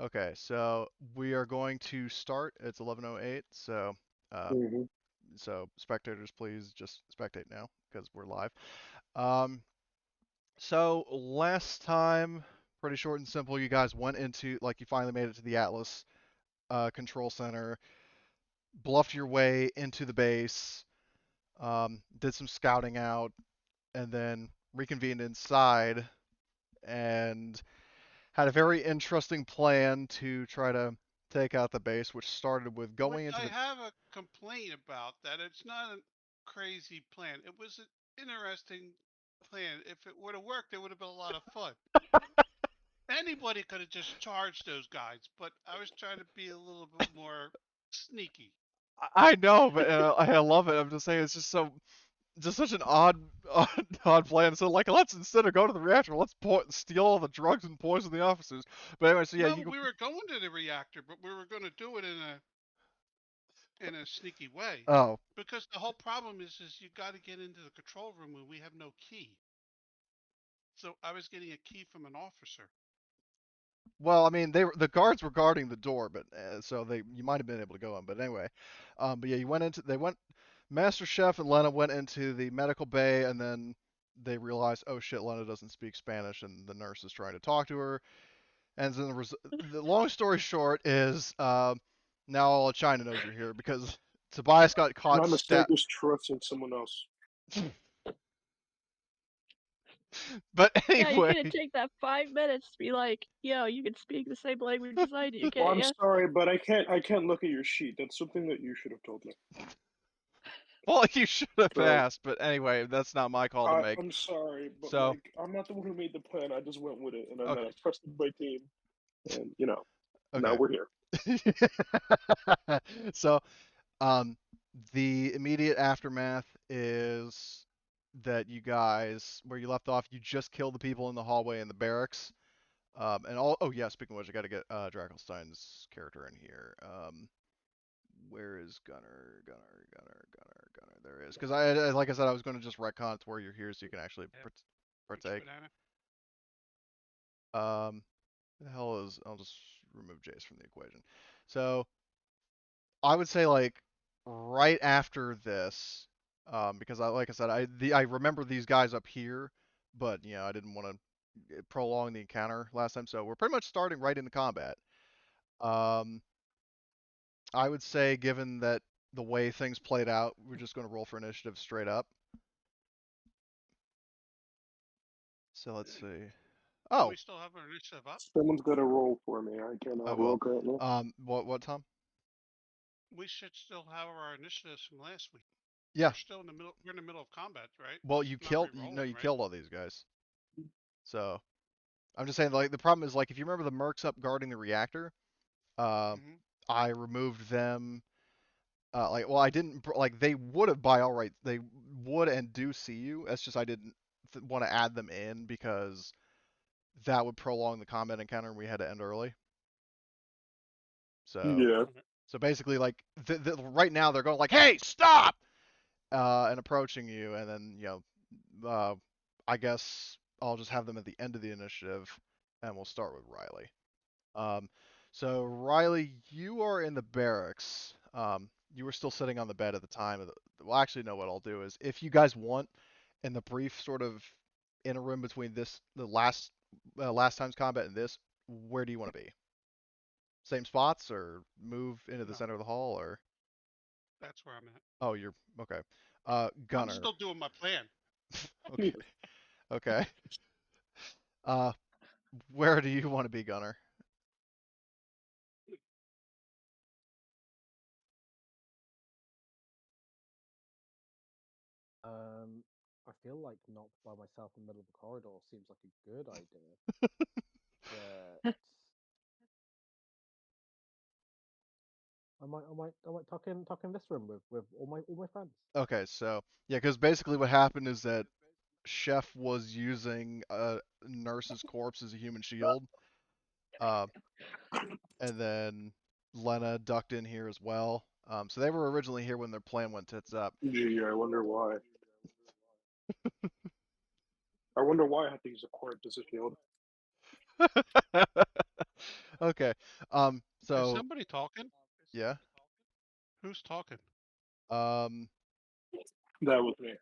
Okay, so we are going to start. It's 11:08, so uh, Hmm. spectators, please just spectate now because we're live. Um, so last time, pretty short and simple. You guys went into you finally made it to the Atlas control center, bluffed your way into the base, did some scouting out, and then reconvened inside and had a very interesting plan to try to take out the base, which started with Which going into I the. have a complaint about that. It's not a crazy plan. It was an interesting plan. If it would have worked, it would have been a lot of fun. Anybody could have just charged those guys, but I was trying to be a little bit more sneaky. I know, but I love it. I'm just saying it's just such an odd plan. So like, let's instead of go to the reactor, let's steal all the drugs and poison the officers. But anyway, so yeah, No, you go. we were going to the reactor, but we were going to do it in a sneaky way. Oh, Because the whole problem is you got to get into the control room and we have no key. So I was getting a key from an officer. well, I mean, the guards were guarding the door, but so you might have been able to go in. But anyway, but yeah, they went. Master Chef and Lena went into the medical bay, and then they realized, oh shit, Lena doesn't speak Spanish, and the nurse is trying to talk to her. And then the long story short is now all of China knows you're here because Tobias got caught My mistake was trusting someone else. But Yeah, you anyway, couldn't take that 5 minutes to be like, yo, you can speak the same language as I do, Well, can't I'm you? sorry, but I can't look at your sheet. That's something that you should have told me. well, you should have So asked. But anyway, that's not my call to I, make. I'm sorry, but So like I'm not the one who made the plan. I just went with it, and then okay, I trusted my team, and now okay. we're here. So um, the immediate aftermath is that you guys, where you left off, you just killed the people in the hallway in the barracks. And all. Oh yeah. Speaking of which, I got to get Drakelstein's character in here. Where is Gunner? Gunner. There is. Because like I said, I was going to just retcon to where you're here, so you can actually Yeah, which partake. banana? Um, the hell is? I'll just remove Jace from the equation. So I would say like right after this, because like I said, I remember these guys up here, but I didn't want to prolong the encounter last time, so we're pretty much starting right into combat. Um, I would say, given that the way things played out, we're just going to roll for initiative straight up. So let's see. Don't Oh, we still have our initiative up? Someone's got to roll for me. I I cannot roll will. currently. What Tom? We should still have our initiatives from last week. Yeah. We're still in the middle. We're in the middle of combat, right? Well, Not re-rolling, you right? killed all these guys. So I'm just saying, like, the problem is, like, if you remember the mercs up guarding the reactor, uh, Mm-hmm. I removed them. Well, I didn't like they would have by all right. They would and do see you. It's just I didn't want to add them in because that would prolong the combat encounter, and we had to end early. So Yeah. Okay. So basically, like right now they're going like, "Hey, stop!" And approaching you, and then I guess I'll just have them at the end of the initiative, and we'll start with Riley. Um, so Riley, you are in the barracks. You were still sitting on the bed at the time. Well, actually, no. What I'll do is, if you guys want, in the brief sort of interim between the last time's combat and this, where do you want to be? Same spots, or move into the No, center of the hall, or that's where I'm at. oh, you're okay. I'm Gunner. still doing my plan. Okay. Okay. Uh, where do you want to be, Gunner? I feel like not by myself in the middle of the corridor seems like a good idea. But I might tuck in this room with all my friends. Okay, so yeah, because basically what happened is that Chef was using a nurse's corpse as a human shield, uh, and then Lena ducked in here as well. So they were originally here when their plan went tits up. Gee, I wonder why. I wonder why I had to use a corpse as a shield. Okay. Is So somebody talking? yeah. Who's talking? Um, That was me.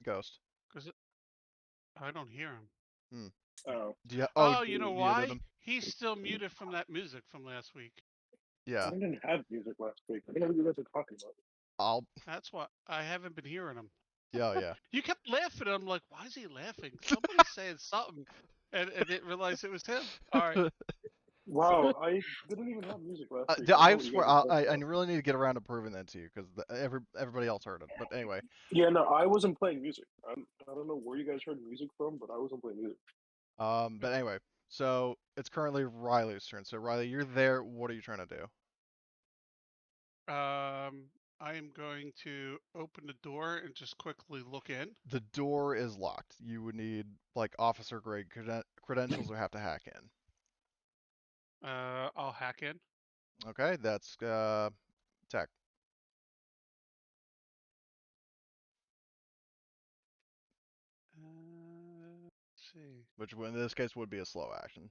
Ghost. Because I don't hear him. Hmm. Oh, Do you? Oh, Oh, you know you muted why? him. He's still muted from that music from last week. Yeah. I didn't have music last week. I don't know what you guys are talking about. I'll. That's why I haven't been hearing him. Yeah. Yeah. You kept laughing. I'm like, why is he laughing? Somebody's saying something, and didn't realize it was him. All right. Wow, I didn't even have music last week. I don't know I what you swear, guys are talking I about. really need to get around to proving that to you because everybody else heard it. But anyway, Yeah, no, I wasn't playing music. I don't know where you guys heard music from, but I wasn't playing music. but anyway, so it's currently Riley's turn. So Riley, you're there. What are you trying to do? I am going to open the door and just quickly look in. The door is locked. You would need like officer grade credentials or have to hack in. I'll hack in. Okay, that's tech, Let's see. which in this case would be a slow action.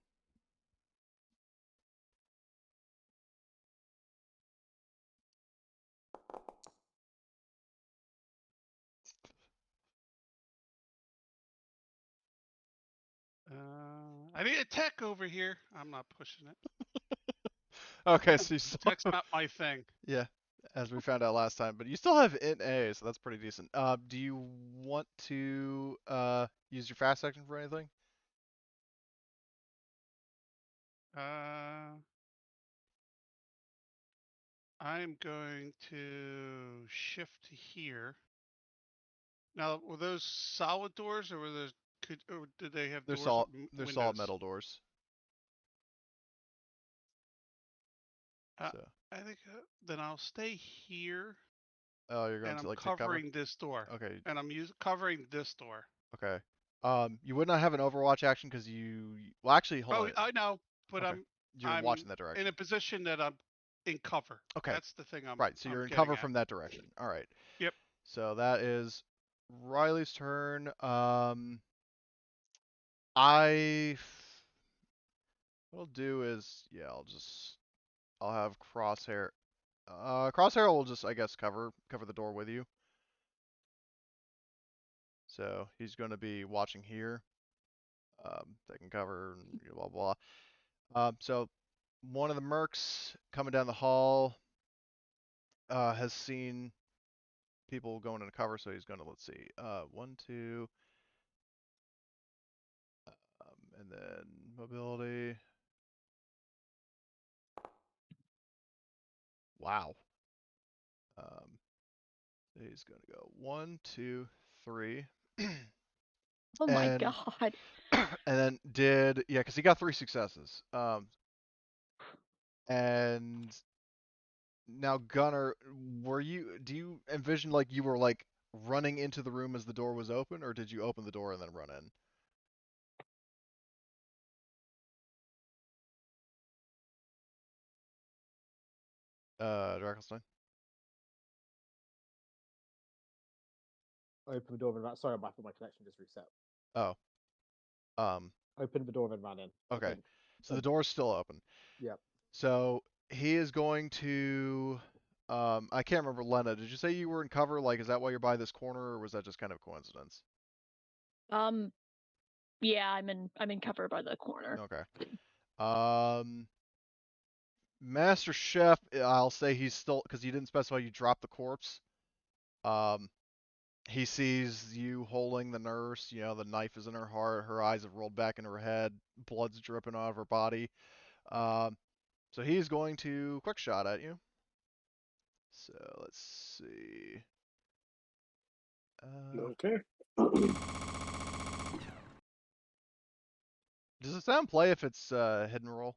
I need a tech over here. I'm not pushing it. Okay, so you still Tech's not my thing. yeah, as we found out last time, but you still have int A, so that's pretty decent. Do you want to use your fast action for anything? I'm going to shift here. Now, were those solid doors, or were those or did they have They're doors solid. with They're solid windows? metal doors. Uh, So I think then I'll stay here, oh, you're going and to I'm like take cover. covering this door, Okay. and I'm covering this door. Okay. You would not have an Overwatch action because well, actually, hold Oh, on. I know, but Okay. You're I'm watching that in direction. a position that I'm in cover. Okay. That's the thing Right. So I'm you're in getting cover at. from that direction. All right. Yep. So that is Riley's turn. I what I'll do is yeah, I'll have Crosshair. Crosshair will just I guess cover the door with you. So he's going to be watching here. Taking cover and blah blah. So one of the mercs coming down the hall has seen people going into cover, so he's going to let's see, one, two, and then mobility. Wow. Um, he's going to go 1, 2, 3, Oh my and god. and then yeah, because he got 3 successes. And now Gunner, do you envision like you were like running into the room as the door was open, or did you open the door and then run in? Drakelstein? Open the door and ran. Sorry, I thought my connection just reset. Oh. Opened the door and ran in. I Okay. think. So the door's still open. Yep. So he is going to I can't remember, Lena, did you say you were in cover? Like, is that why you're by this corner, or was that just kind of coincidence? Yeah, I'm in cover by the corner. Okay. Master Chef, I'll say he's still, because you didn't specify you dropped the corpse. He sees you holding the nurse, the knife is in her heart, her eyes have rolled back in her head, blood's dripping out of her body. So he's going to quick shot at you. So let's see. Okay. Does the sound play if it's hidden roll?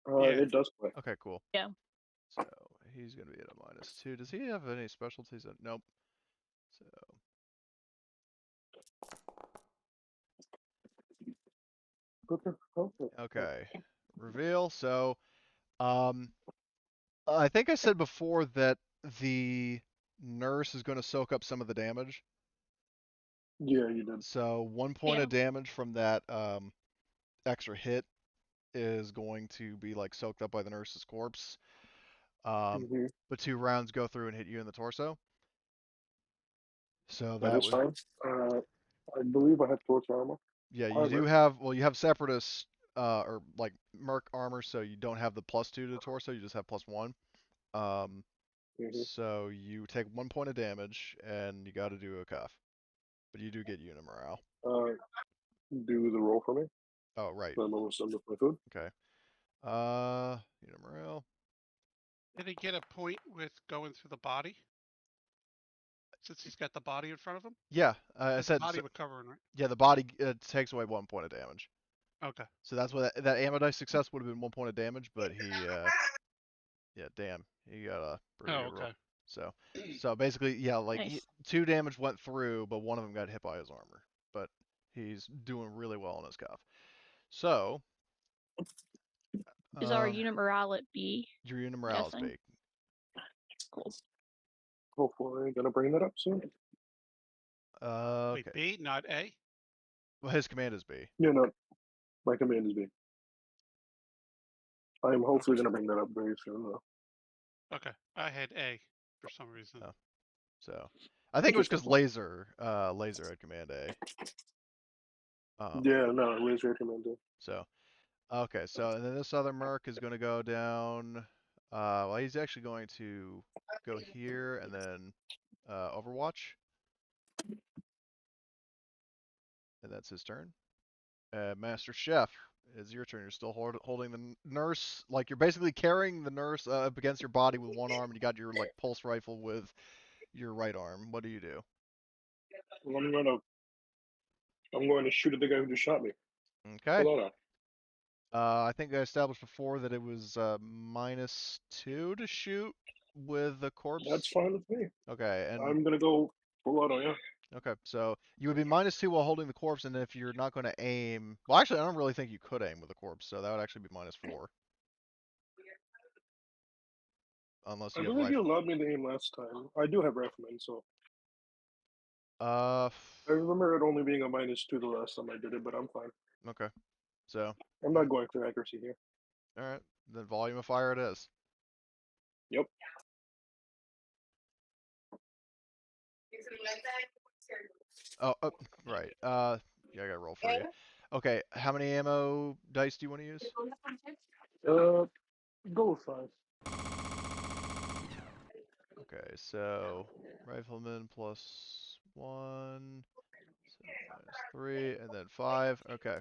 Yeah. It does play. Okay, cool. Yeah. So he's gonna be at a -2. Does he have any specialties? Nope. So okay, reveal. So I think I said before that the nurse is going to soak up some of the damage. Yeah, you did. So 1 point Yeah. of damage from that extra hit is going to be like soaked up by the nurse's corpse. But hmm 2 rounds go through and hit you in the torso. So That that is would, fine. I believe I have torch armor. yeah, you do Armor. have, well, you have separatist or like merc armor, so you don't have the +2 to the torso, you just have +1. hmm So you take 1 point of damage and you got to do a cuff, but you do get unit morale. Do the roll for me. Oh, right. I'm almost done with my food. Okay. Unit morale. Did he get a point with going through the body? Since he's got the body in front of him? Yeah, I The said, body so, would cover it, right? yeah, the body takes away 1 point of damage. Okay. So that's what that ammo dice success would have been 1 point of damage, but he, yeah, damn, he got a pretty Oh, good roll. okay. So basically, yeah, like Nice. 2 damage went through, but one of them got hit by his armor. But he's doing really well on his cuff. So, Is our unit morale at B? your unit morale is Guessing. big. Cool. Hopefully, gonna bring that up soon. Wait, Okay. B, not A? Well, his command is B. Yeah, no, my command is B. I am hopefully gonna bring that up very soon, though. Okay. I had A for some reason. Oh. So, I think it was because Interesting. Laser had command A. Yeah, no, raise your command. So, okay, so and then this other merc is going to go down. Well, he's actually going to go here and then Overwatch, and that's his turn. Master Chef, it's your turn. You're still holding the nurse, like you're basically carrying the nurse up against your body with one arm, and you got your like pulse rifle with your right arm. What do you do? Well, I'm going to shoot at the guy who just shot me. Okay. Hold on. I think I established before that it was -2 to shoot with the corpse. That's fine with me. Okay, and I'm gonna go full auto, yeah. okay, so you would be -2 while holding the corpse, and if you're not going to aim, well, actually, I don't really think you could aim with the corpse, so that would actually be -4, unless I you have believe you rifle. allowed me to aim last time. I do have rifleman, so Uh, I remember it only being a -2 the last time I did it, but I'm fine. okay, so I'm not going for accuracy here. all right, then volume of fire it is. Yep. Oh, right. Yeah, I gotta roll for you. Okay, how many ammo dice do you want to use? Go with 5. Okay, so rifleman +1, so -3, and then 5. Okay.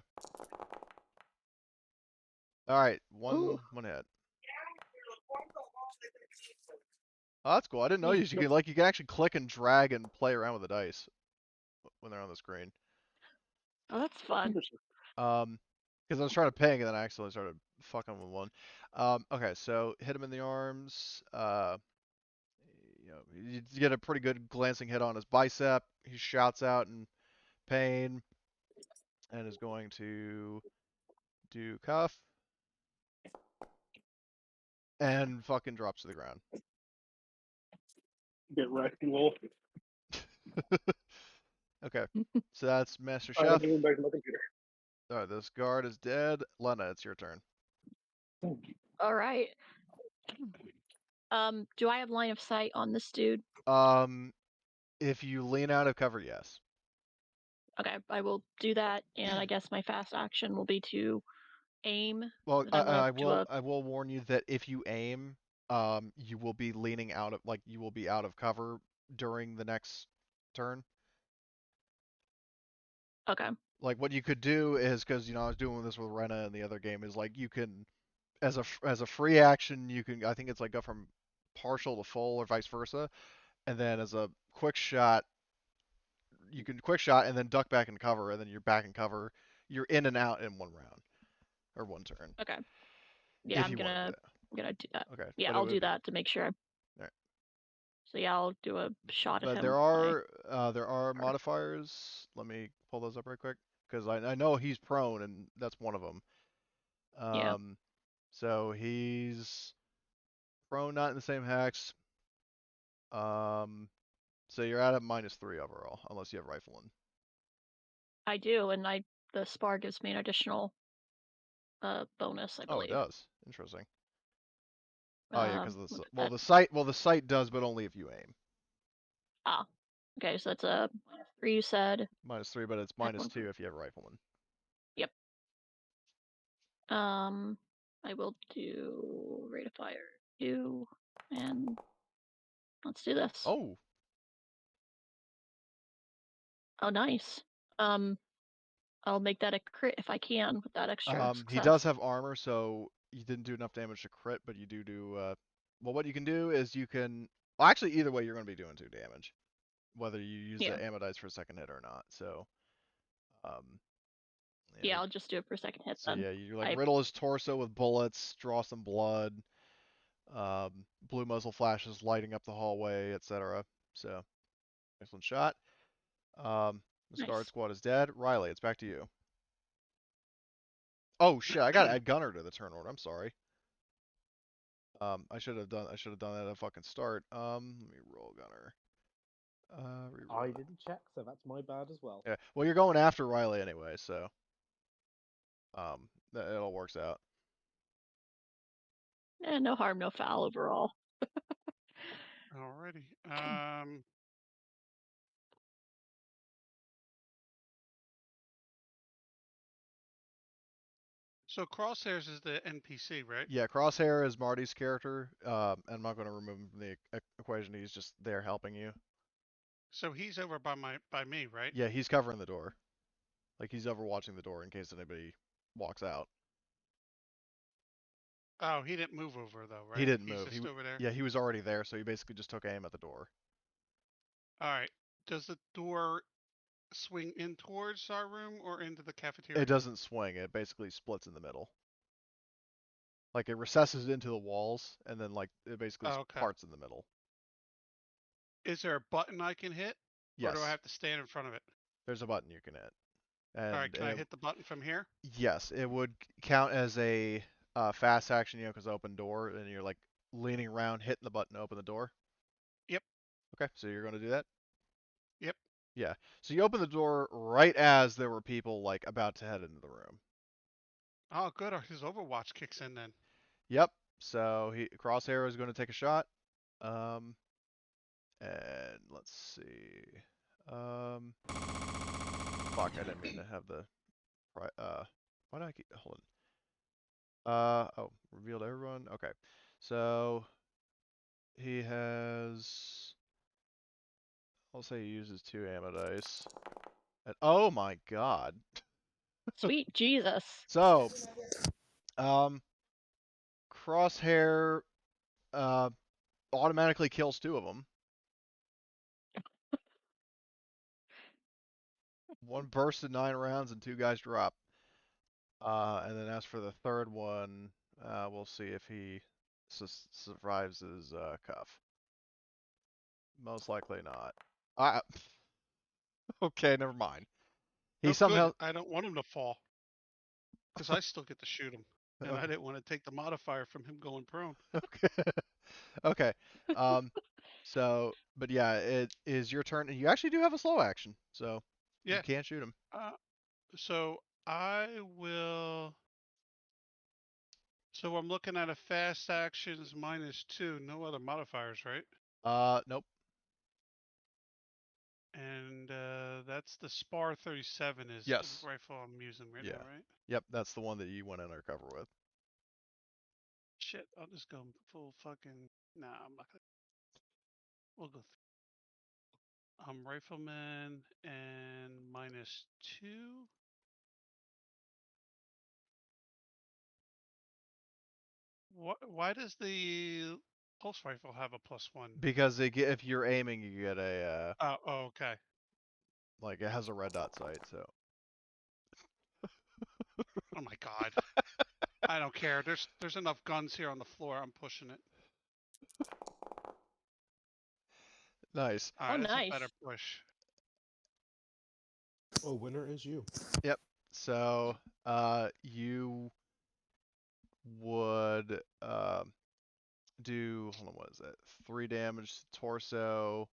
All right, Ooh. one hit. Oh, that's cool. I didn't know Neat. you can actually click and drag and play around with the dice when they're on the screen. Oh, that's fun. Interesting. Because I was trying to ping and then I accidentally started fucking with one. Okay, so hit him in the arms. You get a pretty good glancing hit on his bicep. He shouts out in pain and is going to do cuff and fucking drops to the ground. Get wrecked, lol. Okay, so that's Master I have Chef. to go back to my computer. All right, this guard is dead. Lena, it's your turn. All right. Do I have line of sight on this dude? If you lean out of cover, yes. Okay, I will do that, and I guess my fast action will be to aim. Well, Then I'm gonna do a. I will warn you that if you aim, you will be leaning out of you will be out of cover during the next turn. Okay. Like what you could do is because I was doing this with Rena in the other game is like you can as a free action you can I think it's like go from partial to full or vice versa, and then as a quick shot you can quick shot and then duck back in cover and then you're back in cover. You're in and out in one round or one turn. Okay. Yeah, If I'm you want to do gonna do that. that. Okay. Yeah, But I'll do that to make sure. Alright. So yeah, I'll do a shot at But him. there are modifiers. Let me pull those up right quick because I know he's prone and that's one of them. Yeah. So he's prone, not in the same hex. So you're at a -3 overall unless you have rifling. I do, and the spar gives me an additional bonus, I Oh, it believe. does. Interesting. Oh yeah, because At, the sight does, but only if you aim. okay, so that's a -3 you said. -3, but it's Add one -2 if you have a rifleman. Yep. I will do rate of fire 2, and let's do this. Oh, Oh, nice. I'll make that a crit if I can with that extra he success. does have armor, so you didn't do enough damage to crit, but you do. Well, what you can do is you can. Well, actually, either way, you're going to be doing 2 damage, whether you use Yeah. the ammo dice for a second hit or not. So, Yeah, I'll just do it for a second hit So then. yeah, you like riddle his torso with bullets, draw some blood, blue muzzle flashes lighting up the hallway, etc. So, excellent shot. This Nice. guard squad is dead. Riley, it's back to you. Oh shit, I gotta add Gunner to the turn order. I'm sorry. I should have done that at a fucking start. Let me roll Gunner. I didn't check, so that's my bad as well. Yeah. Well, you're going after Riley anyway, so it all works out. No harm, no foul overall. Alrighty. So Crosshairs is the NPC, right? Yeah, Crosshair is Marty's character. And I'm not going to remove him from the equation. He's just there helping you. So he's over by me, right? Yeah, he's covering the door. Like he's overwatching the door in case anybody walks out. Oh, he didn't move over though, right? He didn't He's move. just over there. Yeah, he was already there, so he basically just took aim at the door. All right. Does the door swing in towards our room or into the cafeteria? It doesn't swing. It basically splits in the middle. Like it recesses into the walls, and then like it basically parts in the middle. Is there a button I can hit? Yes. Or do I have to stand in front of it? There's a button you can hit. And all right, can I hit the button from here? Yes, it would count as a fast action, because open door, and you're like leaning around, hitting the button to open the door. Yep. Okay, so you're going to do that? Yep. Yeah. So you open the door right as there were people like about to head into the room. Oh, good. His Overwatch kicks in then. Yep. So Crosshair is going to take a shot. And let's see. Fuck, I didn't mean to have the. Why do I keep hold on? Oh, revealed everyone. Okay. So he has. I'll say he uses 2 ammo dice. And, oh my god. Sweet Jesus. So, Crosshair automatically kills 2 of them. One bursted 9 rounds and 2 guys drop. And then as for the third one, we'll see if he survives his cuff. Most likely not. Okay, never mind. He somehow. Good. I don't want him to fall. Because I still get to shoot him. And I didn't want to take the modifier from him going prone. Okay. Okay. So, but yeah, it is your turn. You actually do have a slow action, so you can't shoot him. So I will. So I'm looking at a fast actions -2. No other modifiers, right? Nope. And that's the Spar 37 is Yes. the rifle I'm using right now, right? Yep, that's the one that you went undercover with. Shit, I'll just go full fucking. Nah, I'm not gonna. We'll go. Rifleman and -2. Why does the pulse rifle have a +1? Because if you're aiming, you get a. Oh, okay. Like it has a red dot sight, so. Oh my god. I don't care. There's enough guns here on the floor. I'm pushing it. Nice. All right, Oh, that's nice. a better push. Oh, winner is you. Yep. So, you would do. Hold on, what is that? 3 damage to torso.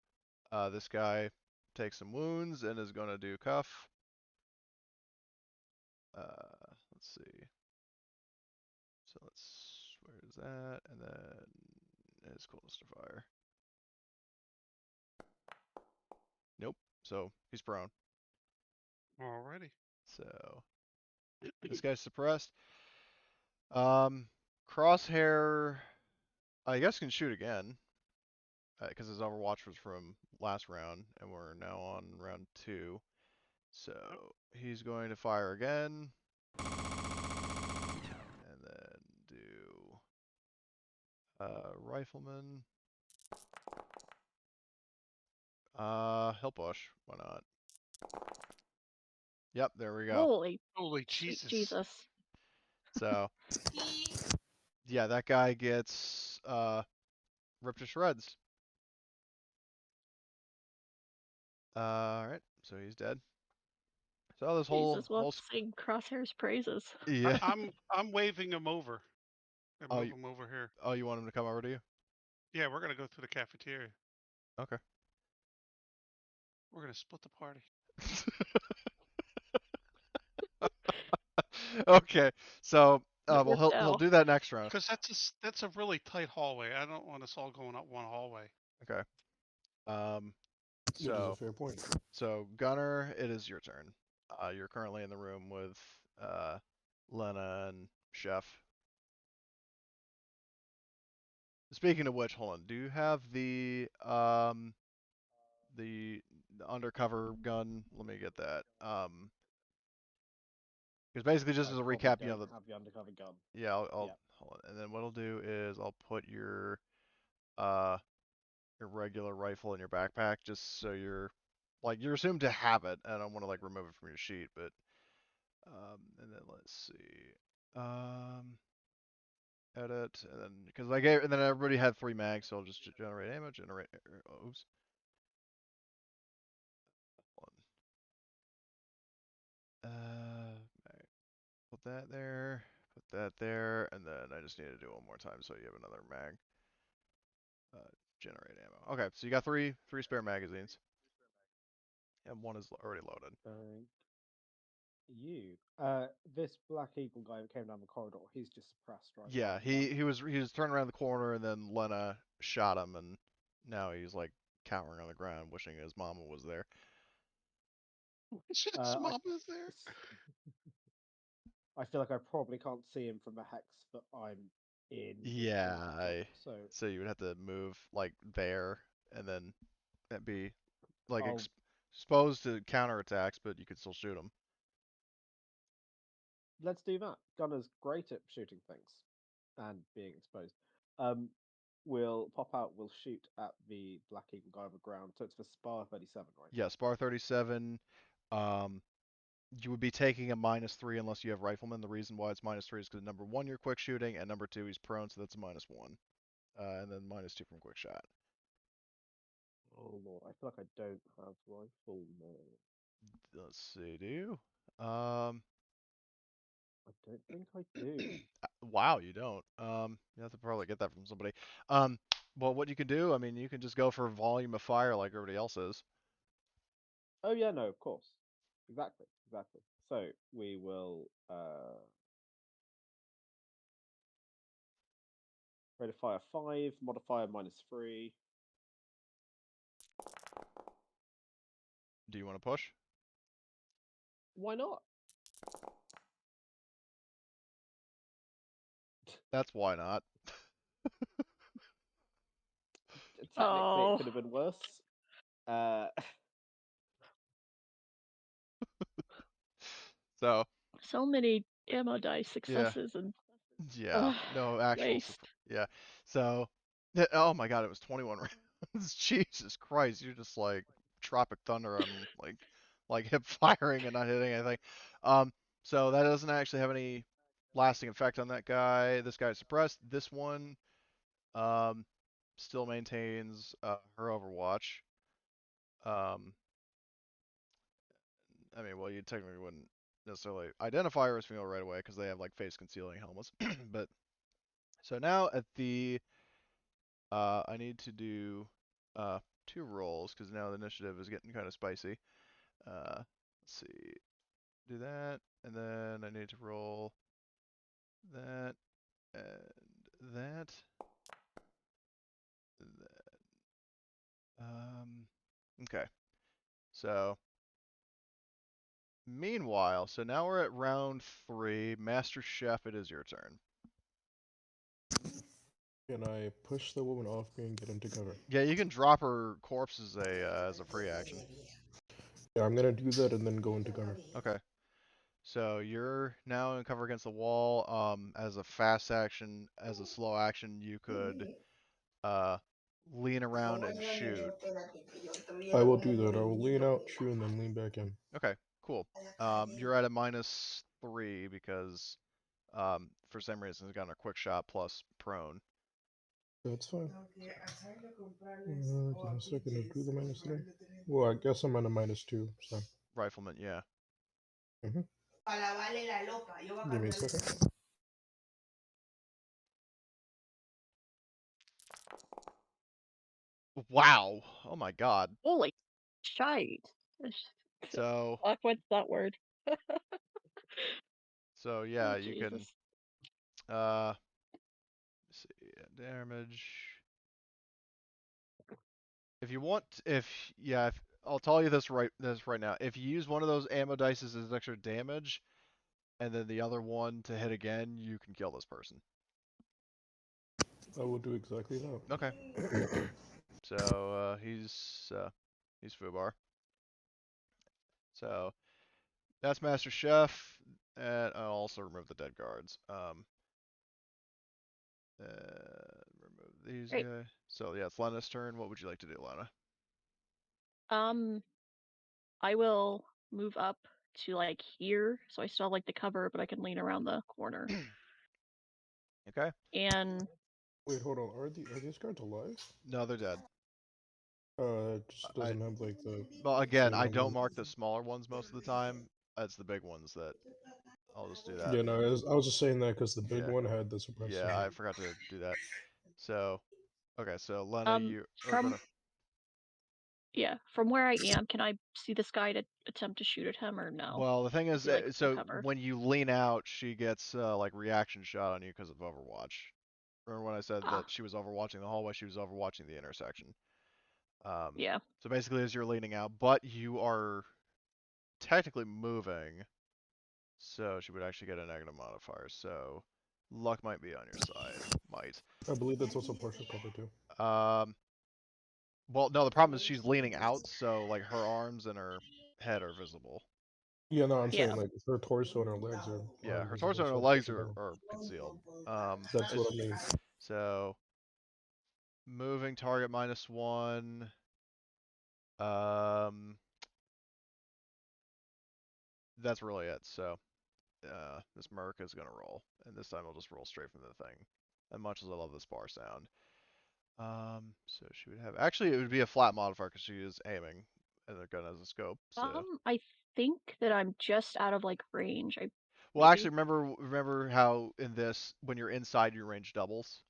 This guy takes some wounds and is going to do cuff. Let's see. that, and then his coolness to fire. Nope. So he's prone. Alrighty. So this guy's suppressed. Crosshair, I guess can shoot again because his Overwatch was from last round, and we're now on round 2. So he's going to fire again, and then do Rifleman. He'll push. Why not? Yep, there we go. Holy Holy sweet Jesus. Jesus. So yeah, that guy gets ripped to shreds. Alright, so he's dead. So this whole Jesus wants to sing Crosshair's praises. yeah. I'm waving him over. And Oh, move him over here. Oh, you want him to come over to you? Yeah, we're gonna go to the cafeteria. Okay. We're gonna split the party. Okay, so It well worked he'll out. do that next round. Because that's a really tight hallway. I don't want us all going up one hallway. Okay. Yeah, that's a So fair point. Gunner, it is your turn. You're currently in the room with Lena and Chef. Speaking of which, hold on. Do you have the undercover gun? Let me get that. Because basically, just I as a probably recap, you know, don't have the undercover gun. yeah, I'll Yep. hold on. And then what I'll do is I'll put your regular rifle in your backpack, just so you're assumed to have it. I don't want to like remove it from your sheet, but and then let's see, edit, and then because and then everybody had 3 mags, so I'll just generate ammo, oops. Put that there, and then I just need to do it one more time so you have another mag. Generate ammo. Okay, so you got three spare magazines, and one is already loaded. You. This Black Eagle guy who came down the corridor, he's just suppressed, right? Yeah, Apart from that. he was turning around the corner, and then Lena shot him, and now he's like cowering on the ground, wishing his mama was there. His I mom is there. I feel like I probably can't see him from the hex that I'm in. Yeah, So you would have to move like there, and then that'd be like I'll exposed to counterattacks, but you could still shoot him. let's do that. Gunner's great at shooting things and being exposed. We'll pop out. We'll shoot at the Black Eagle guy on the ground. So it's for Spar 37, right? Yeah, Spar 37. You would be taking a -3 unless you have Rifleman. The reason why it's -3 is because number 1, you're quick shooting, and number 2, he's prone, so that's a -1. And then -2 from quick shot. Oh lord, I feel like I don't have rifle. No, Let's see, do you? I don't think I do. Wow, you don't. You have to probably get that from somebody. Well, what you can do, I mean, you can just go for volume of fire like everybody else is. Oh yeah, no, of course, exactly. So we will rate of fire 5, modifier -3. Do you want to push? Why not? That's why not. Technically, it Oh, could have been worse. Uh, So, so many ammo die yeah. successes and Yeah, no actual waste. yeah. So, oh my God, it was 21 rounds. Jesus Christ, you're just like Tropic Thunder on like hip firing and not hitting anything. So that doesn't actually have any lasting effect on that guy. This guy's suppressed. This one still maintains her Overwatch. Um, I mean, well, you technically wouldn't necessarily identify her as female right away because they have like face concealing helmets, but so now at the I need to do 2 rolls because now the initiative is getting kind of spicy. Let's see, do that, and then I need to roll that and that. Okay. So, meanwhile, so now we're at round 3. Master Chef, it is your turn. Can I push the woman off me and get into cover? Yeah, you can drop her corpse as a free action. Yeah, I'm gonna do that and then go into cover. Okay. So you're now in cover against the wall. As a fast action, as a slow action, you could lean around and shoot. I will do that. I will lean out, shoot, and then lean back in. Okay, cool. You're at a -3 because for some reason it's gotten a quick shot plus prone. That's fine. Give me a second to do the -3. Well, I guess I'm at a -2, so. Rifleman, yeah. Give me a second. Wow. Oh my god. Holy shite. So Fuck, what's that word? yeah, Oh, you can Jesus. see damage. If you want, I'll tell you this right now. If you use one of those ammo dices as extra damage, and then the other one to hit again, you can kill this person. I will do exactly that. Okay. So he's Fubar. So that's Master Chef, and I'll also remove the dead guards. Remove these Great. guys. So yeah, it's Lena's turn. What would you like to do, Lena? I will move up to like here, so I still have like the cover, but I can lean around the corner. Okay. And Wait, hold on. Are these guards alive? No, they're dead. It just I doesn't have like the. Well, again, same I don't number. mark the smaller ones most of the time. It's the big ones that I'll just do that. Yeah, no, I was just saying that because the big Yeah. one had the suppressor. Yeah, I forgot to do that. So, okay, so Lena, you are from gonna. yeah, from where I am, can I see this guy to attempt to shoot at him or no? Well, the thing is, Be, like, in so cover. when you lean out, she gets like reaction shot on you because of Overwatch. Remember when I said that she was overwatching the hallway? She was overwatching the intersection. Yeah. So basically, as you're leaning out, but you are technically moving, so she would actually get a negative modifier. So luck might be on your side. Might. I believe that's also partial cover too. Well, no, the problem is she's leaning out, so like her arms and her head are visible. Yeah, no, I'm saying Yeah. like her torso and her legs are. Yeah, her visible, torso and her so legs partial cover. are concealed. That's what I mean. So moving target -1. That's really it. So this Merc is gonna roll, and this time I'll just roll straight from the thing. As much as I love this bar sound. So she would have actually it would be a flat modifier because she is aiming, and the gun has a scope. So I think that I'm just out of like range. well, maybe. actually, remember how in this when you're inside your range doubles.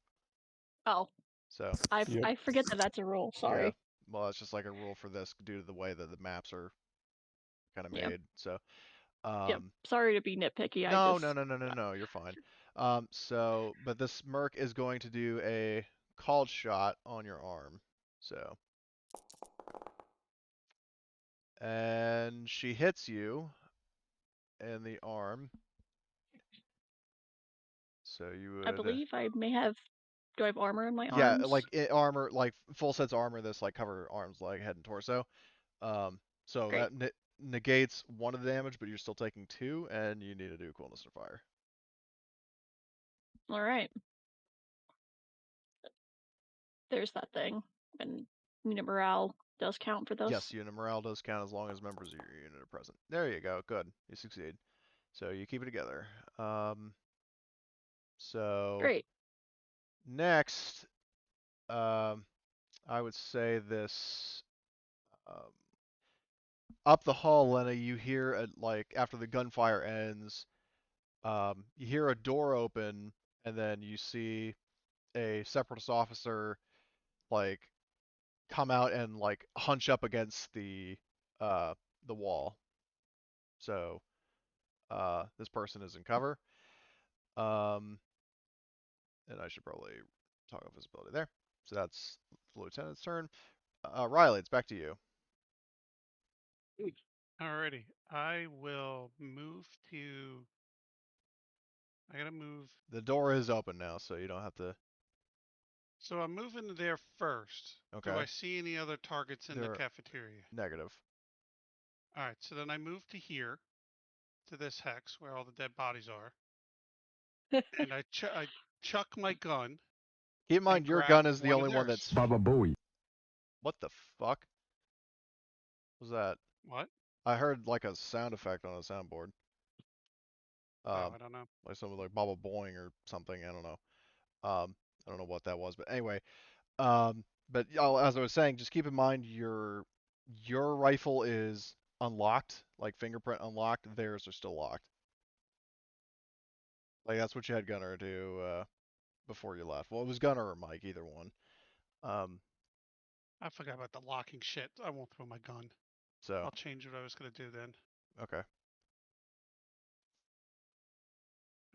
Oh. So I forget that that's a rule. Sorry. Yeah. Well, it's just like a rule for this due to the way that the maps are kind of made. So Yeah. Sorry to be nitpicky. No, you're fine. But this Merc is going to do a called shot on your arm. So and she hits you in the arm. So you would. I believe I may have. Do I have armor in my Yeah, arms? like armor, like full sets of armor. This like cover arms, like head and torso. So Great. that negates one of the damage, but you're still taking 2, and you need to do coolness to fire. All right. There's that thing, and unit morale does count for those. Yes, unit morale does count as long as members of your unit are present. There you go. Good, you succeed. So you keep it together. So Great. next, I would say this. Up the hall, Lena, you hear like after the gunfire ends, you hear a door open, and then you see a separatist officer like come out and like hunch up against the wall. So this person is in cover. And I should probably talk off his ability there. So that's the lieutenant's turn. Riley, it's back to you. Alrighty. I will move to. I gotta move. The door is open now, so you don't have to. So I'm moving there first. Okay. Do I see any other targets in the They're cafeteria? negative. Alright, so then I move to here, to this hex where all the dead bodies are, and I chuck my gun. Keep in mind, and your grab gun is the one of only one theirs. that's. Baba Booey. What the fuck was that? What? I heard like a sound effect on a soundboard. Oh, I don't know. Like something like Baba Boing or something. I don't know. I don't know what that was, but anyway. But as I was saying, just keep in mind your rifle is unlocked, like fingerprint unlocked. Theirs are still locked. Like that's what you had Gunner do before you left. Well, it was Gunner or Mike, either one. I forgot about the locking shit. I won't throw my gun. So I'll change what I was gonna do then. okay.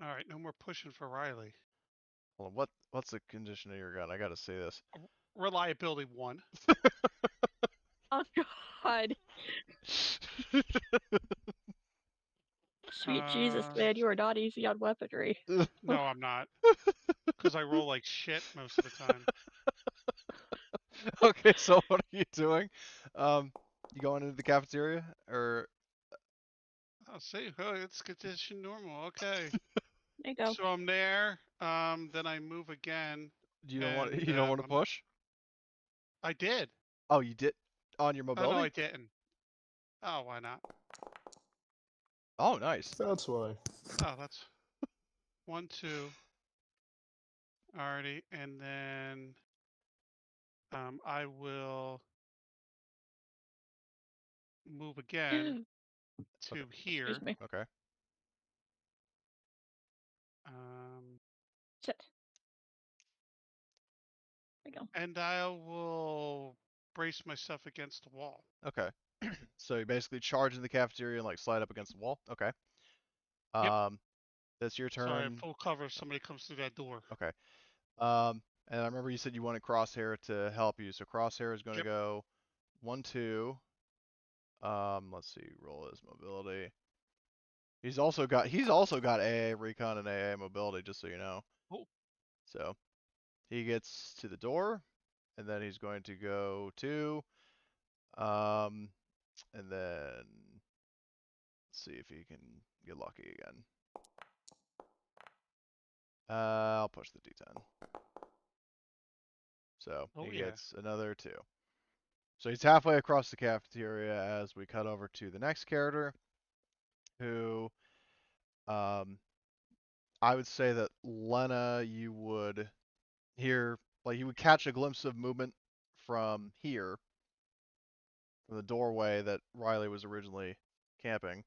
Alright, no more pushing for Riley. Hold on. What's the condition of your gun? I gotta see this. Reliability 1. Oh God. Sweet Jesus, man, you are not easy on weaponry. No, I'm not. Because I roll like shit most of the time. Okay, so what are you doing? You going into the cafeteria or? I'll see. Oh, it's condition normal. Okay. There you go. So I'm there. Then I move again. You don't want And, you don't want to push? I did. Oh, you did on your Oh, no, mobility? I didn't. Oh, why not? Oh, nice. That's why. Oh, that's 1, 2. Alrighty, and then I will move again to here. Excuse me. Okay. Sit. There you go. And I will brace myself against the wall. Okay. So you basically charge in the cafeteria and like slide up against the wall. Okay. Yep. That's your So I have turn. full cover if somebody comes through that door. Okay. And I remember you said you wanted Crosshair to help you. So Crosshair is going to Yep. go 1, 2. Let's see. Roll his mobility. He's also got AA recon and AA mobility, just so you know. Oh. So he gets to the door, and then he's going to go 2. And then let's see if he can get lucky again. I'll push the D10. So he gets another 2. So he's halfway across the cafeteria as we cut over to the next character, who, I would say that Lena, you would hear, like you would catch a glimpse of movement from here, from the doorway that Riley was originally camping.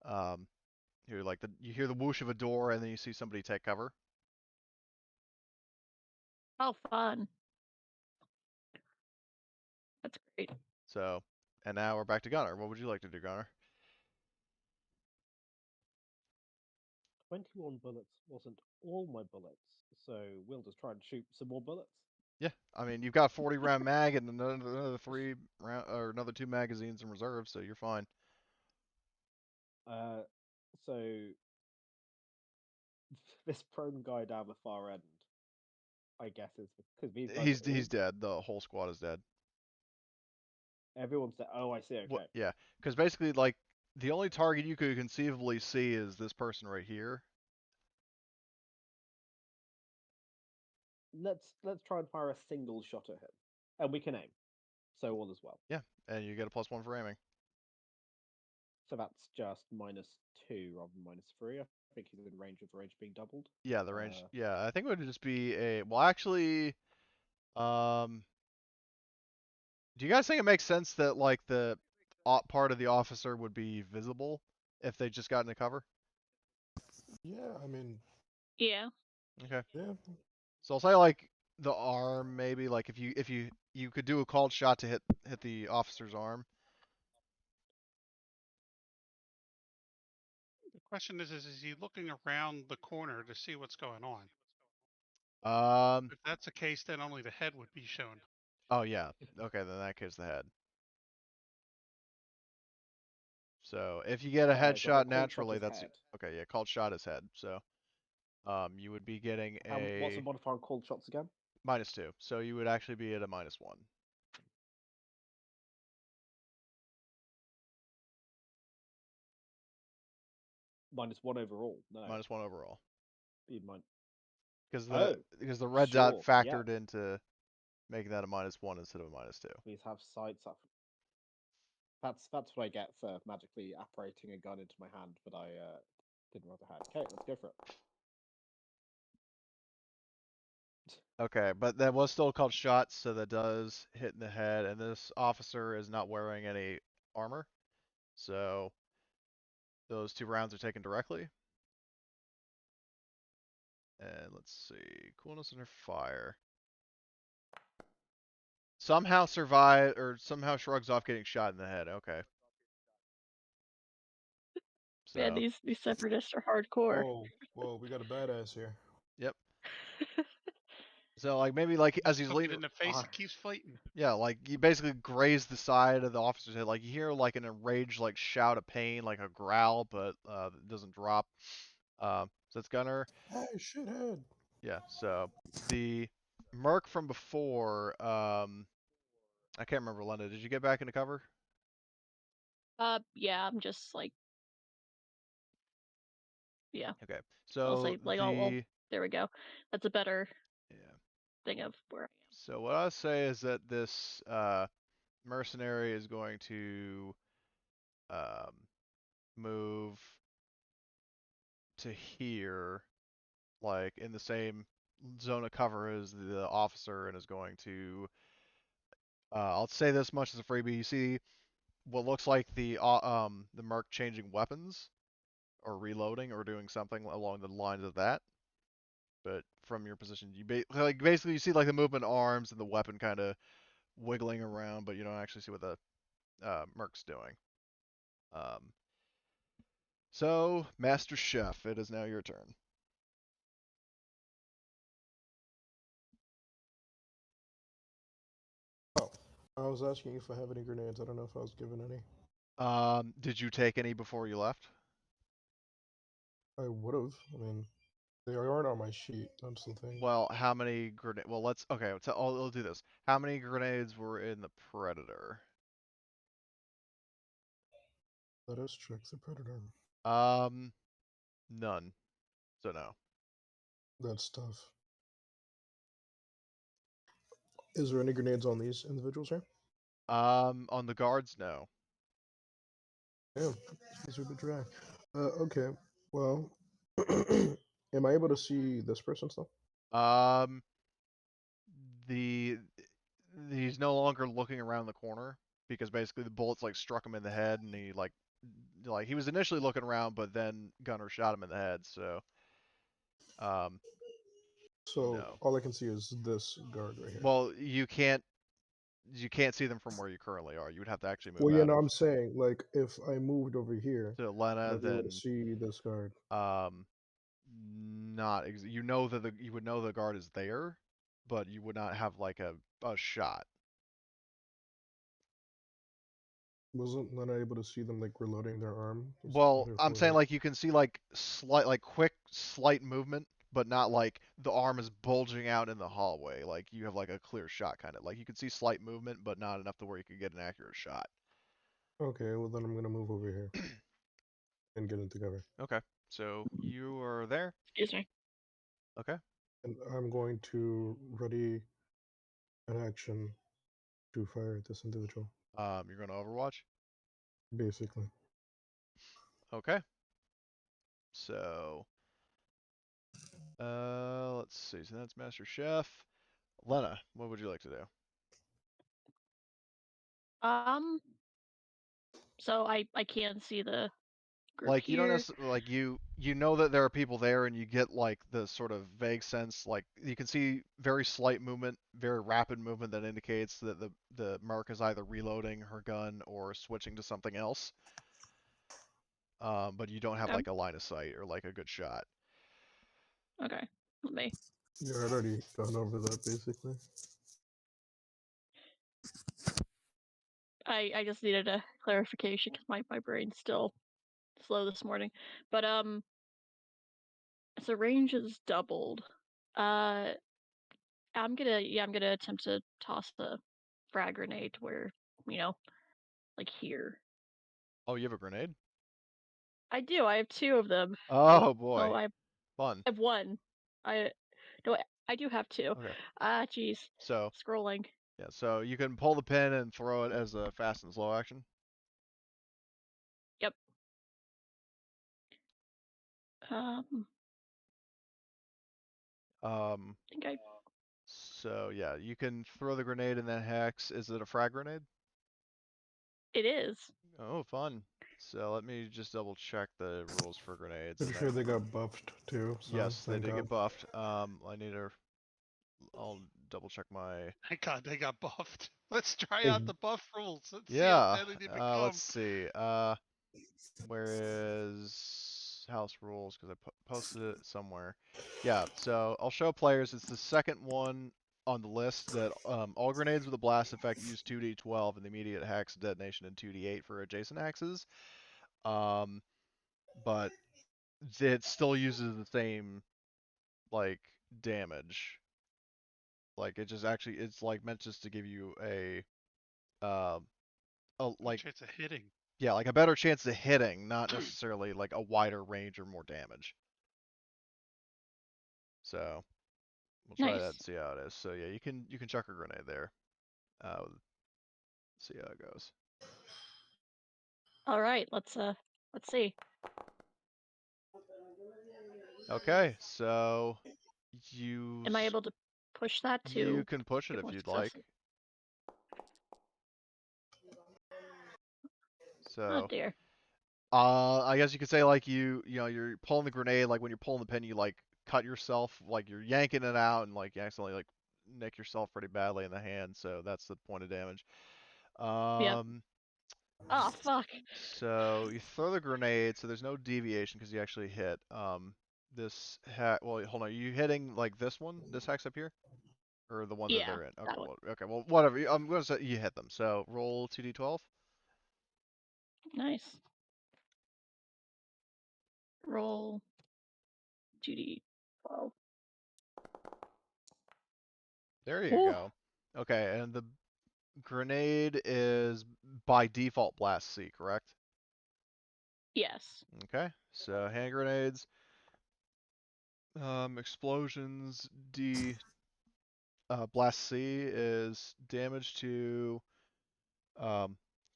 You hear the whoosh of a door, and then you see somebody take cover. Oh, fun. That's great. So, and now we're back to Gunner. What would you like to do, Gunner? 21 bullets wasn't all my bullets, so we'll just try and shoot some more bullets. Yeah, I mean you've got 40 round mag and another 3 round or another 2 magazines in reserve, so you're fine. So this prone guy down the far end, I guess, is because these guys. He's dead. The whole squad is dead. Everyone's dead. Oh, I see. Okay. Yeah, because basically, like the only target you could conceivably see is this person right here. Let's try and fire a single shot at him, and we can aim. So all as well. Yeah, and you get a +1 for aiming. So that's just -2 rather than -3. I think he's in range with the range being doubled. Yeah, the range. Yeah, I think it would just be a. Well, actually, do you guys think it makes sense that like the part of the officer would be visible if they just got into cover? Yeah, I mean, Yeah. Okay. yeah. So I'll say like the arm, maybe like if you could do a called shot to hit the officer's arm. The question is he looking around the corner to see what's going on? If that's the case, then only the head would be shown. Oh yeah. Okay, then in that case the head. So if you get a So the headshot called shot naturally, is that's head. okay. Yeah, called shot is head. So you would be getting What's the a modifier on called shots again? -2. So you would actually be at a -1. -1 overall. No, -1 overall. be min- Because Oh, the red dot sure, yeah. factored into making that a -1 instead of a -2. Please have sights up. That's what I get for magically apparating a gun into my hand, but I didn't roll the hand. Okay, let's go for it. Okay, but that was still called shots, so that does hit in the head, and this officer is not wearing any armor, so those 2 rounds are taken directly. And let's see, coolness under fire. Somehow survive, or somehow shrugs off getting shot in the head. Okay. Man, So, these separatists are hardcore. Whoa, we got a badass here. yep. So like maybe like as he's Took it leaving, in the face, he keeps fighting. yeah, like you basically graze the side of the officer's head. Like you hear like an enraged like shout of pain, like a growl, but it doesn't drop. So that's Gunner. Hey, shithead. Yeah. So the merc from before, I can't remember. Linda, did you get back into cover? Yeah, I'm just like, yeah. Okay. I'll So say like, there we go. That's a better thing of where I am. So what I say is that this mercenary is going to move to here, like in the same zone of cover as the officer, and is going to. I'll say this much as a freebie. You see what looks like the merc changing weapons, or reloading, or doing something along the lines of that. But from your position, you basically you see like the movement arms and the weapon kind of wiggling around, but you don't actually see what the merc's doing. So, Master Chef, it is now your turn. Oh, I was asking if I have any grenades. I don't know if I was given any. Did you take any before you left? I would have. I mean, they aren't on my sheet. That's the thing. Well, how many grenades? Well, okay. I'll do this. How many grenades were in the Predator? Let us check the Predator. None. So no. That's tough. Is there any grenades on these individuals here? On the guards, no. Damn, these are a bit dry. Okay. Well, am I able to see this person still? He's no longer looking around the corner because basically the bullets like struck him in the head, and he like he was initially looking around, but then Gunner shot him in the head. So, So no. all I can see is this guard right here. Well, you can't see them from where you currently are. You would have to actually move Well, yeah, out no, of I'm saying like if I moved over here, to Lena, I'd be able to then see this guard. you know that you would know the guard is there, but you would not have like a shot. Wasn't Lena able to see them like reloading their arm? Well, I'm saying like you can see like quick slight movement, but not like the arm is bulging out in the hallway. Like you have like a clear shot kind of. Like you can see slight movement, but not enough to where you could get an accurate shot. Okay, well then I'm gonna move over here and get into cover. Okay, so you are there. Excuse me. Okay. And I'm going to ready an action to fire at this individual. You're going to Overwatch. Basically. Okay. So, let's see. So that's Master Chef. Lena, what would you like to do? So I can see the group Like you don't here. necessarily like you know that there are people there, and you get like the sort of vague sense, like you can see very slight movement, very rapid movement that indicates that the merc is either reloading her gun or switching to something else. But you don't have Okay. like a line of sight or like a good shot. Okay. Let me Yeah, I'd already gone over that basically. I just needed a clarification because my brain's still slow this morning. But so range is doubled. I'm gonna attempt to toss the frag grenade to where, like here. Oh, you have a grenade? I do. I have 2 of them. Oh Oh, boy, I fun. have 1. I no, I do have 2. Okay, Jeez. so Scrolling. yeah, so you can pull the pin and throw it as a fast and slow action. Yep. Um, Um, I think I so yeah, you can throw the grenade in that hex. Is it a frag grenade? it is. Oh, fun. So let me just double check the rules for grenades. Pretty And sure they got buffed too. So yes, they thank did God. get buffed. I'll double check my. Thank God they got buffed. Let's try Hey, out the buff rules. Let's see how Yeah. deadly they become. Let's see. Where is house rules? Because I posted it somewhere. Yeah. So I'll show players. It's the second one on the list that all grenades with a blast effect use 2d12 and the immediate hex detonation and 2d8 for adjacent hexes. But it still uses the same like damage. Like it just actually it's like meant just to give you um like Chance of hitting. yeah, like a better chance of hitting, not necessarily like a wider range or more damage. So we'll try that Nice. and see how it is. So yeah, you can chuck a grenade there. See how it goes. All right. Let's see. Okay, so you Am I able to push that you to can push it get if more you'd like. successes? Oh So dear. I guess you could say like you know you're pulling the grenade like when you're pulling the pin you like cut yourself like you're yanking it out and like you accidentally like nick yourself pretty badly in the hand, so that's the point of damage. Yep. Um Oh fuck. so you throw the grenade so there's no deviation because you actually hit. This hack well hold on, are you hitting like this one, this hex up here? Or the one that Yeah, they're in? that one. Okay, well whatever. I'm gonna say you hit them. So roll 2d12. Nice. Roll 2d12. There you Oh, go. Okay, and the grenade is by default blast C, correct? yes. Okay, so hand grenades, explosions D, blast C is damage to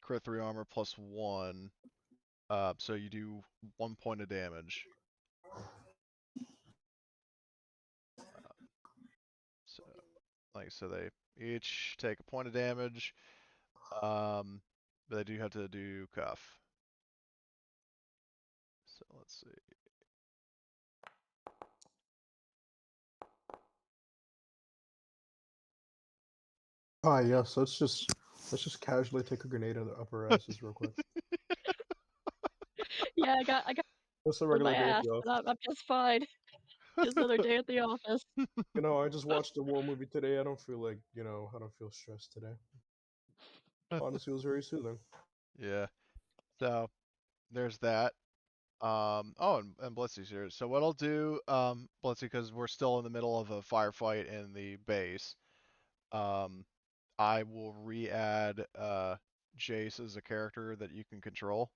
crit 3 armor plus 1. So you do 1 point of damage. So so they each take a point of damage. But they do have to do cuff. So let's see. Ah, yes. Let's just casually take a grenade in the upper asses real quick. Yeah, I got Just a with my regular day at ass, the but office. I'm just fine. Just another day at the office. You know, I just watched a war movie today. I don't feel like, you know, I don't feel stressed today. Honestly, it was very soothing. Yeah. So there's that. Oh, and Blitzy's here. So what I'll do, Blitzy, because we're still in the middle of a firefight in the base, I will re-add Jace as a character that you can control,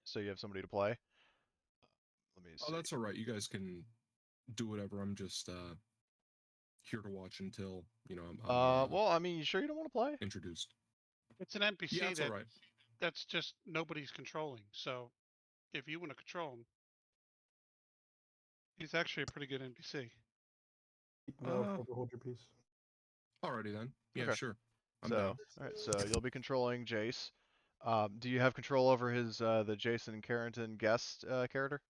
so you have somebody to play. Let me Oh, see. that's all right. You guys can do whatever. I'm just here to watch until I'm Well, I mean, you sure you don't want to play? introduced. It's an NPC Yeah, it's all right. that's just nobody's controlling. So if you want to control him, he's actually a pretty good NPC. No, hold your peace. Alrighty then. Yeah, Okay. sure. I'm So, down. all right. So you'll be controlling Jace. Do you have control over his the Jason Carrington guest character?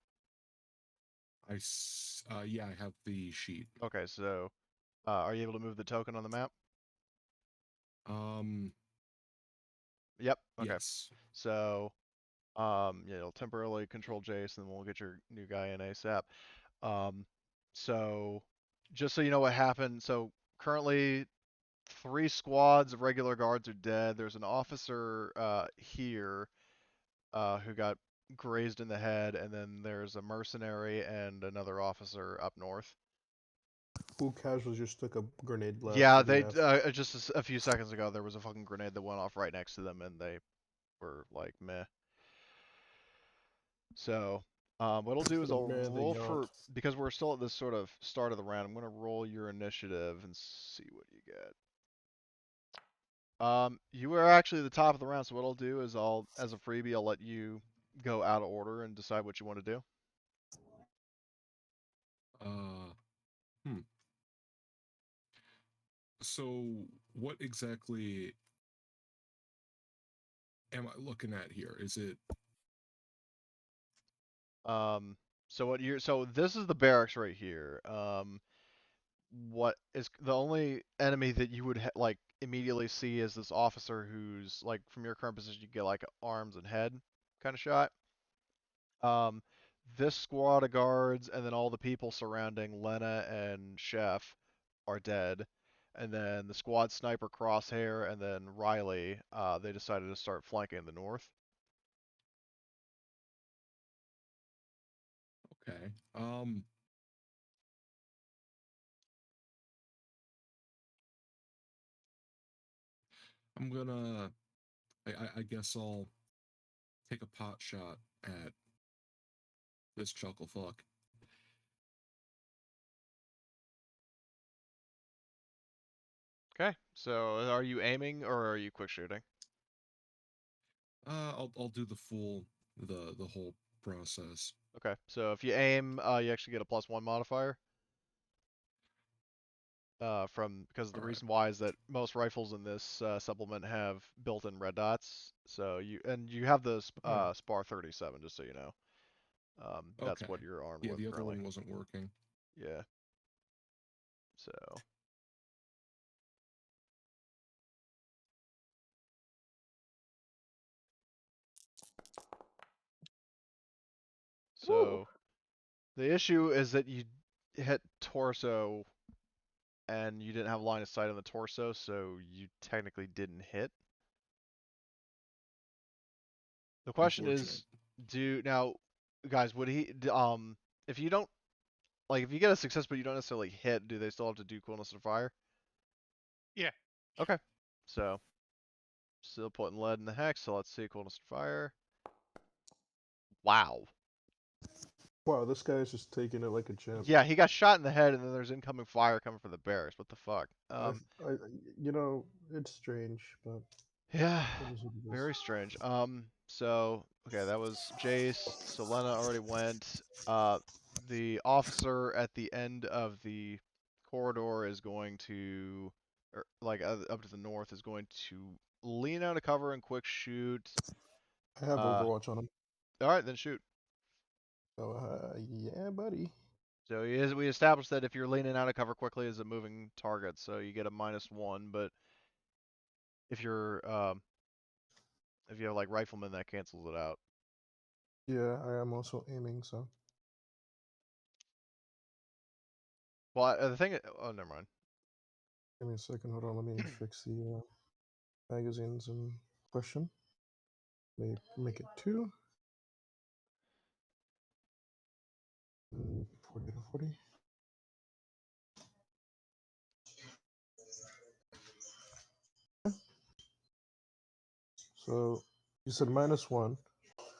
Yeah, I have the sheet. Okay. So, are you able to move the token on the map? Um, Yep. Okay. yes. So, yeah, you'll temporarily control Jace, and we'll get your new guy in ASAP. So just so you know what happened. So currently, 3 squads of regular guards are dead. There's an officer here who got grazed in the head, and then there's a mercenary and another officer up north. Who casually just took a grenade blast? Yeah, to the they ass. just a few seconds ago there was a fucking grenade that went off right next to them, and they were like, meh. So, what I'll do is I'll Man, they roll yawned. because we're still at this sort of start of the round. I'm gonna roll your initiative and see what you get. You were actually the top of the round, so what I'll do is as a freebie, I'll let you go out of order and decide what you want to do. Hmm. So, what exactly am I looking at here? Is it So this is the barracks right here. What is the only enemy that you would like immediately see is this officer who's like from your current position you get like arms and head kind of shot. Um, this squad of guards and then all the people surrounding Lena and Chef are dead. And then the squad sniper Crosshair and then Riley, they decided to start flanking the north. okay? I'm gonna. I guess I'll take a pot shot at this chuckle fuck. Okay, so are you aiming or are you quick shooting? I'll do the whole process. Okay, so if you aim, you actually get a +1 modifier. Because the All right. reason why is that most rifles in this supplement have built-in red dots. So you have the SPAR 37, just so you know. That's Okay. what you're armed Yeah, with the other currently. one wasn't working. Yeah. So. Ooh. The issue is that you hit torso and you didn't have line of sight on the torso, so you technically didn't hit. The question Unfortunate. is, guys, would he if you don't if you get a success but you don't necessarily hit, do they still have to do coolness of fire? Yeah. Okay. So still putting lead in the hex, so let's see coolness of fire. Wow. Wow, this guy's just taking it like a champ. Yeah, he got shot in the head and then there's incoming fire coming from the barracks. What the fuck? You know, it's strange, but Yeah, it is what it is. very strange. So okay, that was Jace. So Lena already went. The officer at the end of the corridor is going to, or up to the north, is going to lean out of cover and quick shoot. I have Overwatch on him. All right, then shoot. So, yeah, buddy. So we established that if you're leaning out of cover quickly as a moving target, so you get a -1. But if you have like rifleman, that cancels it out. Yeah, I am also aiming, so. Well, the thing. Oh, never mind. Give me a second. Hold on. Let me fix the magazines in question. Let me make it 2. 40 to 40. So you said -1.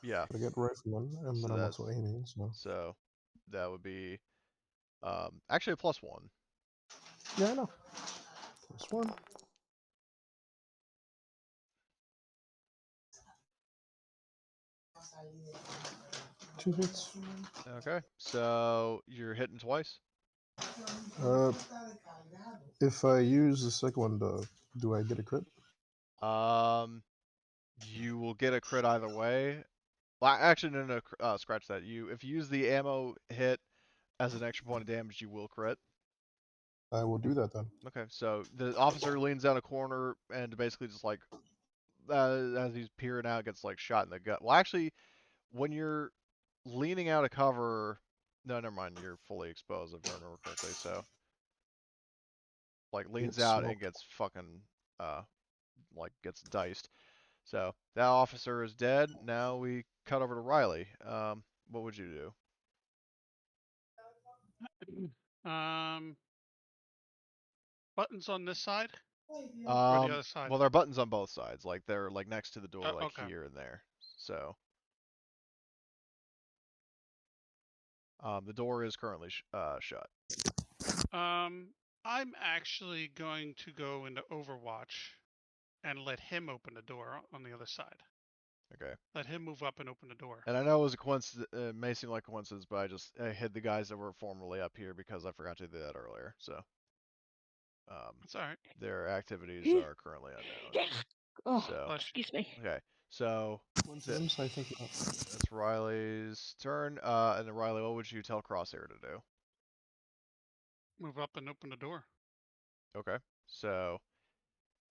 Yeah. I get rifleman, and So then I'm that also aiming. so that would be actually a +1. Yeah, I know. +1. 2 hits. Okay. So you're hitting twice. If I use the second one, do I get a crit? You will get a crit either way. Well, actually, no, scratch that. If you use the ammo hit as an extra point of damage, you will crit. I will do that then. Okay, so the officer leans down a corner and basically just like, as he's peering out, gets like shot in the gut. Well, actually, when you're leaning out of cover, no, never mind. You're fully exposed, if I remember correctly. So like leans Gets out and smoked. gets fucking like gets diced. So that officer is dead. Now we cut over to Riley. What would you do? Buttons on this side or the other side? Well, there are buttons on both sides. Like they're like next to the door, like Okay. here and there. So, the door is currently shut. I'm actually going to go into Overwatch and let him open the door on the other side. Okay. Let him move up and open the door. And I know it was a coincidence. It may seem like a coincidence, but I hid the guys that were formerly up here because I forgot to do that earlier. So, It's all right. their activities are currently unknown. Oh, So, Bless you. excuse me. okay. So Coincidence? I think not. it's Riley's turn. And then Riley, what would you tell Crosshair to do? Move up and open the door. Okay. So,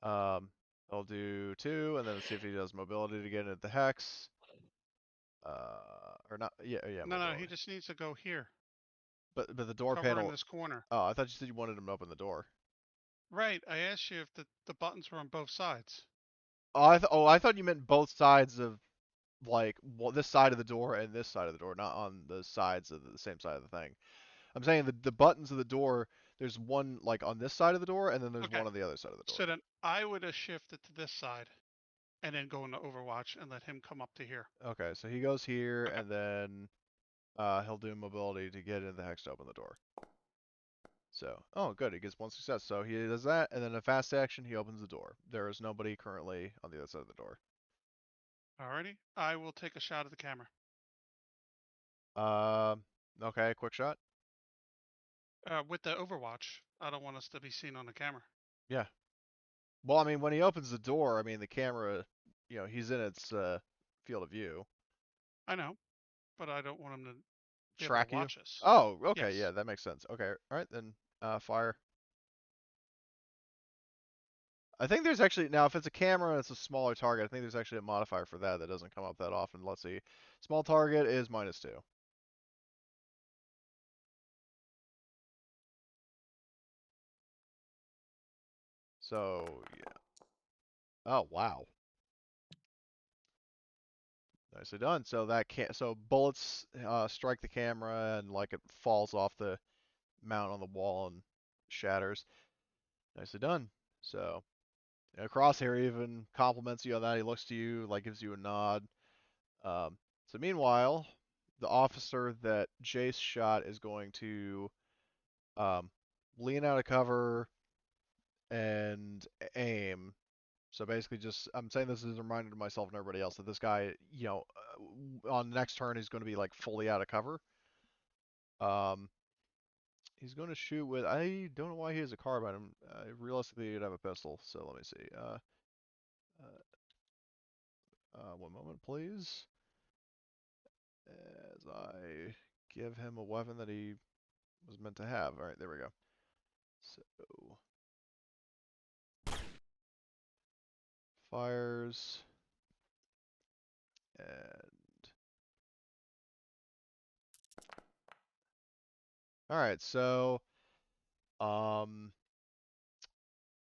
he'll do 2, and then see if he does mobility to get into the hex. Or not? Yeah, No, mobility. he just needs to go here. But the door Cover in panel. this corner. Oh, I thought you said you wanted him to open the door. Right. I asked you if the buttons were on both sides. Oh, I thought you meant both sides of like this side of the door and this side of the door, not on the sides of the same side of the thing. I'm saying the buttons of the door. There's one like on this side of the door, and then there's Okay. one on the other side of the door. So then I would have shifted to this side and then go into Overwatch and let him come up to here. Okay, so he goes here, Okay. and then he'll do mobility to get into the hex to open the door. So, oh, good, he gets 1 success. So he does that, and then a fast action, he opens the door. There is nobody currently on the other side of the door. Alrighty. I will take a shot at the camera. Okay, quick shot. With the Overwatch, I don't want us to be seen on the camera. Yeah. Well, I mean, when he opens the door, I mean, the camera, he's in its field of view. I know, but I don't want him to be able Track to you? watch us. Oh, okay, Yes. yeah, that makes sense. Okay, all right, then fire. I think there's actually, now if it's a camera and it's a smaller target, I think there's actually a modifier for that doesn't come up that often. Let's see. Small target is -2. So, yeah. Oh, wow. Nicely done. So so bullets strike the camera and like it falls off the mount on the wall and shatters. Nicely done. So, Crosshair even compliments you on that. He looks to you, like gives you a nod. So meanwhile, the officer that Jace shot is going to lean out of cover and aim. So basically, I'm saying this as a reminder to myself and everybody else that this guy, on the next turn, he's going to be like fully out of cover. He's going to shoot with. I don't know why he has a carbine. Realistically, he'd have a pistol. So let me see. One moment, please. As I give him a weapon that he was meant to have. All right, there we go. So fires and all right. So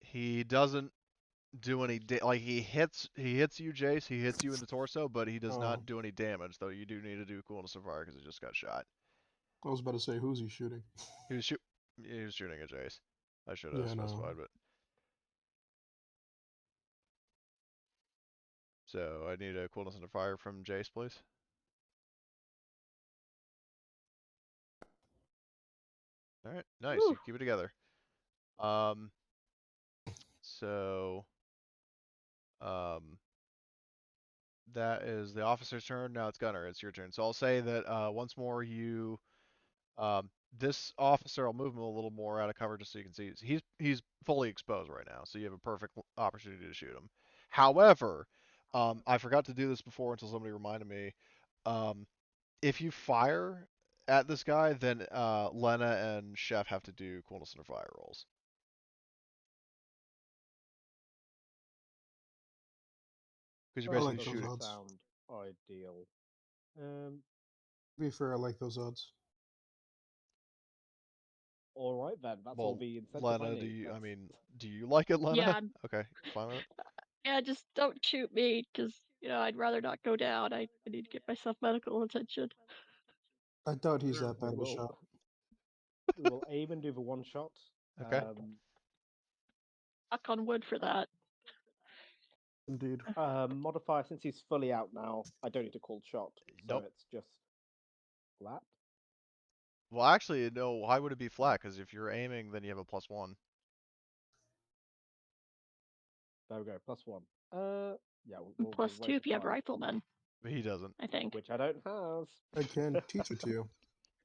he doesn't do any like he hits you, Jace. He hits you in the torso, but he does not do any damage. Though you do need to do coolness of fire because he just got shot. I was about to say, who's he shooting? He was shooting at Jace. I should have Yeah, no. specified, but so I need a coolness under fire from Jace, please. All right, nice. Woo. You keep it together. So that is the officer's turn. Now it's Gunner. It's your turn. So I'll say that once more this officer, I'll move him a little more out of cover just so you can see. He's fully exposed right now, so you have a perfect opportunity to shoot him. However, I forgot to do this before until somebody reminded me. If you fire at this guy, then Lena and Chef have to do coolness under fire rolls. Because you're I basically like those shooting. odds. Sound ideal. To be fair, I like those odds. All right then, that's all Well, the incentive I Lena, need. do you like it, Lena? Yeah, I'm- Okay, fine with it. yeah, just don't shoot me, because, I'd rather not go down. I need to get myself medical attention. I doubt he's We that bad of a will, shot. we will aim and do the one shot. Okay. Knock on wood for that. Indeed. Modifier, since he's fully out now, I don't need to call shot, so Nope. it's just flat. Well, actually, no. Why would it be flat? Because if you're aiming, then you have a +1. There we go, +1. Yeah, we'll Plus rate 2 a if you have 5, riflemen, But he doesn't. I think. which I don't have. I can teach it to you.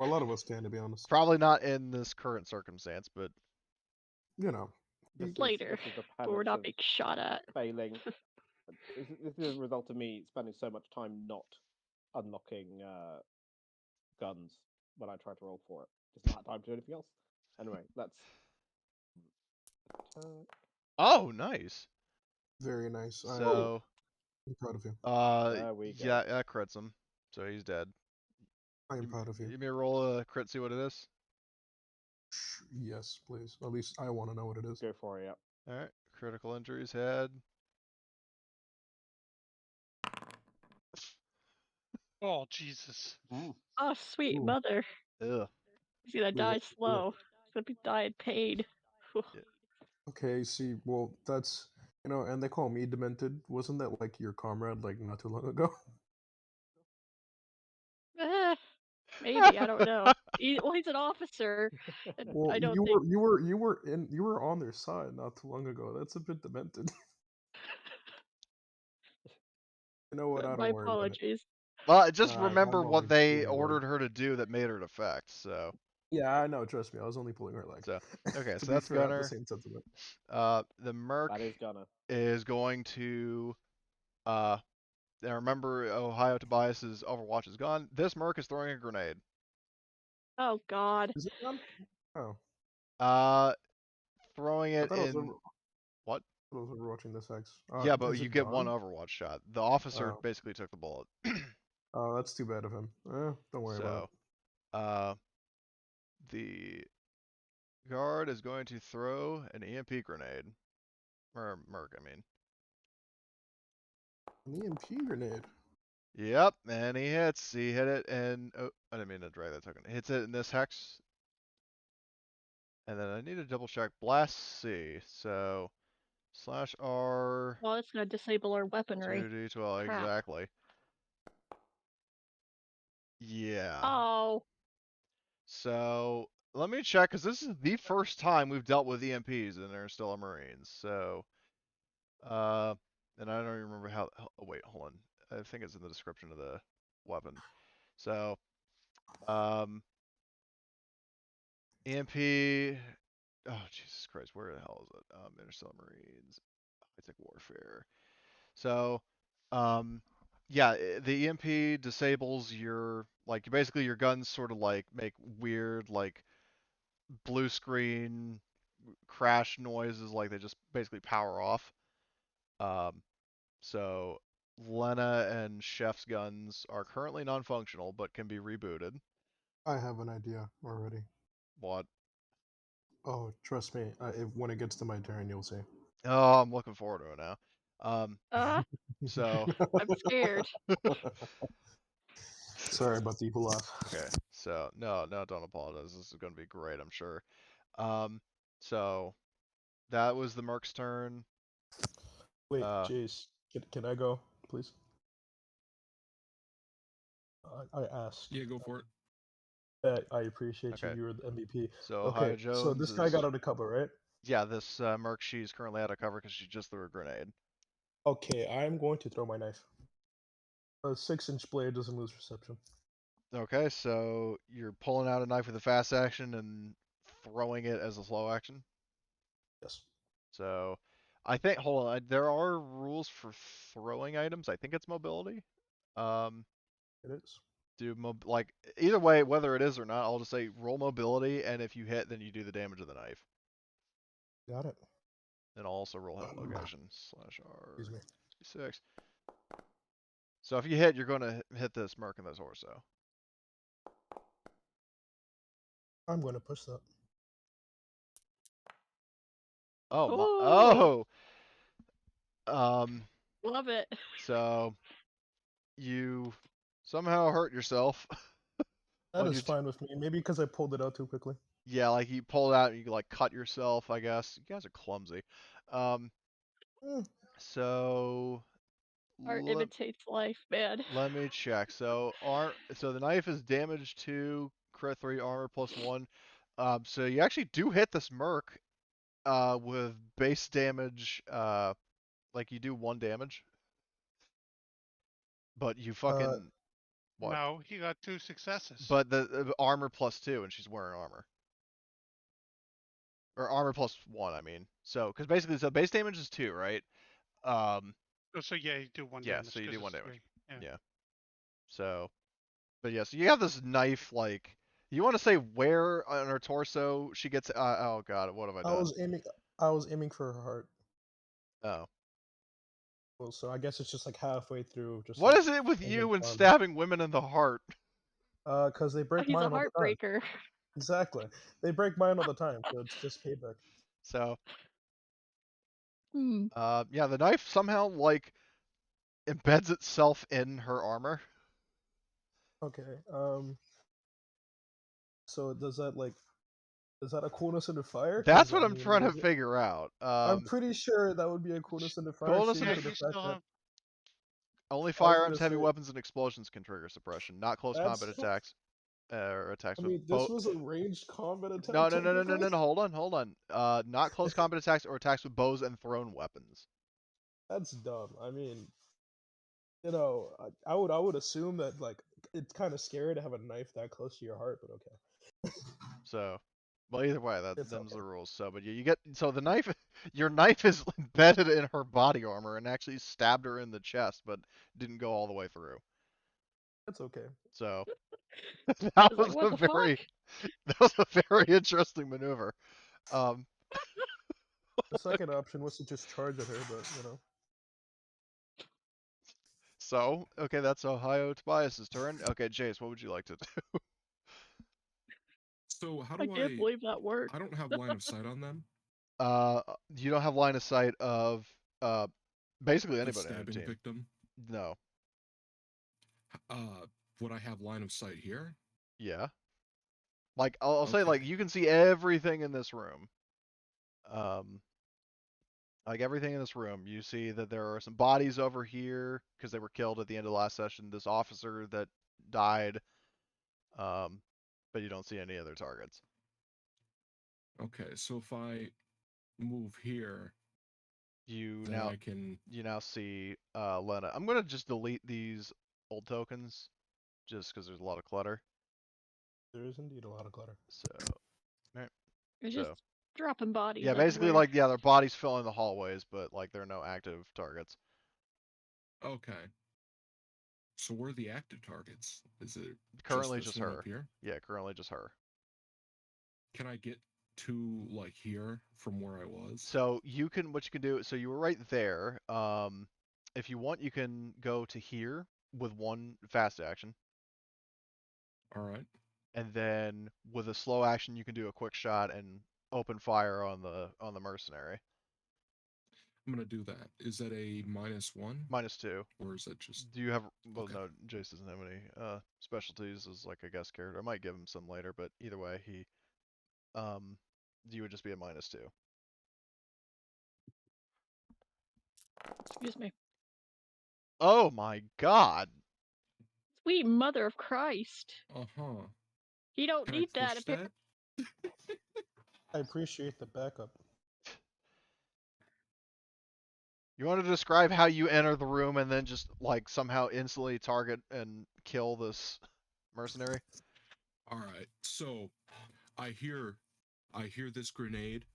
A lot of us can, to be honest. Probably not in this current circumstance, but You know. Later, This is the but we're penance not of being shot at. failing. This is a result of me spending so much time not unlocking guns when I try to roll for it. Just not have time to do anything else. Anyway, let's attack. oh, nice. Very nice. So, I'm proud of you. There we go. yeah, that crits him, so he's dead. I am proud of you. Give me a roll a crit, see what it is. Yes, please. At least I want to know what it is. Go for it, yeah. All right, critical injuries head. Oh Jesus! Oh, sweet Ooh. mother. Ugh. He's gonna die slow. He's gonna be die in pain. Okay, see, well, that's, and they call me demented. Wasn't that like your comrade, like not too long ago? Maybe, I don't know. Well, he's an officer, and Well, I don't you think. you were on their side not too long ago. That's a bit demented. You know what? I My don't worry about it. apologies. Well, just Don't remember what worry. they Don't worry. ordered her to do that made her defect. So. Yeah, I know. Trust me, I was only pulling her leg. So, okay, To so be that's fair, I have the Gunner. same sentiment. The Merc That is Gunner. is going to, now remember Ohio Tobias's Overwatch is gone. This Merc is throwing a grenade. Oh God. Is it done? Oh, Throwing I it thought I was in what? I was overwatching this X. Yeah, but Is you it get one done? Overwatch shot. The officer Oh. basically took the bullet. Oh, that's too bad of him. Don't worry about So, the guard is going to throw an EMP grenade. Or Merc, I mean. it. An EMP grenade. Yep, and he hits. He hit it, and oh, I didn't mean to drag that token. Hits it in this hex, and then I need to double check Blast C. So /R. Well, it's gonna disable our weaponry. 2d12 Crap. exactly. Yeah. Oh. So let me check, because this is the first time we've dealt with EMPs in Interstellar Marines. So, and I don't even remember how. Oh, wait, hold on. I think it's in the description of the weapon. So, EMP. Oh, Jesus Christ, where the hell is it? Interstellar Marines, Basic Warfare. So, yeah, the EMP disables your, like, basically your guns sort of like make weird, like, blue screen crash noises, like they just basically power off. So Lena and Chef's guns are currently non-functional, but can be rebooted. I have an idea already. What? Oh, trust me. When it gets to my turn, you'll see. Oh, I'm looking forward to it now. So I'm scared. Sorry about the laugh. okay, so no, don't apologize. This is going to be great, I'm sure. So that was the Merc's turn. Wait, Jace, can I go, please? I asked. Yeah, go for it. I appreciate Okay. you. You're the MVP. So Okay, Ohio Jones so this guy is- got out of cover, right? Yeah, this Merc, she's currently out of cover because she just threw a grenade. Okay, I'm going to throw my knife. A 6-inch blade doesn't lose reception. Okay, so you're pulling out a knife with a fast action and throwing it as a slow action. Yes. So I think, hold on, there are rules for throwing items. I think it's mobility. It is. Like either way, whether it is or not, I'll just say roll mobility, and if you hit, then you do the damage of the knife. Got it. Then I'll also roll hit location Excuse me. /R6. So if you hit, you're going to hit this Merc and this Orso. I'm going to push that. Oh my. Ooh. Love it. So you somehow hurt yourself. That on is your fine with me. Maybe because I pulled it out too quickly. Yeah, like you pulled out and you like cut yourself, I guess. You guys are clumsy. Um, Eh, so Art let, imitates life, man. let me check. So the knife is damage 2, crit 3, armor +1. So you actually do hit this merc with base damage, like you do 1 damage, but you Uh, fucking what? No, he got 2 successes. But the armor +2 and she's wearing armor. Or armor +1, I mean. So, because basically, so base damage is 2, right? Um, Oh, so yeah, you do 1 yeah, damage so you do 1 it's damage. 3. Yeah. So, but yeah, so you have this knife, like, you want to say where on her torso she gets, oh god, what have I I done? was aiming. I was aiming for her heart. Oh. Well, so I guess it's just like halfway through, just What like is it with aiming you and fun. stabbing women in the heart? Because they Oh, break he's a mine all the time. heartbreaker. Exactly. They break mine all the time, so it's just payback. So, Hmm. yeah, the knife somehow, like, embeds itself in her armor. Okay. So does that like is that a coolness under fire? That's Because what I I'm mean, trying to figure out. I'm pretty sure that would be a coolness under fire, Coolness seeing under Yeah, to the you fact still that have. only I was firearms, gonna heavy say weapons, and explosions can trigger suppression, not close combat that's. attacks. Or attacks I with mean, this bow. was a ranged combat No, attack no, no, no, no, technically. no, no. Hold on. Not close combat attacks or attacks with bows and thrown weapons. That's dumb. I mean, I would assume that like it's kind of scary to have a knife that close to your heart, but okay, So, well, either way, it's them's okay. the rules. So, but you get the knife. Your knife is embedded in her body armor and actually stabbed her in the chest, but didn't go all the way through. It's okay. So I that was like, was what a the fuck? very interesting maneuver. Um, The second option was to just charge at her, but so okay, that's Ohio Tobias's turn. Okay, Jace, what would you like to do? So how I do can't believe that I worked. don't have line of sight on them. You don't have line of sight of basically The anybody on your stabbing team. victim. No. Would I have line of sight here? Yeah. Like I'll say like Okay. you can see everything in this room. Um like everything in this room. You see that there are some bodies over here because they were killed at the end of the last session. This officer that died. Um but you don't see any other targets. Okay, so if I move here, You then now I can. you now see Lena. I'm gonna just delete these old tokens just because there's a lot of clutter. there is indeed a lot of clutter. So alright. You're So just dropping bodies yeah, basically everywhere. like yeah, their bodies fill in the hallways, but like there are no active targets. Okay. So where are the active targets? Is it Currently just just this one up her. here? Yeah, currently just her. Can I get to like here from where I was? So what you can do, so you were right there. If you want you can go to here with one fast action. All right. And then with a slow action you can do a quick shot and open fire on the mercenary. I'm gonna do that. Is that a -1? -2. Or is that just Do you have well okay? no, Jace doesn't have any specialties as like a guest character. I might give him some later, but either way he you would just be a -2. Excuse me. Oh my god. Sweet mother of Christ. Uh-huh. You don't Can I need that. push that? I appreciate the backup. You want to describe how you enter the room and then just like somehow instantly target and kill this mercenary? All right. So I hear this grenade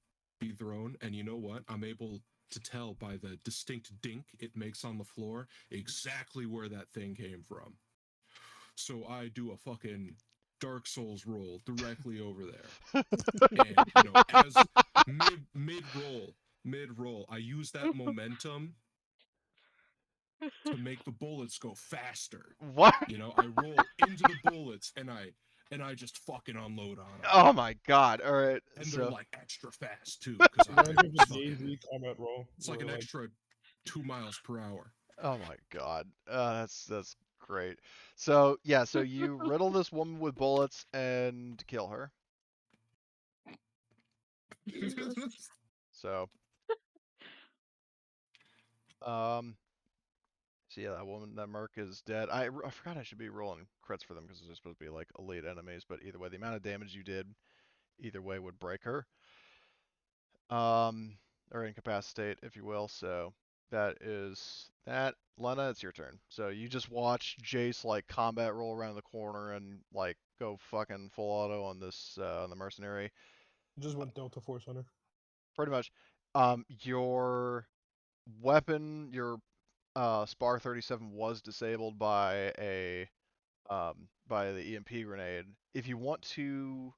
be thrown, and you know what? I'm able to tell by the distinct dink it makes on the floor exactly where that thing came from. So I do a fucking Dark Souls roll directly over there. And as mid roll, I use that momentum to make the bullets go faster. What? I roll into the bullets and I and I just fucking unload on them. Oh my god! All right, And so they're like extra fast too, because I Reminds me of was the fucking. DayZ combat roll. It's like where, an extra 2 miles per hour. oh my god, that's great. So yeah, so you riddle this woman with bullets and kill her. Jesus. So, so yeah, that woman, that merc is dead. I forgot I should be rolling crits for them because they're supposed to be like elite enemies. But either way, the amount of damage you did, either way, would break her. Or incapacitate, if you will. So that is that. Lena, it's your turn. So you just watch Jace like combat roll around the corner and like go fucking full auto on this on the mercenary. just went Delta Force on her. Pretty much. Your weapon, your Spar 37 was disabled by a by the EMP grenade. If you want to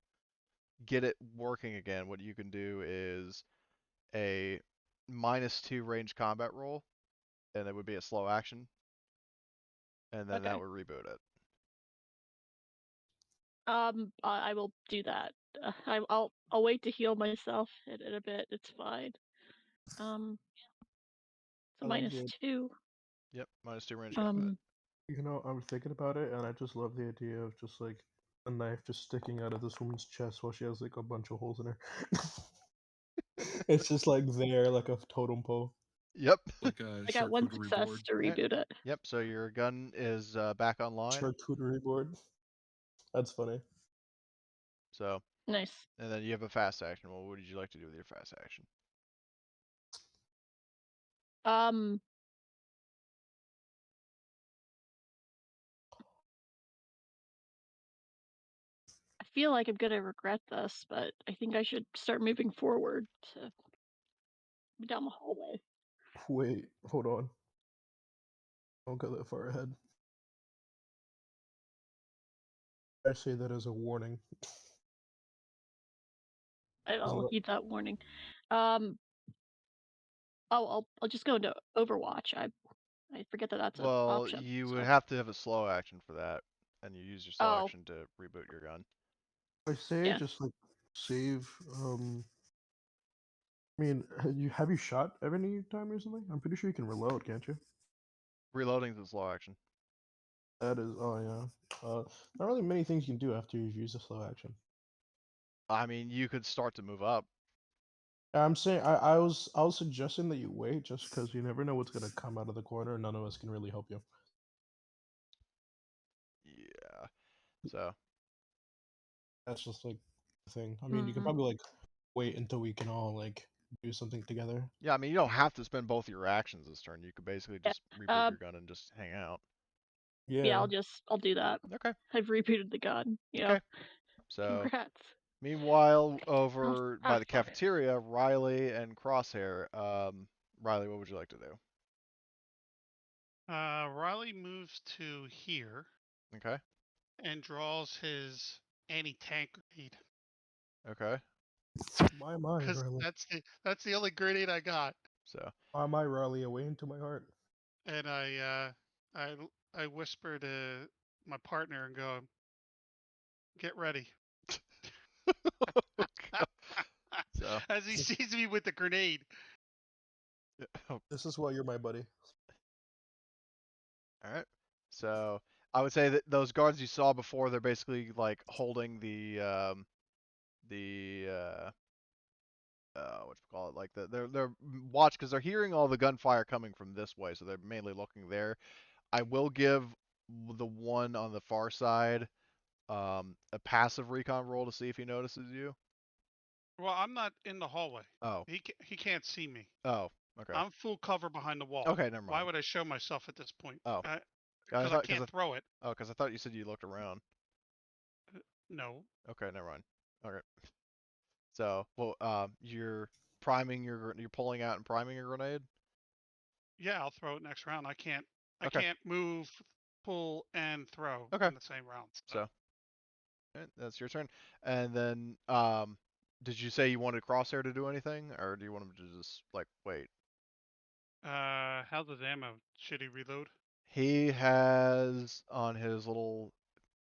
get it working again, what you can do is a -2 range combat roll, and it would be a slow action, and then that Okay. would reboot it. I will do that. I'll wait to heal myself in a bit. It's fine. It's a I love the -2. Yep, -2 range combat. You know, I was thinking about it, and I just love the idea of just like a knife just sticking out of this woman's chest while she has like a bunch of holes in her. It's just like there, like a totem pole. Yep. Like a I got one charcuterie success board. to reboot it. Yep. So your gun is back online. Charcuterie board. That's funny. So, Nice. and then you have a fast action. Well, what would you like to do with your fast action? I feel like I'm gonna regret this, but I think I should start moving forward to down the hallway. Wait, hold on. Don't go that far ahead. I say that as a warning. I'll heed that warning. I'll just go into Overwatch. I forget that that's an Well, option. you So. would have to have a slow action for that, and you use your slow Oh, action to reboot your gun. I say Yeah. just like save. I mean, have you shot any time recently? I'm pretty sure you can reload, can't you? Reloading is a slow action. That is, oh yeah. Not really many things you can do after you've used a slow action. I mean, you could start to move up. I'm saying I was suggesting that you wait just because you never know what's gonna come out of the corner, and none of us can really help you. Yeah. So, That's just like the thing. I mean, you can Mhm. probably like wait until we can all like do something together. yeah, I mean, you don't have to spend both your actions this turn. You could basically Yeah. just reboot your gun and just hang out. Yeah, Yeah. I'll do that. Okay. I've rebooted the gun. You know. Okay. So, Congrats. meanwhile, over by the fast on it. cafeteria, Riley and Crosshair. Riley, what would you like to do? Riley moves to here Okay. and draws his anti-tank grenade Okay. My because Riley. that's the only grenade I got. So, My Riley, away into my heart. And I whisper to my partner and go, "Get ready." so As he sees me with the grenade. This is why you're my buddy. all right. So I would say that those guards you saw before, they're basically like holding the what you call it, like they're watch because they're hearing all the gunfire coming from this way, so they're mainly looking there. I will give the one on the far side a passive recon roll to see if he notices you. Well, I'm not in the hallway. Oh. He can't see me. Oh. Okay. I'm full cover behind the wall. Okay, never mind. Why would I show myself at this point? Oh. Because I can't throw it. Oh, because I thought you said you looked around. No. Okay, never mind. Okay. So, well, you're pulling out and priming your grenade. Yeah, I'll throw it next round. I can't move, pull, and throw in the same round. So, that's your turn. And then, did you say you wanted Crosshair to do anything, or do you want him to just like wait? How's his ammo? Should he reload? He has on his little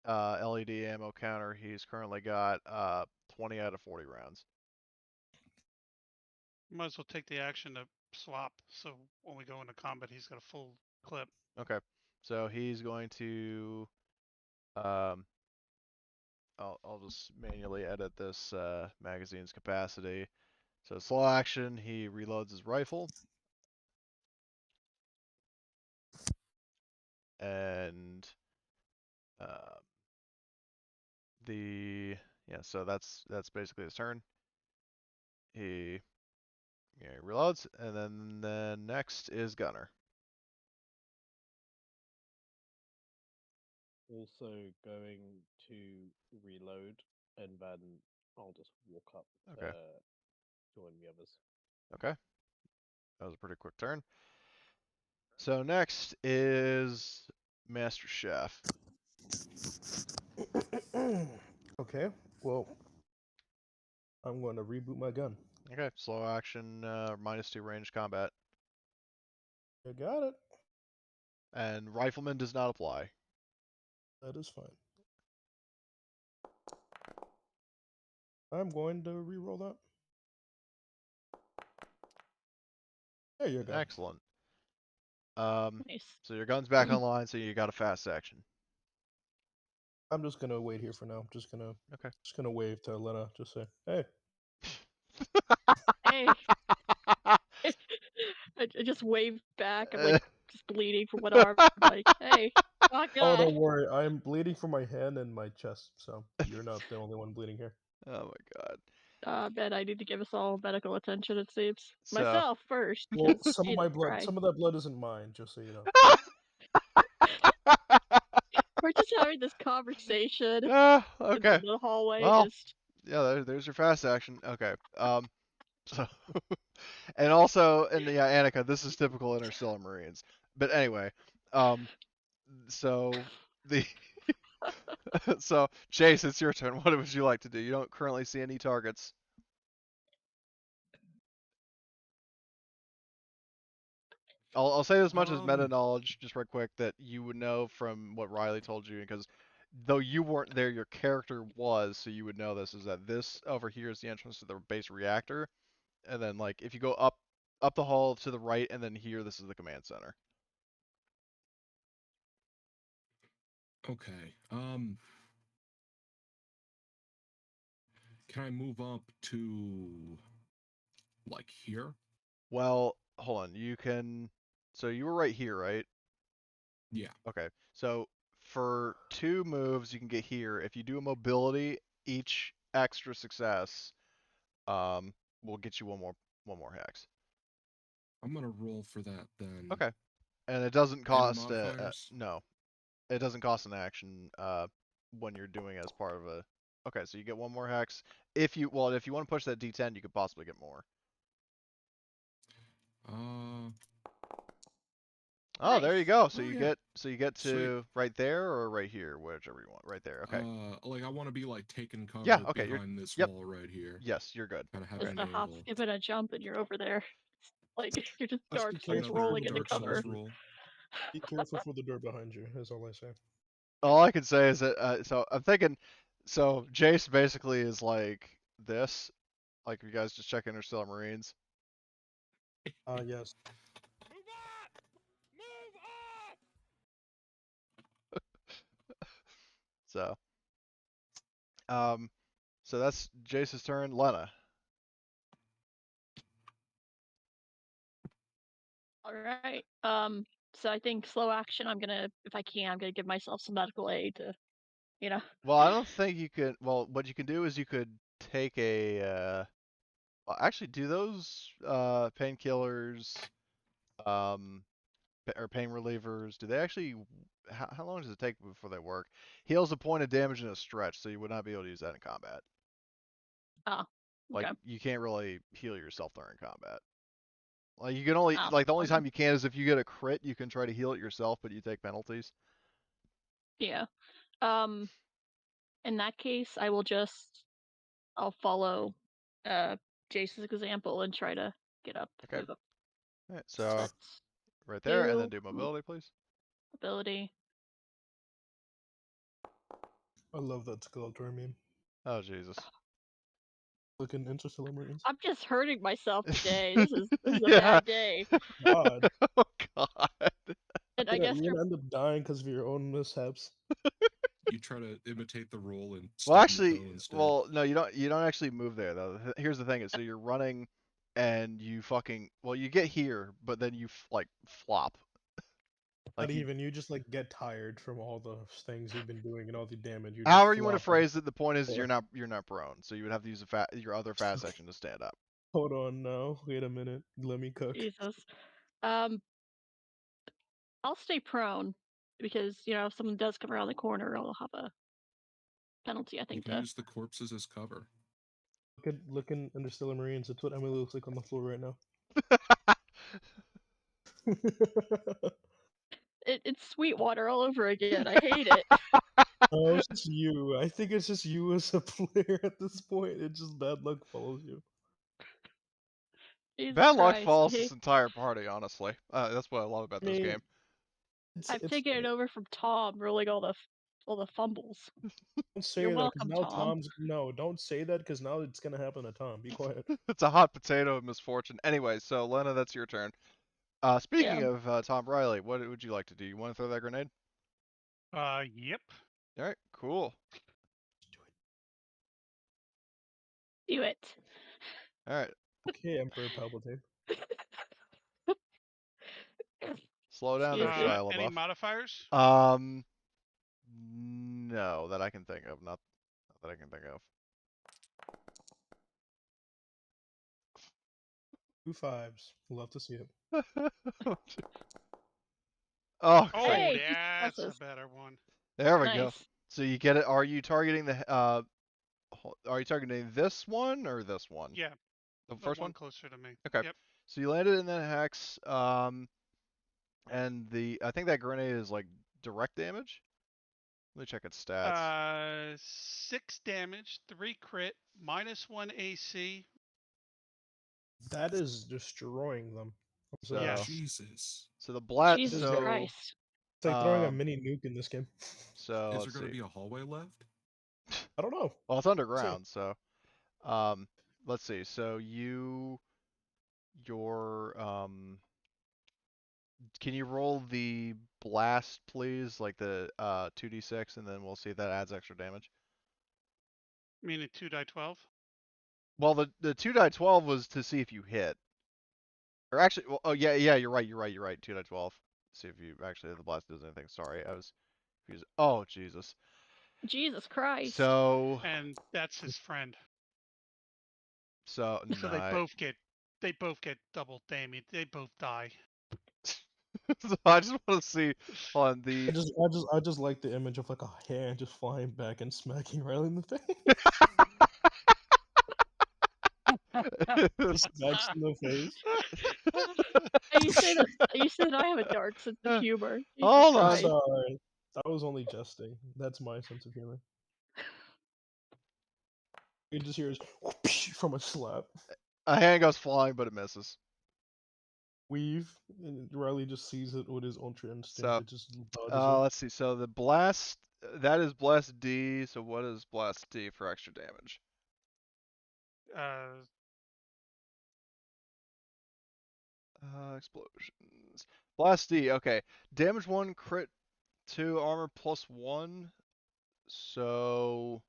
LED ammo counter, he's currently got 20 out of 40 rounds. Might as well take the action to swap, so when we go into combat, he's got a full clip. Okay, so he's going to I'll just manually edit this magazine's capacity. So slow action, he reloads his rifle. And so that's basically his turn. He reloads, and then next is Gunner. Also going to reload, and then I'll just walk up Okay. to join the others. Okay. That was a pretty quick turn. So next is Master Chef. Okay, well, I'm going to reboot my gun. Okay, slow action, -2 range combat. I got it. And Rifleman does not apply. That is fine. I'm going to re-roll that. There you go. Excellent. Nice. So your gun's back online, so you got a fast action. I'm just gonna wait here for now. Just gonna wave to Lena. Just say, hey. Hey. I just waved back. I'm like just bleeding from one arm. Like, hey, fuck Oh, guy. don't worry. I'm bleeding from my hand and my chest, so you're not the only one bleeding here. Oh my god. Ben, I need to give us all medical attention. It seems So- myself first. Well, 'cause some of my Jesus blood, Christ. some of that blood isn't mine, just so you know. We're just having this conversation Okay. in the hallway. Well, Just yeah, there's your fast action. Okay. So, and also, and yeah, Annika, this is typical Interstellar Marines. But anyway, so the so Chase, it's your turn. What would you like to do? You don't currently see any targets. I'll say as much as meta knowledge, just right quick, that you would know from what Riley told you, because though you weren't there, your character was, so you would know this, is that this over here is the entrance to the base reactor, and then like if you go up the hall to the right, and then here, this is the command center. Okay. Can I move up to like here? Well, hold on. You can. So you were right here, right? Yeah. Okay. So for 2 moves, you can get here. If you do a mobility, each extra success, will get you one more hex. I'm gonna roll for that then. Okay. And it doesn't Any cost modifiers? no. It doesn't cost an action when you're doing it as part of a. Okay, so you get one more hex. If you want to push that D10, you could possibly get more. Oh, there you Nice. go. So Oh, you yeah. get to right there or right here, whichever you want. Right there. Okay. Like I want to be like taking cover Yeah, okay, behind this yep. wall right here. Yes, you're good. Kind of have just an a hop, angle. skip, and a jump, and you're over there. Like you're just Just Dark be Souls careful rolling for into Dark cover. Souls roll. Be careful for the door behind you, is all I say. All I can say is that so I'm thinking, so Jace basically is like this, like if you guys just check Interstellar Marines. Yes. So, so that's Jace's turn. Lena. All right. So I think slow action. If I can, I'm gonna give myself some medical aid to, you know. Well, I don't think you could. Well, what you can do is you could take a. Well, actually, do those painkillers, or pain relievers? Do they actually? How long does it take before they work? Heals a point of damage in a stretch, so you would not be able to use that in combat. Oh. Like Okay. you can't really heal yourself during combat. Like you can only Oh, like the only okay. time you can is if you get a crit, you can try to heal it yourself, but you take penalties. Yeah. In that case, I'll follow Jace's example and try to get up. Okay. Move up. All right, So so that's right there, and then 2 do mobility, please. ability. I love that Skeletor meme. Oh Jesus. Looking Interstellar Marines. I'm just hurting myself today. This is a Yeah. bad day. God. Oh God. And I guess You're gonna end up dying because of your own mishaps. You try to imitate the roll and Well, stub your actually, toe instead. well, no, you don't. You don't actually move there though. Here's the thing: is so you're running, and you fucking you get here, but then you like flop. Not Like you, even. You just like get tired from all the things you've been doing and all the damage. You just however you want to flop on the phrase it, the point is floor. you're not prone, so you would have to use your other fast action to stand up. Hold on now. Wait a minute. Let me cook. Jesus. I'll stay prone because if someone does come around the corner, I'll have a penalty. I You think can use the corpses as cover. Look in Interstellar Marines. That's what Emily looks like on the floor right now. it's Sweetwater all over again. I hate it. Oh, it's just you. I think it's just you as a player at this point. It's just bad luck follows you. Jesus Bad luck Christ. follows this entire party. Honestly, that's what I love about I this mean, game. I've taken it over from Tom, rolling all the fumbles. Don't say You're that because welcome, now Tom. Tom's no. Don't say that because now it's gonna happen to Tom. Be quiet. It's a hot potato of misfortune. Anyway, so Lena, that's your turn. Speaking Yeah. of Tom Riley, what would you like to do? You want to throw that grenade? Yep. All right, cool. Do it. All right, Okay, Emperor Palpatine. slow down there, Excuse me. Shia Any LaBeouf. modifiers? No, that I can think of. Not that I can think of. 2 5s. Love to see it. Oh, Oh, great. Hey, just that's a pluses. better one. There we go. Nice. So you get it. Are you targeting the are you targeting this one or this one? Yeah, The the first one one? closer to me. Okay. Yep. So you landed in that hex, and I think that grenade is like direct damage. Let me check its stats. 6 damage, 3 crit, -1 AC. That is destroying them. I'm So, sorry. Yes. Jesus. so the blast. Jesus So, Christ. It's like throwing a um, mini nuke in this game. so Is let's there going see. to be a hallway left? I don't know. Well, it's underground, so let's see. So your can you roll the blast, please? Like the 2d6, and then we'll see if that adds extra damage. Meaning 2 die 12. Well, the 2 die 12 was to see if you hit. Or actually, well, oh yeah, you're right. 2 die 12. See if you actually the blast does anything. Sorry, I was confused. Oh Jesus. Jesus Christ. So And that's his friend. so So no. they both get double damage. They both die. So I just want to see on the. I just like the image of like a hand just flying back and smacking Riley in the face. Just smacks in the face. And you say that I have a dark sense of humor. Jesus Hold I'm on. Christ. sorry. That was only jesting. That's my sense of humor. You just hear whoosh from a slap. A hand goes flying, but it misses. Weave. And Riley just sees it with his ultra instinct. So, It just dodges it. let's see. So the blast, that is blast D. So what is blast D for extra damage? Explosions. Blast D. Okay. Damage 1, crit 2, armor +1. So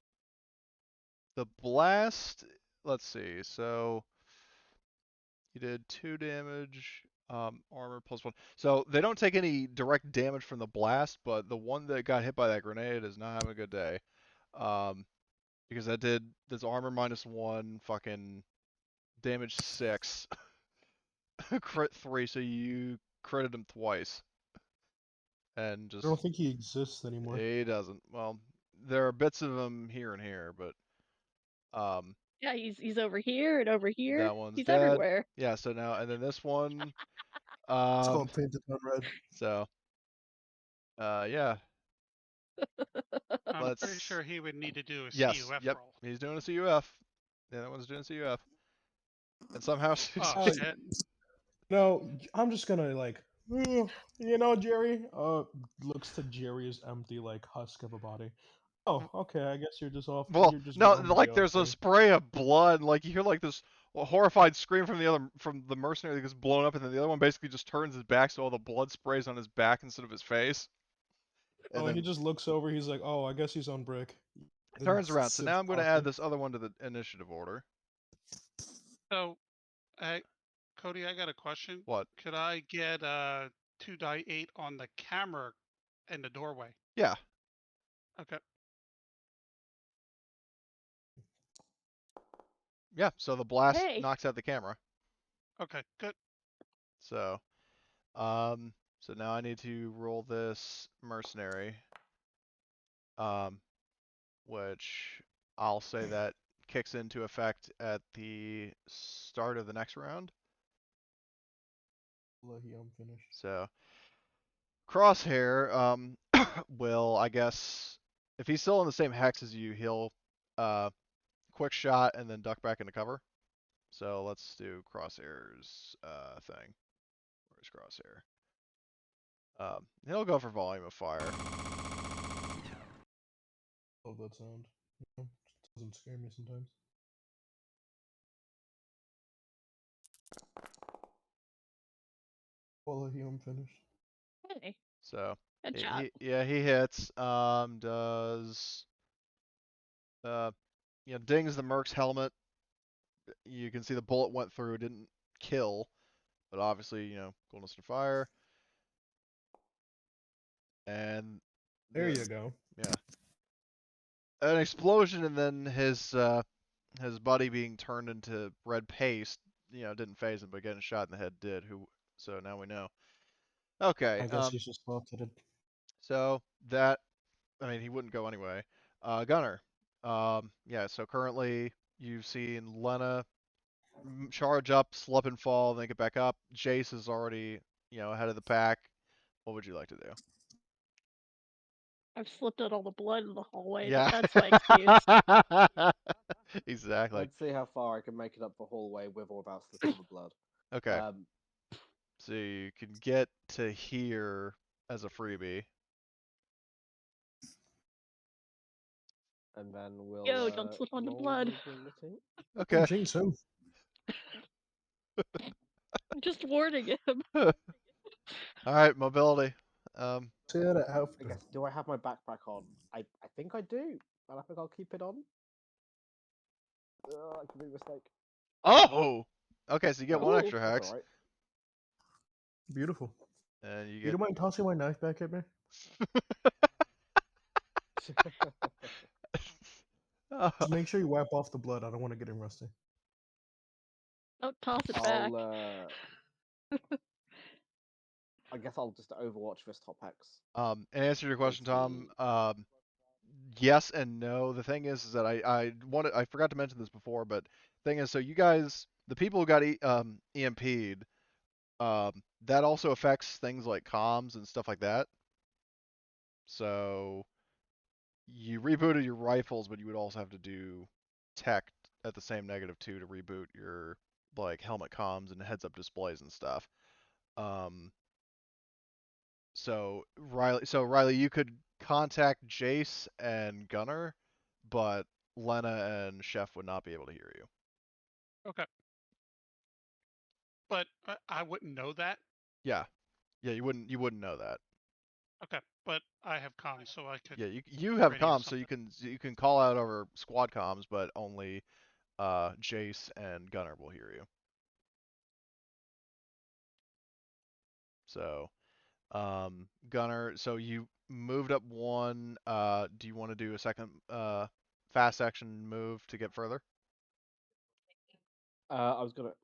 the blast. Let's see. So you did 2 damage. Armor +1. So they don't take any direct damage from the blast, but the one that got hit by that grenade is not having a good day. Because that's armor -1, fucking damage 6, crit 3, so you critted him twice. And I just don't think he exists anymore. he doesn't. Well, there are bits of him here and here, but Yeah, he's over here and over here. that one's He's dead. everywhere. Yeah, so now and then this one. It's called Painted on Red. So yeah. I'm Let's. pretty sure he would need to do a Yes. CUF Yep. roll. He's doing a CUF. Yeah, that one's doing a CUF. And somehow. Oh shit. No, I'm just gonna like, you know, Jerry. Looks to Jerry's empty like husk of a body. Oh, okay. I guess you're just off. Well, You're just no, bound to be like off there's a there. spray of blood, and like you hear like this horrified scream from the mercenary that gets blown up, and then the other one basically just turns his back, so all the blood sprays on his back instead of his face, and Oh, and he then just looks over. He's like, "Oh, I guess he's on brick." Then turns around. So sits now I'm going to add awkward. this other one to the initiative order. So, Cody, I got a question. What? Could I get 2 die 8 on the camera in the doorway? Yeah. Okay. Yeah. So the blast Hey. knocks out the camera. Okay. Good. So, so now I need to roll this mercenary, which I'll say that kicks into effect at the start of the next round. Let him finish. So, Crosshair, will, I guess, if he's still in the same hex as you, he'll, quick shot and then duck back into cover. So let's do Crosshair's, thing. Where's Crosshair? He'll go for volume of fire. Love that sound. You know, it doesn't scare me sometimes. I'll let him finish. Hey. So Good shot. he hits. Does dings the Merc's helmet. You can see the bullet went through, didn't kill, but obviously coolness and fire. And There you go. Yeah. An explosion, and then his buddy being turned into red paste, didn't phase him, but getting shot in the head did. So now we know. Okay. I guess he's just left-handed. So that, I mean, he wouldn't go anyway. Gunner. Yeah. So currently, you've seen Lena charge up, slip and fall, then get back up. Jace is already, ahead of the pack. What would you like to do? I've slipped out all the blood in the hallway, Yeah. but that's my excuse. Exactly. Let's see how far I can make it up the hallway with or without slipping the blood. Okay. So you can get to here as a freebie. And then we'll. Yo, don't slip on the roll blood. ability. Okay. Jinx him. I'm just warning him. All right, mobility. Say that at half. I guess. Do I have my backpack on? I think I do, and I think I'll keep it on. I can make a mistake. Oh. Okay, so you get one Ooh. extra That's hex, all right. Beautiful. and you You get. don't mind tossing my knife back at me? Just make sure you wipe off the blood. I don't want to get him rusty. Don't toss it back. I guess I'll just Overwatch this top hex. In answer to your question, Onto Tom, yes and no. The thing is that I forgot to mention this before, but thing is, so you guys, the people who got EMP'd, that also affects things like comms and stuff like that. So you rebooted your rifles, but you would also have to do tech at the same -2 to reboot your like helmet comms and heads-up displays and stuff. So Riley, you could contact Jace and Gunner, but Lena and Chef would not be able to hear you. Okay. But I wouldn't know that. Yeah, you wouldn't know that. Okay, but I have comms, so I could. Yeah, you have radio comms, so you can call out over squad comms, but only Jace and Gunner will hear you. So, Gunner, so you moved up one. Do you want to do a second fast action move to get further? I was gonna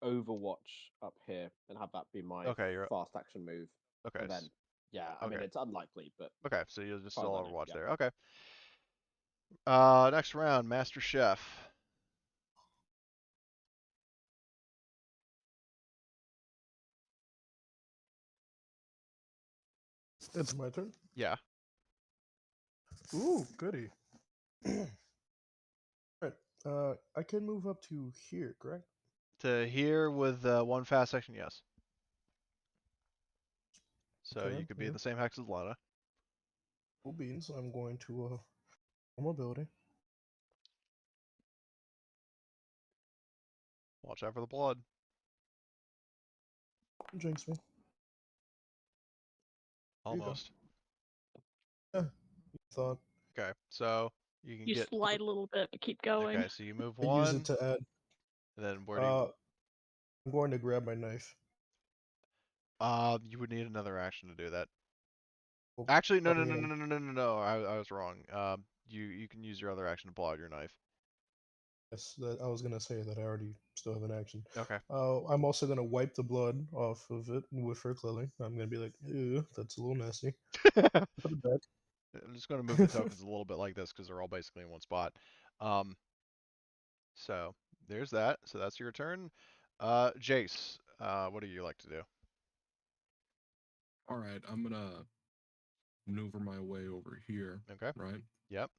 Overwatch up here and have that be my Okay, fast action move. okay. And then, yeah, I mean okay. it's unlikely, but Okay, so you'll just far still as I know, Overwatch yeah. there. Okay. Next round, Master Chef. It's my turn. Yeah. Ooh, goody. Alright, I can move up to here, correct? To here with one fast action, yes. So Okay, you could be yeah. in the same hex as Lana. Cool beans. I'm going to mobility. Watch out for the blood. Jinx me. There you go. Almost. Yeah, you thought. Okay, so you can You get. slide a little bit, but keep going. Okay, so you move I use one, it to add. and then where do you? I'm going to grab my knife. You would need another action to do that. Well, Actually, no, I no, no, mean, no, no, no, no, no. I was wrong. You can use your other action to pull out your knife. yes, that I was gonna say that I already still have an action. Okay. I'm also gonna wipe the blood off of it with her clothing. I'm gonna be like, ew, that's a little nasty. Put it back. I'm just gonna move the tokens a little bit like this because they're all basically in one spot. Um, so there's that. So that's your turn. Jace, what do you like to do? All right, I'm gonna maneuver my way over here. Okay. Right. Yep.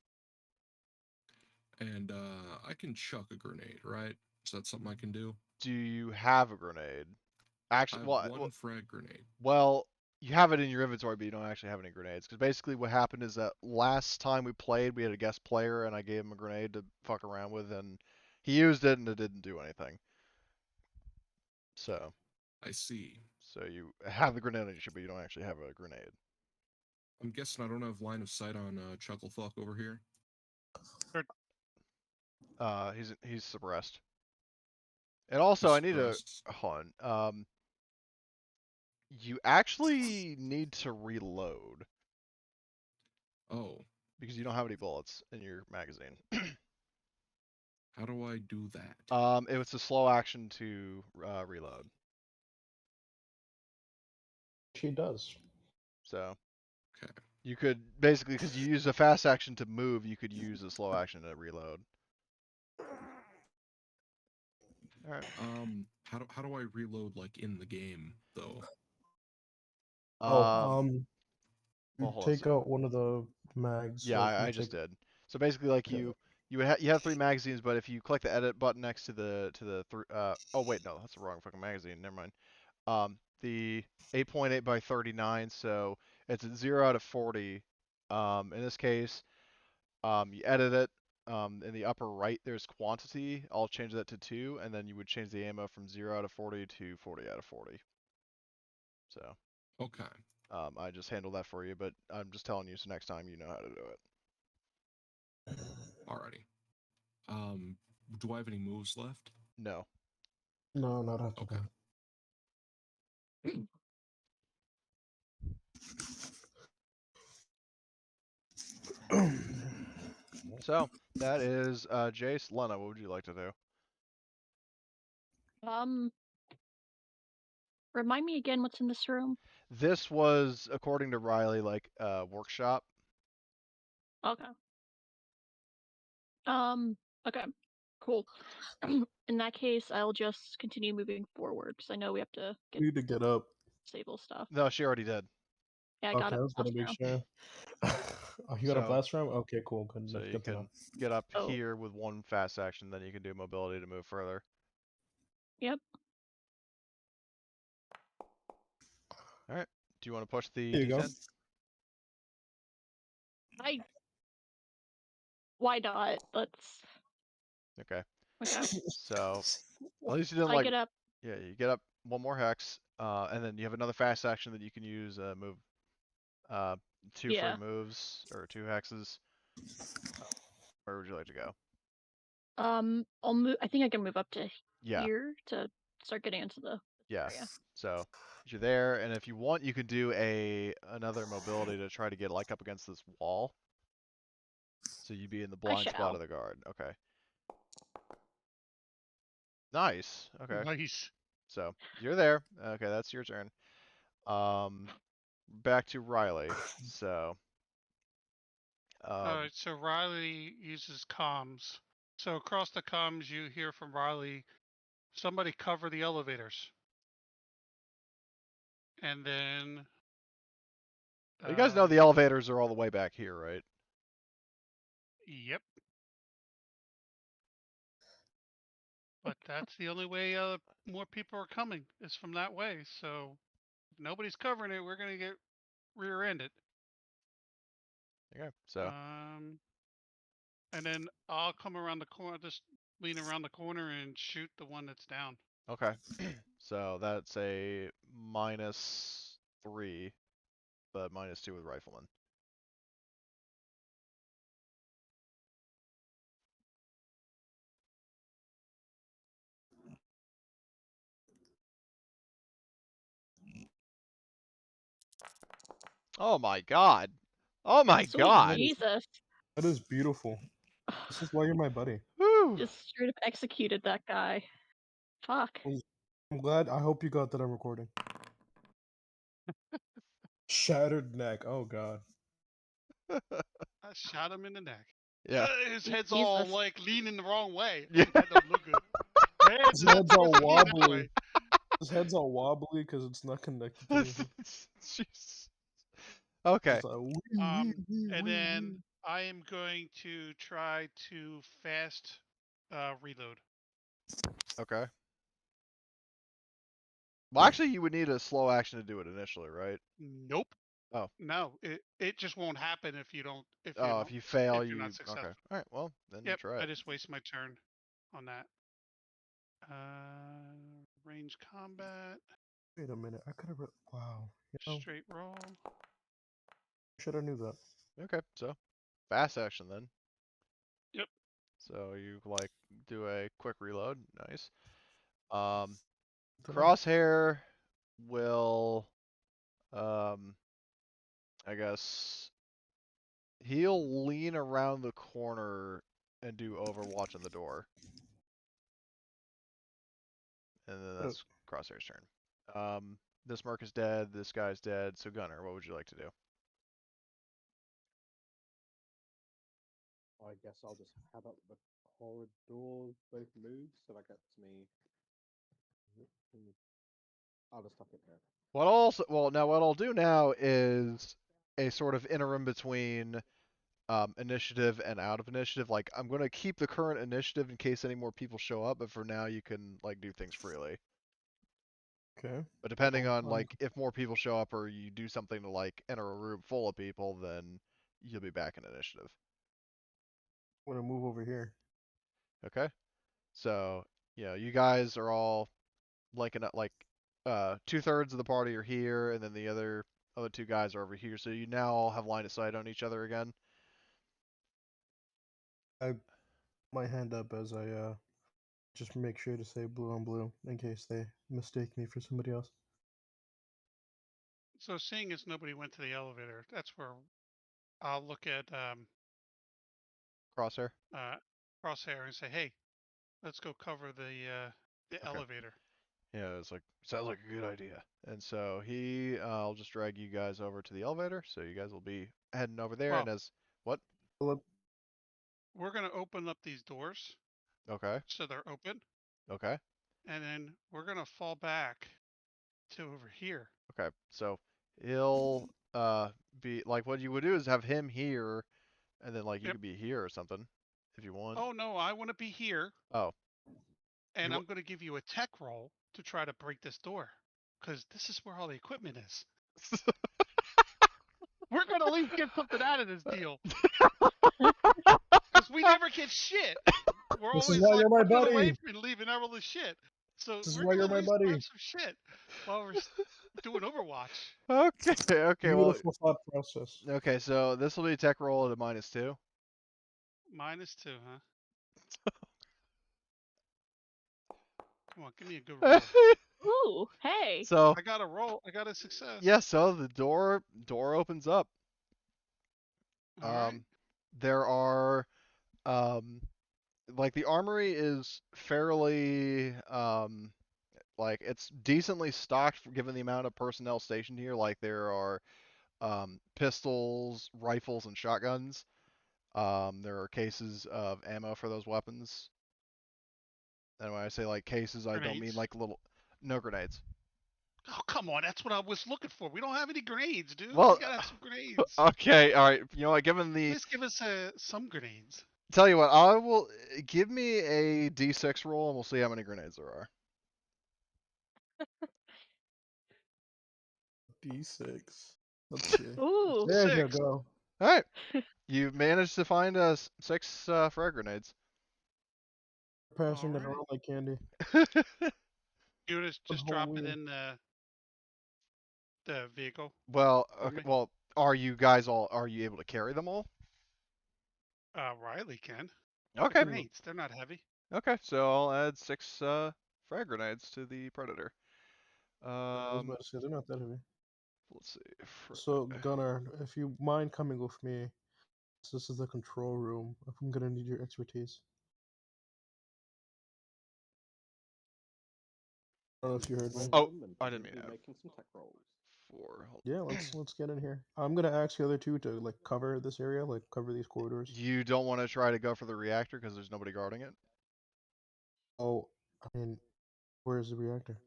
And I can chuck a grenade, right? Is that something I can do? Do you have a grenade? I Actually, have one frag grenade. well, you have it in your inventory, but you don't actually have any grenades. Because basically, what happened is that last time we played, we had a guest player, and I gave him a grenade to fuck around with, and he used it, and it didn't do anything. So, I see. so you have the grenade on your ship, but you don't actually have a grenade. I'm guessing I don't have line of sight on Chucklefuck over here. He's suppressed. And also, He's I need to suppressed. hold on. You actually need to reload Oh, because you don't have any bullets in your magazine. how do I do that? It was a slow action to reload. She does. So Okay. you could basically, because you use a fast action to move, you could use a slow action to reload. All right. How do I reload like in the game though? Oh, Well, you hold on a take second. out one of the mags. Yeah, Like you I take. just did. So basically, like Okay. you have 3 magazines, but if you click the edit button next to the oh wait, no, that's the wrong fucking magazine. Never mind. The 8.8 by 39, so it's at 0 out of 40. In this case, you edit it. In the upper right, there's quantity. I'll change that to 2, and then you would change the ammo from 0 out of 40 to 40 out of 40. So, Okay. I just handled that for you, but I'm just telling you so next time you know how to do it. Alrighty. Do I have any moves left? No. No, not after Okay. that. So, that is Jace. Lena, what would you like to do? Remind me again what's in this room. This was, according to Riley, like a workshop. Okay. Okay. Cool. In that case, I'll just continue moving forward because I know we have to You get need to get up. stable stuff. No, she already did. Yeah, I got Okay, it I was gonna last make round. sure. Oh, you got up So, last round? Okay, cool. Good, so you good to know. can get up Oh. here with 1 fast action, then you can do mobility to move further. Yep. All right. Do you want to push the There you go. D10? Why not? Let's. Okay. Okay. So at least you didn't I like. get up. Yeah, you get up 1 more hex, and then you have another fast action that you can use. Move. 2 free Yeah. moves or 2 hexes. Where would you like to go? I'll move. I think I can move up to Yeah. here to start getting into the Yeah. area. So you're there, and if you want, you could do another mobility to try to get like up against this wall. So you'd be in the blind spot shall. of the guard. Okay. Nice. Okay. Nice. So you're there. Okay, that's your turn. Back to Riley. So. Alright, so Riley uses comms. So across the comms, you hear from Riley, somebody cover the elevators. And then. You guys know the elevators are all the way back here, right? Yep. But that's the only way more people are coming is from that way. So if nobody's covering it, we're gonna get rear-ended. Okay, so And then I'll come around the corner, just lean around the corner and shoot the one that's down. okay, so that's a -3, but -2 with rifleman. Oh my god! Oh my Sweet god! Jesus. That is beautiful. This is why you're my buddy. Woo! Just straight up executed that guy. Fuck. I'm glad. I hope you got that on recording. Shattered neck. Oh god. I shot him in the neck. Yeah. His head's Jesus. all like leaning the wrong way. Yeah. That don't look good. His head's all Leaning that wobbly. way. His head's all wobbly because it's not connected to anything. Jeez. Okay. It's like, wee, And wee, then wee. I am going to try to fast reload. Okay. Well, actually, you would need a slow action to do it initially, right? Nope. Oh. No, it just won't happen if you don't. If you Oh, don't, if you fail, if you're you not successful. okay. All right. Well, then you Yep. try I it. just waste my turn on that. Range combat, Wait a minute. I could have. Wow. You know, straight roll. should have knew that. Okay. So, fast action then. Yep. So you like do a quick reload. Nice. Did I? Crosshair will, I guess he'll lean around the corner and do Overwatch on the door. And then that's Crosshair's turn. This Merc is dead, this guy's dead, so Gunner, what would you like to do? I guess I'll just have up the corridors both moves, so that gets me. I'll just stop it there. What I'll do now is a sort of interim between initiative and out of initiative. Like, I'm going to keep the current initiative in case any more people show up, but for now you can like do things freely. Okay. But depending on like if more people show up or you do something to like enter a room full of people, then you'll be back in initiative. I'm gonna move over here. Okay. So, you guys are all linking up, like 2/3 of the party are here, and then the other two guys are over here. So you now all have line of sight on each other again. I my hand up as I just make sure to say blue on blue in case they mistake me for somebody else. So seeing as nobody went to the elevator, that's where I'll look at Crosshair. Crosshair and say, "Hey, let's go cover the Okay. elevator." Yeah, it's like sounds like a good idea. And so I'll just drag you guys over to the elevator. So you guys will be heading over there. Well, And as what? we're gonna open up these doors Okay. so they're open, Okay. and then we're gonna fall back to over here. Okay. So he'll be like, what you would do is have him here, and then like you Yep. could be here or something if you want. Oh no, I want to be here. Oh. And I'm gonna give you a tech roll to try to break this door, because this is where all the equipment is. We're gonna at least get something out of this deal. Because we never get shit. We're This always is why like you're my putting it away buddy. and leaving all the shit. So This is we're why gonna you're my at least buddy. grab some shit while we're doing Overwatch. Okay. Okay. Well. Beautiful thought process. Okay. So this will be a tech roll at a -2. -2, huh? Come on, give me a good roll. Ooh, hey. So I got a roll. I got a success. yeah. So the door opens up. All right. There are like the armory is fairly like it's decently stocked given the amount of personnel stationed here. Like there are pistols, rifles, and shotguns. There are cases of ammo for those weapons. And when I say like cases, I don't mean Grenades? like no grenades. Oh, come on. That's what I was looking for. We don't have any grenades, dude. Well, We gotta have some grenades. Okay, all right. You know what? Given the Please give us some grenades. tell you what, I will give me a D6 roll, and we'll see how many grenades there are. D6. Let's see. Ooh. There you 6. go. All right. You managed to find 6 frag grenades. Passing that Alright. around like candy. You just On drop it Halloween. in the vehicle. Well, For okay. me? Well, are you guys all? Are you able to carry them all? Riley can. Okay. They're grenades. They're not heavy. Okay. So I'll add 6 frag grenades to the predator. I was about to say they're not that heavy. Let's see. So Gunnar, if you mind coming with me, this is the control room. I'm gonna need your expertise. I don't know if you heard me. Oh, And I Gunnar didn't will mean be that. making some tech rolls. 4. Yeah, let's get in here. I'm gonna ask the other two to like cover this area, like cover these corridors. You don't want to try to go for the reactor because there's nobody guarding it. Oh, I mean, where's the reactor?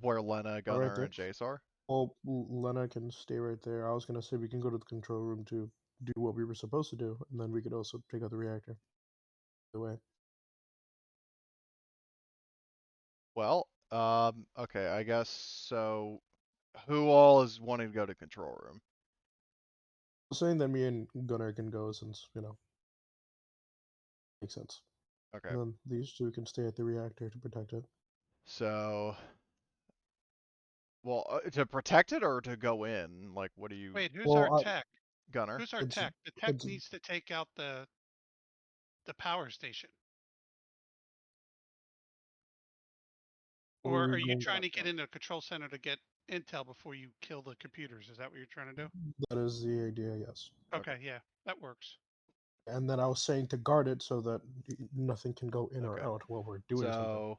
Where Lena, right Gunnar, there. and Jace are. Well, Lena can stay right there. I was gonna say we can go to the control room to do what we were supposed to do, and then we could also take out the reactor. The way. Well, okay, I guess so. Who all is wanting to go to control room? I'm saying that me and Gunnar can go since makes sense. Okay, And then these two can stay at the reactor to protect it. so, well, to protect it or to go in? Like, what do you, Wait, who's Well, our tech? Gunnar? Who's our it's- tech? The tech it's- needs to take out the power station. Where Or we are you going? trying to get into the control center to get intel before you kill the computers? Is that what you're trying to do? That is the idea, yes. Okay, yeah, that works. And then I was saying to guard it so that nothing can go in or Okay. out while we're doing something.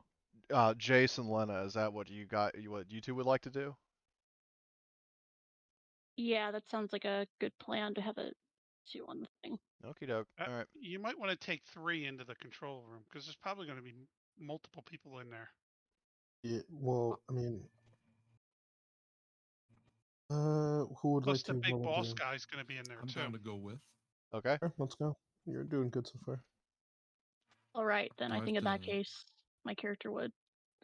So, Jace and Lena, is that what you got? What you two would like to do? Yeah, that sounds like a good plan to have a two on the thing. Okie doke. All right. You might want to take 3 into the control room because there's probably going to be multiple people in there. Yeah, well, I mean, who would Plus, like the to big boss volunteer? guy's going to be in there I'm too. down to go with. Okay. Sure, let's go. You're doing good so far. All right, then Do I I think have in that to- case, my character would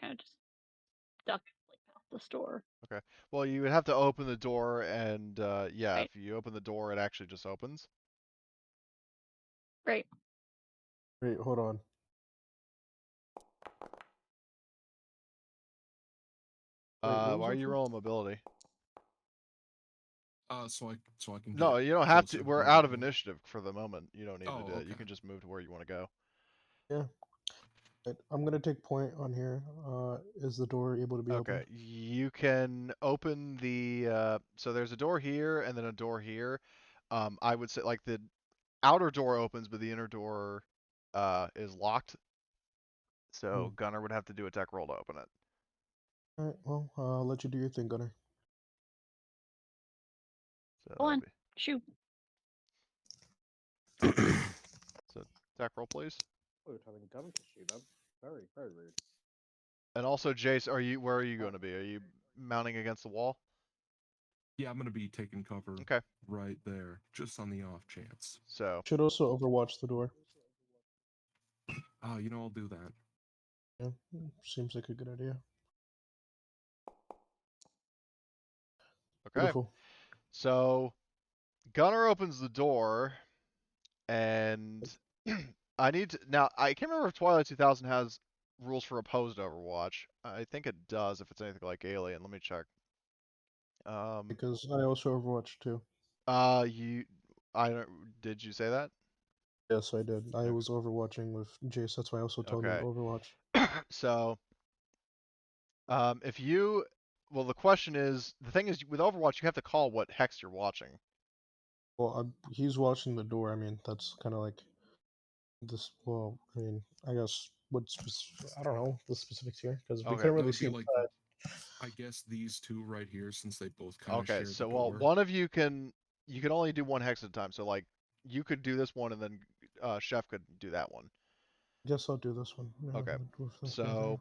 kind of just duck like past the store. Well, you would have to open the door, and yeah, Right. if you open the door, it actually just opens. Right. Wait, hold on. Wait, what was Why are that you for? rolling mobility? So I can. No, get you don't have to. closer We're where out the of door- initiative for the moment. You don't need to Oh, do it. You okay. can just move to where you want to go. Right, I'm gonna take point on here. Is the door able to be Okay, opened? you can open the. So there's a door here and then a door here. I would say like the outer door opens, but the inner door is locked. So Gunnar would have to do a tech roll to open it. Alright, well, I'll let you do your thing, Gunnar. So Go on. that'd Shoot. be, so tech roll, please. Oh, you're telling Gunnar to shoot them. Very, very rude. And also, Jace, where are you going to be? Are you mounting against the wall? Yeah, I'm gonna be taking cover Okay. right there, just on the off chance. So Should also overwatch the door. I'll do that. Yeah, seems like a good idea. okay. Beautiful. So Gunnar opens the door, and I need to now. I can't remember if Twilight 2000 has rules for opposed Overwatch. I think it does if it's anything like Alien. Let me check. Because I also overwatched too. I don't. Did you say that? Yes, I did. I Okay. was overwatching with Jace. That's why I also told him Okay. to overwatch. So, if you, well, the question is, the thing is, with Overwatch, you have to call what hex you're watching. Well, he's watching the door. I mean, that's kind of like this. Well, I mean, I guess I don't know the specifics here because we Okay. couldn't That really would see be like, inside. I guess these two right here, since they both kind of Okay. share So, the well, door. one of you can only do one hex at a time. So, like, you could do this one, and then Chef could do that one. I guess I'll do this one. Yeah, Okay. the dwarf thing's So, easier.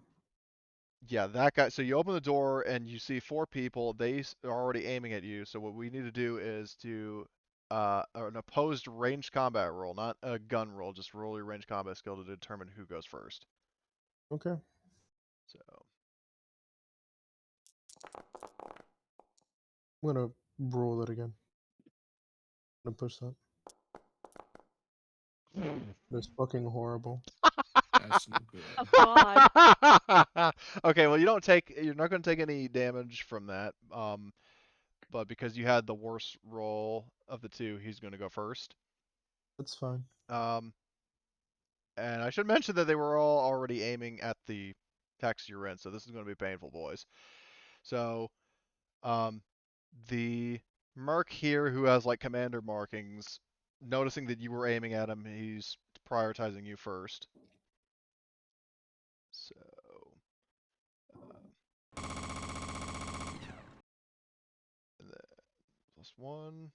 yeah, that guy. So you open the door and you see 4 people. They are already aiming at you. So what we need to do is to an opposed ranged combat roll, not a gun roll. Just roll your ranged combat skill to determine who goes first. Okay. So I'm gonna roll it again. I'm gonna push that. That's fucking horrible. That's no good. Oh God. Okay, well you're not going to take any damage from that. But because you had the worst roll of the two, he's going to go first. That's fine. And I should mention that they were all already aiming at the text you're in, so this is going to be painful, boys. So, the merc here who has like commander markings, noticing that you were aiming at him, he's prioritizing you first. So, and then +1.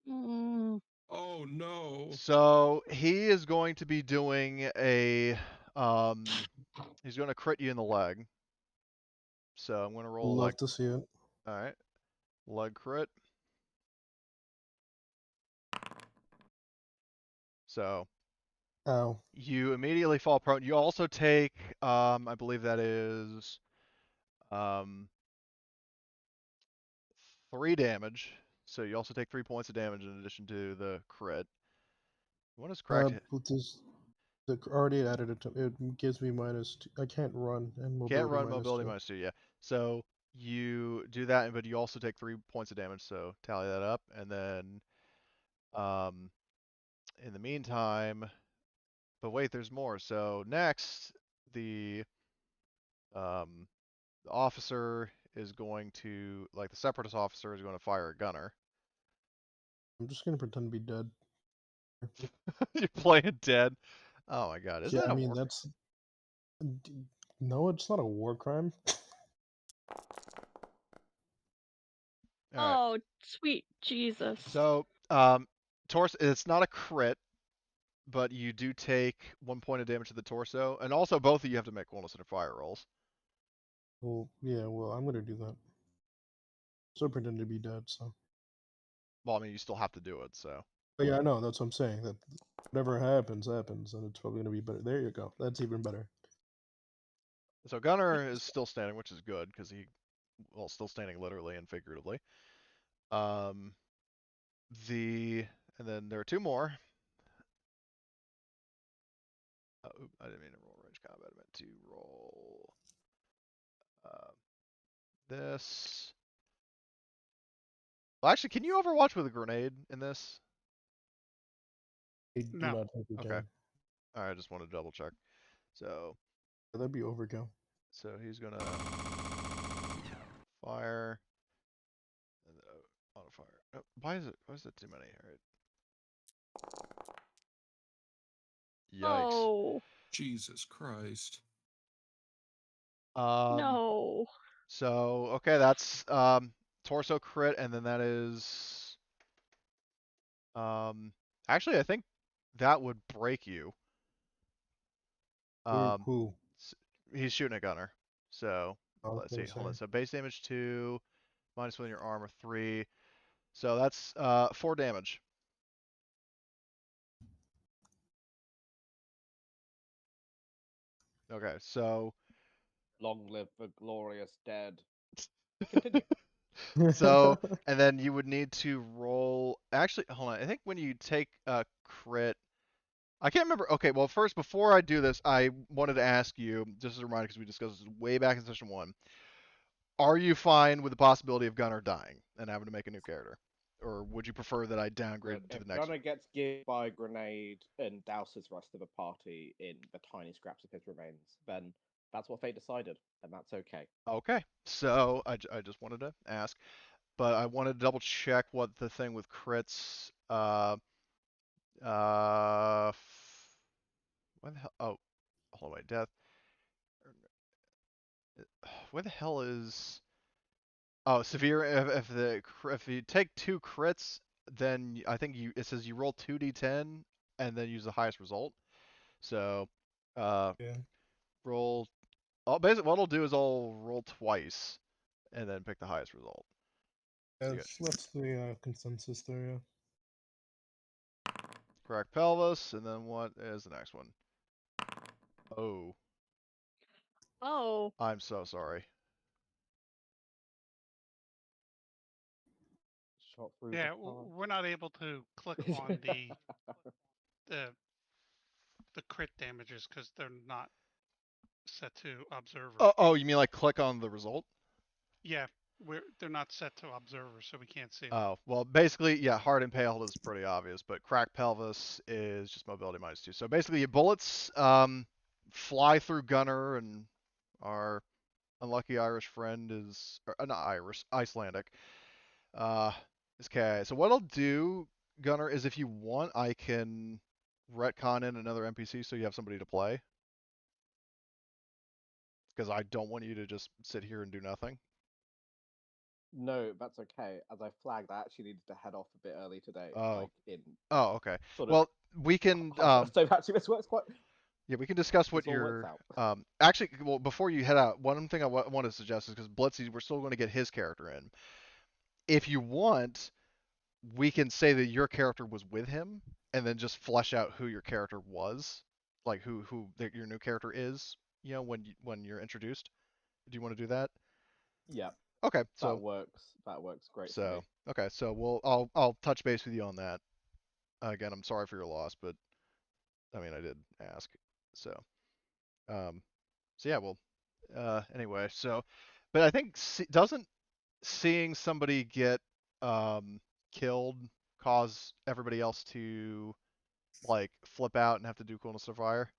Mm. Oh no. So he is going to be doing a, he's going to crit you in the leg. So I'm going to roll a leg. Love to see it. All right, leg crit. So Ow. you immediately fall prone. You also take, I believe that is, 3 damage. So you also take 3 points of damage in addition to the crit. What is cracked? But this, already added it to it gives me -2. I can't run and mobility Can't run, -2. mobility -2. Yeah. So you do that, but you also take 3 points of damage. So tally that up, and then, in the meantime, but wait, there's more. So next, the officer is going to, like, the separatist officer is going to fire a gunner. I'm just gonna pretend to be dead. You're playing dead. Oh my god, isn't Yeah, that I a mean war? that's no, it's not a war crime. All right. Oh, sweet Jesus. So, torso. It's not a crit, but you do take 1 point of damage to the torso, and also both of you have to make wellness and fire rolls. Well, yeah, well, I'm gonna do that. Still pretend to be dead, so. Well, I mean, you still have to do it. So, But yeah, I know, that's what I'm saying. That whatever happens, happens, and it's probably gonna be better. There you go. That's even better. so gunner is still standing, which is good because well, still standing literally and figuratively. Um, and then there are 2 more. I didn't mean to roll range combat. I meant to roll this. Well, actually, can you overwatch with a grenade in this? I do No. not think we Okay. can. All right, I just want to double check. So That'd be overkill. he's gonna fire and auto fire. Oh, why is it too many? All right. Yikes. Oh Jesus Christ. no. So okay, that's torso crit, and then that is actually I think that would break you. Who? He's shooting a gunner. So I was let's see. gonna Hold on. say. So base damage 2, -1 in your armor 3. So that's 4 damage. Okay, so Long live the glorious dead. Continue. so and then you would need to roll. Actually, hold on. I think when you take a crit, I can't remember. Okay, well first before I do this, I wanted to ask you just as a reminder because we discussed this way back in session 1. Are you fine with the possibility of Gunner dying and having to make a new character, or would you prefer that I downgrade Look, to if the next? Gunner gets given by a grenade and douses the rest of the party in the tiny scraps of his remains, then that's what fate decided, and that's okay. Okay, so I just wanted to ask, but I wanted to double check what the thing with crits. Uh, When the hell? Oh, hold on, wait, death. Where the hell is? Oh, severe. If you take 2 crits, then I think it says you roll 2d10 and then use the highest result. So, Yeah. roll. Basically, what I'll do is I'll roll twice and then pick the highest result. So you got That's the consensus there. Yeah. crack pelvis, and then what is the next one? Oh, Oh. I'm so sorry. Shot through Yeah, the heart. we're not able to click on the the crit damages because they're not set to observer. Oh, you mean like click on the result? Yeah, they're not set to observer, so we can't see them. Oh, well, basically, yeah, hard impaled is pretty obvious, but cracked pelvis is just mobility -2. So basically, your bullets fly through Gunner, and our unlucky Irish friend is, or, not Irish, Icelandic, is KIA. So what I'll do, Gunner, is if you want, I can retcon in another NPC so you have somebody to play. Because I don't want you to just sit here and do nothing. No, that's okay. As I flagged, I actually needed to head off a bit early today. Oh. Like in Oh, okay. sort of. Well, we can. So actually, this works quite. Yeah, we can discuss what This all works your. Actually, well, before you head out, one thing I want to suggest is because Blitzy, we're still going to get his character in. If you want, we can say that your character was with him, and then just flesh out who your character was, like who your new character is. You know, when you're introduced. Do you want to do that? Yeah. Okay, so that works. That works great. For me. okay, so I'll touch base with you on that. Again, I'm sorry for your loss, but I mean I did ask. So yeah, well, anyway, but I think doesn't seeing somebody get killed cause everybody else to like flip out and have to do coolness of fire?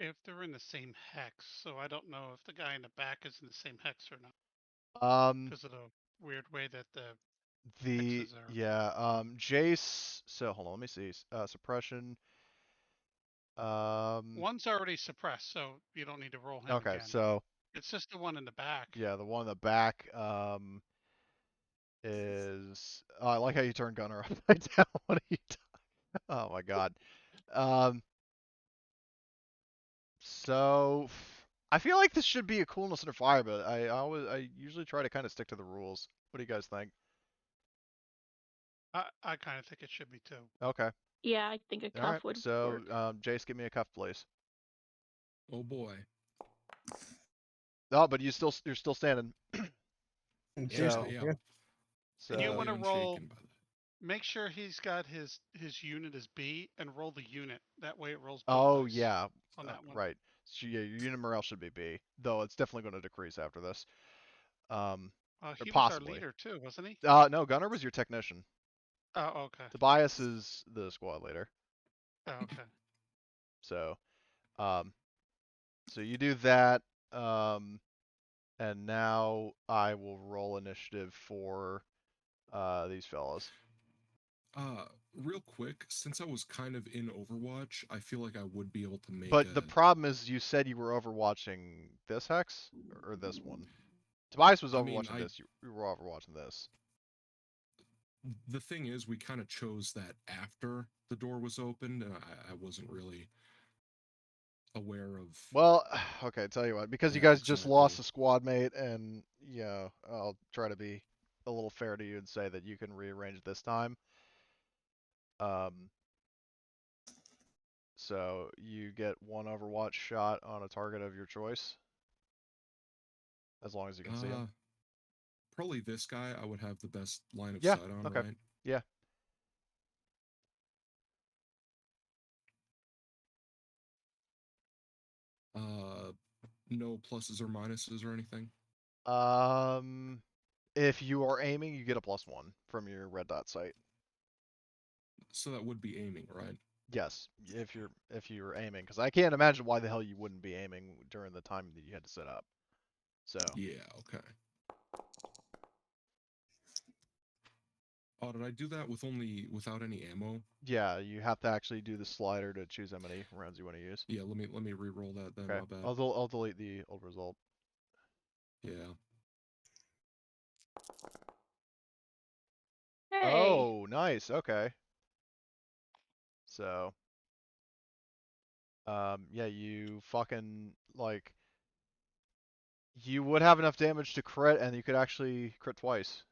If they're in the same hex, so I don't know if the guy in the back is in the same hex or not because of the weird way that the hexes are. Jace. So hold on, let me see. Suppression. One's already suppressed, so you don't need to roll him Okay, again. so It's just the one in the back. yeah, the one in the back is. Oh, I like how you turn Gunner upside down. What are you doing? Oh my god. So I feel like this should be a coolness under fire, but I usually try to kind of stick to the rules. What do you guys think? I kind of think it should be too. Okay. Yeah, I think a All cuff right. would So work. Jace, give me a cuff, please. Oh boy. Oh, but you're still standing. Yeah, So- yeah. yeah. So And you want to Totally roll. unshaken by that. Make sure he's got his unit as B and roll the unit. That way it rolls. Both Oh dice yeah. on that one. Right. So yeah, your unit morale should be B, though it's definitely going to decrease after this. Or He was our possibly. leader too, wasn't he? No, Gunner was your technician. Oh, okay. Tobias is the squad leader. Oh, okay. So, so you do that, and now I will roll initiative for these fellows. Real quick, since I was kind of in Overwatch, I feel like I would be able to make. But the problem is, you said you were overwatching this hex or this one. Tobias was overwatching this. You were overwatching this. The thing is, we kind of chose that after the door was opened, and I wasn't really aware of. Well, okay, tell you what, because you Yeah, guys just lost exactly. a squad mate, and yeah, I'll try to be a little fair to you and say that you can rearrange this time. So you get one Overwatch shot on a target of your choice, as long as you can see him. Probably this guy I would have the best line of Yeah, sight on, okay. right? Yeah. No pluses or minuses or anything? If you are aiming, you get a +1 from your red dot sight. So that would be aiming, right? Yes, if you're aiming, because I can't imagine why the hell you wouldn't be aiming during the time that you had to set up. So. Yeah, okay. Oh, did I do that without any ammo? Yeah, you have to actually do the slider to choose how many rounds you want to use. Yeah, let me re-roll that then. Okay, My bad. I'll delete the old result. Yeah. Hey. Oh, nice. Okay. So, yeah, you fucking like. You would have enough damage to crit, and you could actually crit twice,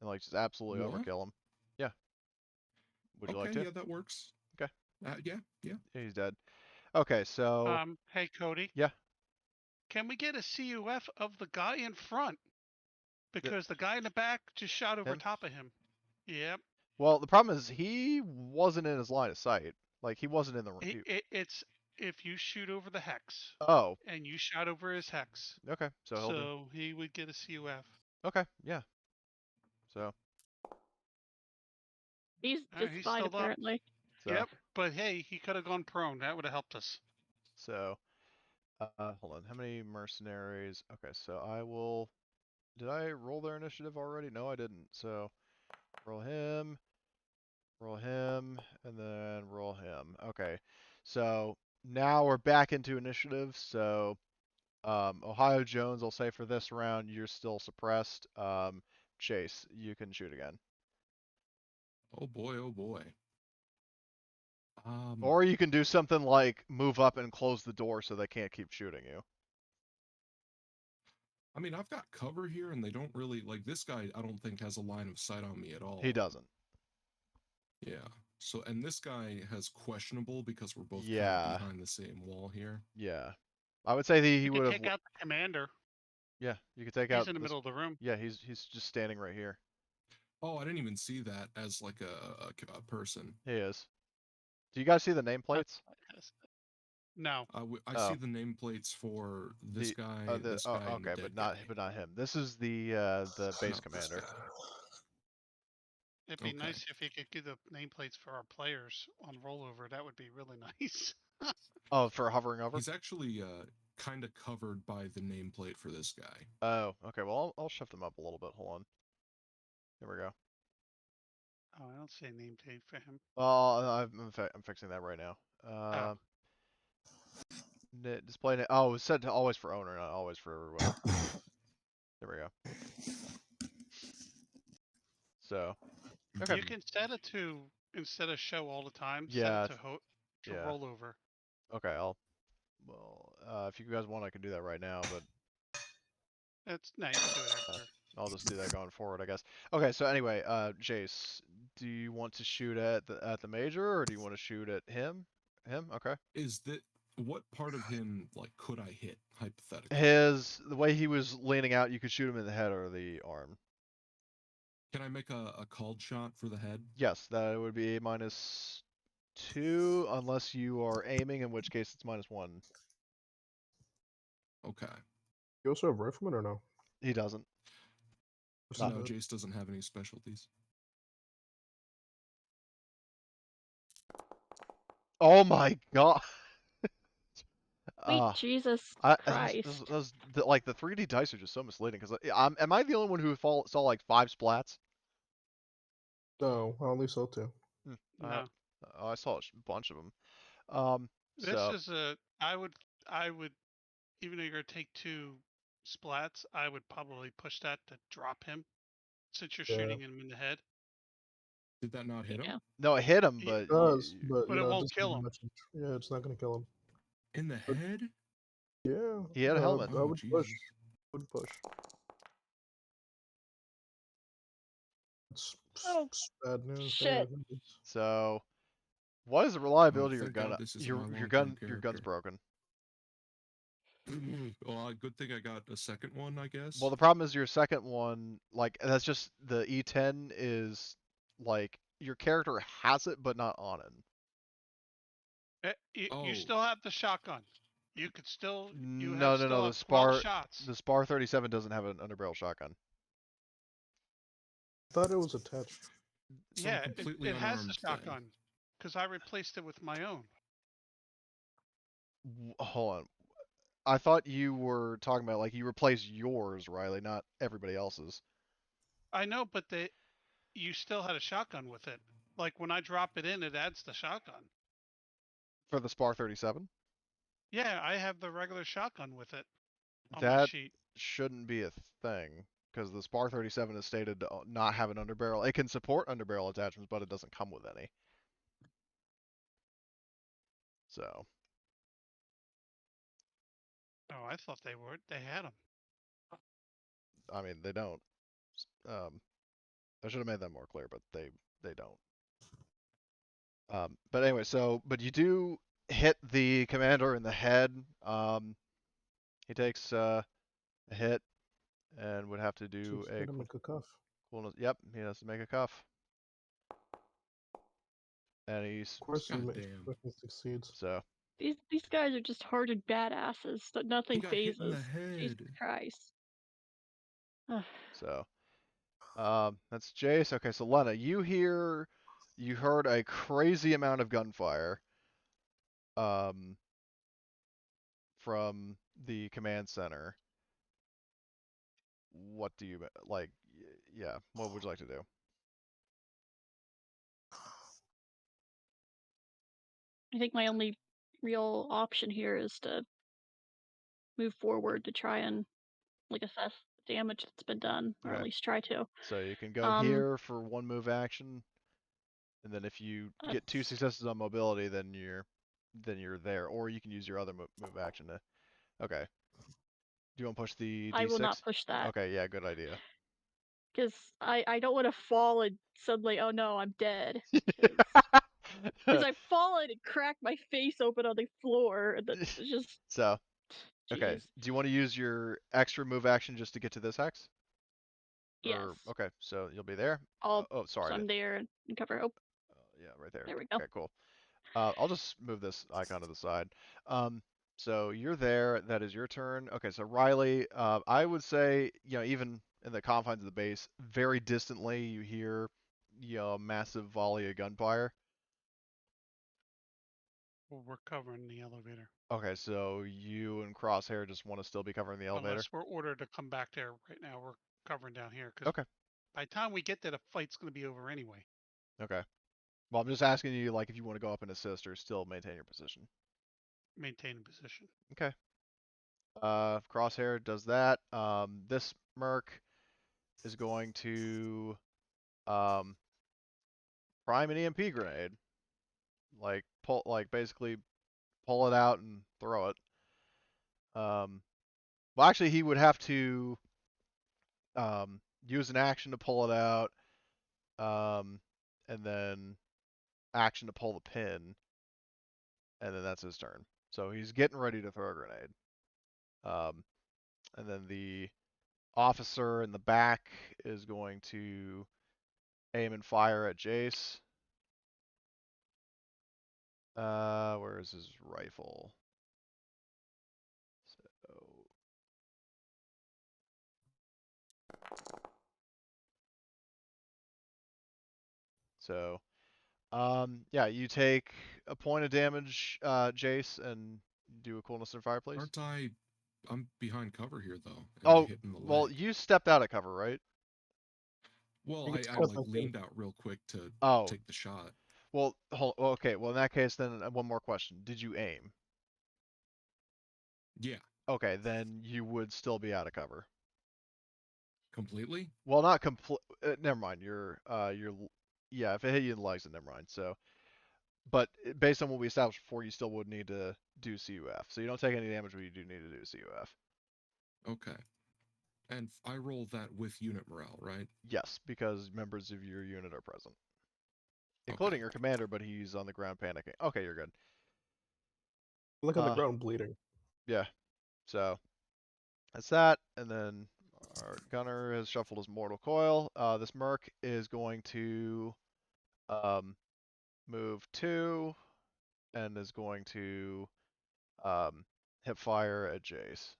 and like just absolutely What? overkill him. Yeah. Would you like Okay, to? yeah, that works. Okay. Yeah. Yeah, he's dead. Okay, so. Hey Cody. Yeah. Can we get a CUF of the guy in front? Because the guy in the back just shot over Him? top of him. Yep. Well, the problem is he wasn't in his line of sight. Like he wasn't in the. It's if you shoot over the hex Oh, and you shot over his hex, okay. So he'll be. so he would get a CUF. Okay, yeah. So. He's Alright, just he's fine still up. apparently. So. Yep. But hey, he could have gone prone. That would have helped us. So. Hold on. How many mercenaries? Okay, so I will. Did I roll their initiative already? No, I didn't. So, roll him, and then roll him. Okay, so now we're back into initiative. So, Ohio Jones, I'll say for this round, you're still suppressed. Chase, you can shoot again. Oh boy, oh boy. Or you can do something like move up and close the door so they can't keep shooting you. I mean, I've got cover here, and they don't really like this guy. I don't think has a line of sight on me at all. He doesn't. Yeah. So, and this guy has questionable because we're both kind Yeah. of behind the same wall here. Yeah. I would say he You would could have. take out the commander. Yeah, you could take He's out in the this- middle of the room. Yeah, he's just standing right here. Oh, I didn't even see that as like a person. He is. Do you guys see the nameplates? No. I Oh. see the nameplates for this guy, Oh, this guy, and the okay, dead but not guy. him. This is the base Not this commander. guy. It'd be Okay. nice if you could give the nameplates for our players on rollover. That would be really nice. Oh, for hovering over? He's actually kind of covered by the nameplate for this guy. Oh, okay. Well, I'll shift them up a little bit. Hold on. There we go. Oh, I don't see a name tag for him. I'm fixing that right now. Display name. Oh, it's set to always for owner, not always for everyone. There we go. So, okay. You can set it to, instead of show all the time, Yeah, set it to yeah. rollover. Okay, if you guys want, I can do that right now, but No, you can do it after. I'll just do that going forward, I guess. Okay, so anyway, Jace, do you want to shoot at the major, or do you want to shoot at him? Okay. Is that what part of him like could I hit hypothetically? The way he was leaning out, you could shoot him in the head or the arm. Can I make a called shot for the head? Yes, that would be a -2 unless you are aiming, in which case it's -1. Okay. You also have rifleman or no? He doesn't. Versus No, the- Jace doesn't have any specialties. Oh my god. Sweet Jesus Like Christ. the 3D dice are just so misleading because am I the only one who saw like 5 splats? No, I only saw 2. No. I saw a bunch of them. This is I would, even though you're going to take 2 splats, I would probably push that to drop him, since you're Yeah. shooting him in the head. Did that not hit him? Yeah. No, it hit him, It but It does, you- but, But you it know, won't just kill as him. much- Yeah, it's not gonna kill him. In the head? Yeah. He had a helmet. I Oh, would Jesus. push. Would push. It's Oh, bad news. shit. bad news. so what is the reliability of your thank gun? God this isn't Your my your long-term gun your gun's character. broken. Well, good thing I got a second one, I guess. Well, the problem is your second one, like that's just the E10 is like your character has it but not on it. You Oh. still have the shotgun. You could still. You No, have no, still no. have The 12 Spar shots. the Spar 37 doesn't have an underbarrel shotgun. I thought it was attached. Some Yeah, completely it has the unarmed thing. shotgun, because I replaced it with my own. Hold on. I thought you were talking about like you replaced yours, Riley, not everybody else's. I know, but you still had a shotgun with it. Like when I drop it in, it adds the shotgun. For the Spar 37? Yeah, I have the regular shotgun with it on my That sheet. shouldn't be a thing because the Spar 37 is stated to not have an underbarrel. It can support underbarrel attachments, but it doesn't come with any. So, Oh, I thought they were. They had them. I mean, they don't. I should have made that more clear, but they don't. But anyway, but you do hit the commander in the head. He takes a hit, and would have to So do he's a gonna make a cuff. coolness. Yep, he has to make a cuff, and he's Of course, he God damn. fucking succeeds. so These guys are just hardened badasses that He nothing got hit in the phases. Jesus head. Christ. Ugh. so. That's Jace. Okay, so Lena, you heard a crazy amount of gunfire. From the command center. What do you like? Yeah, what would you like to do? I think my only real option here is to move forward to try and assess the damage that's been done, or at Okay. least try to. So you can go Um, here for one move action, and then if you get 2 that's- successes on mobility, then you're there, or you can use your other move action to. Okay. Do you want to push the I will D6? not push that Okay, yeah, good idea. because I don't want to fall and suddenly, oh no, I'm dead. Because I've fallen and cracked my face open on the floor, and that's just So, okay. jeez. Do you want to use your extra move action just to get to this hex? Yes. Okay, so you'll be there. I'll Oh, sorry. so I'm there and cover. Oh, Yeah, right there. there we go. Okay, cool. I'll just move this icon to the side. So you're there. That is your turn. Okay, so Riley, I would say, even in the confines of the base, very distantly, you hear, a massive volley of gunfire. Well, we're covering the elevator. Okay, so you and Crosshair just want to still be covering the elevator? Unless we're ordered to come back there right now, we're covering down here. Cause Okay. by the time we get there, the fight's going to be over anyway. Okay. Well, I'm just asking you, if you want to go up and assist or still maintain your position. Maintain position. Okay. Crosshair does that. This merc is going to prime an EMP grenade. Basically pull it out and throw it. Well, actually, he would have to use an action to pull it out, and then action to pull the pin, and then that's his turn. So he's getting ready to throw a grenade. And then the officer in the back is going to aim and fire at Jace. Where is his rifle? So, yeah, you take a point of damage, Jace, and do a coolness and fire, please. I'm behind cover here though. And Oh, hit in the well, leg. you stepped out of cover, right? Well, You I can step back in. leaned out real quick to take the shot. Well, okay. Well, in that case, then one more question: did you aim? Yeah. Okay, then you would still be out of cover. Completely? Well, not complete. Never mind. Yeah. If it hit you in the legs, then never mind. So, but based on what we established before, you still would need to do CUF. So you don't take any damage, but you do need to do CUF. Okay. And I roll that with unit morale, right? Yes, because members of your unit are present, including your commander, but he's on the ground panicking. Okay, you're good. Look on the ground bleeding. Yeah. So that's that, and then our gunner has shuffled his mortal coil. This merc is going to move 2 and is going to hip fire at Jace.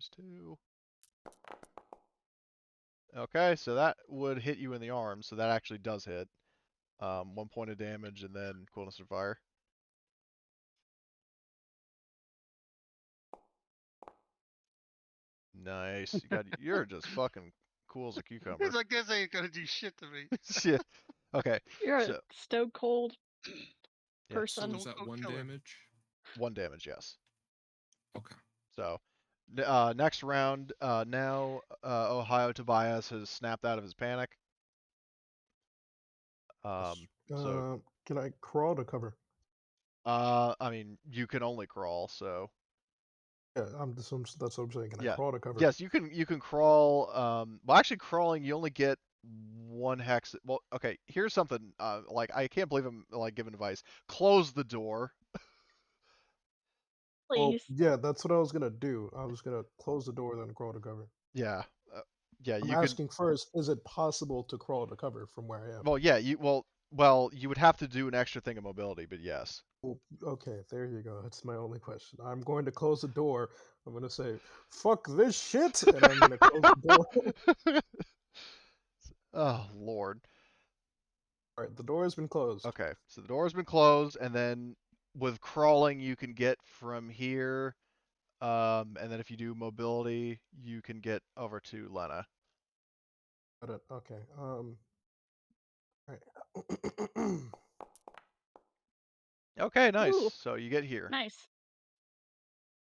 -2. Okay, so that would hit you in the arm, so that actually does hit. 1 point of damage and then coolness of fire. Nice. You're just fucking cool as a cucumber. I guess I ain't gonna do shit to me. Shit. Okay. You're so, a stone cold Yeah. person. So is that Don't 1 kill her. damage? 1 damage, yes. Okay. So, next round, now Ohio Tobias has snapped out of his panic. So, Can I crawl to cover? I mean, you can only crawl, so. Yeah, that's what I'm saying. Can I Yeah. crawl to cover? Yes, you can crawl. Well, actually, crawling, you only get 1 hex. Well, okay. Here's something. I can't believe I'm giving advice. Close the door. please. yeah, that's what I was gonna do. I was gonna close the door, then crawl to cover. Yeah. Yeah, I'm you could. asking first, is it possible to crawl to cover from where I am? Well, yeah, well, you would have to do an extra thing of mobility, but yes. Well, okay, there you go. That's my only question. I'm going to close the door. I'm gonna say, "Fuck this shit," and I'm gonna close the door. Oh Lord. All right, the door has been closed. Okay, so the door's been closed, and then with crawling, you can get from here. And then if you do mobility, you can get over to Lena. Got it. Okay. All right. Okay, nice. Ooh, So you get here. nice.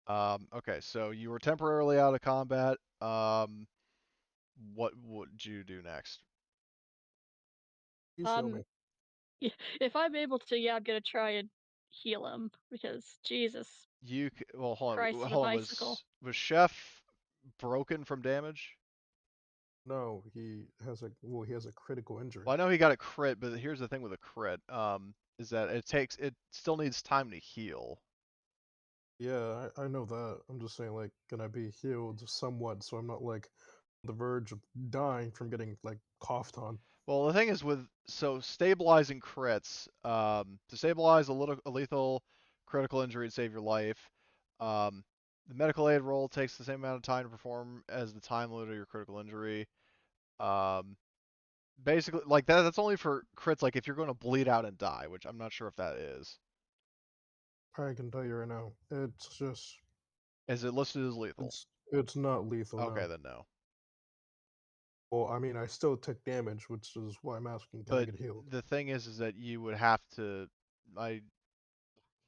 Okay, so you were temporarily out of combat. What would you do next? Please heal me. If I'm able to, yeah, I'm gonna try and heal him because Jesus Well, Christ on a hold on. bicycle. Was Chef broken from damage? No, he has a critical injury. Well, I know he got a crit, but here's the thing with a crit. Is that it still needs time to heal. Yeah, I know that. I'm just saying, like, can I be healed somewhat so I'm not like on the verge of dying from getting like coughed on? Well, the thing is with stabilizing crits, to stabilize a lethal critical injury and save your life, the medical aid roll takes the same amount of time to perform as the time limit of your critical injury. Um, Basically, like that's only for crits, like if you're going to bleed out and die, which I'm not sure if that is. I can tell you right now, it's just Is it listed as lethal? it's not lethal. Okay, No. then no. Well, I mean, I still took damage, which is why I'm asking, can I But get healed? the thing is that you would have to. I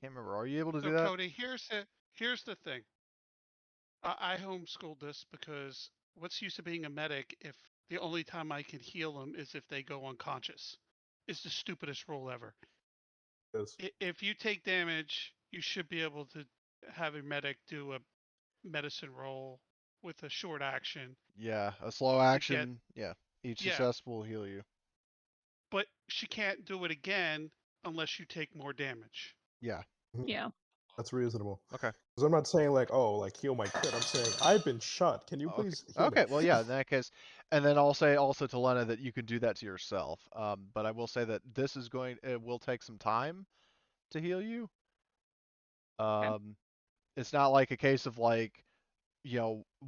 can't remember. Are you able to So do that? Cody, here's the thing. I homeschooled this because what's use of being a medic if the only time I can heal them is if they go unconscious? It's the stupidest rule ever. Yes. If you take damage, you should be able to have a medic do a medicine roll with a short action Yeah, a slow to get action. Yeah, each yeah, success will heal you. but she can't do it again unless you take more damage. Yeah. Yeah. That's reasonable. Okay. Because I'm not saying like, oh, like heal my crit. I'm saying I've been shot. Can you Okay. please heal me? Okay. Well, yeah. In that case, and then I'll say also to Lena that you can do that to yourself. But I will say that it will take some time to heal you. Okay. It's not like a case of like,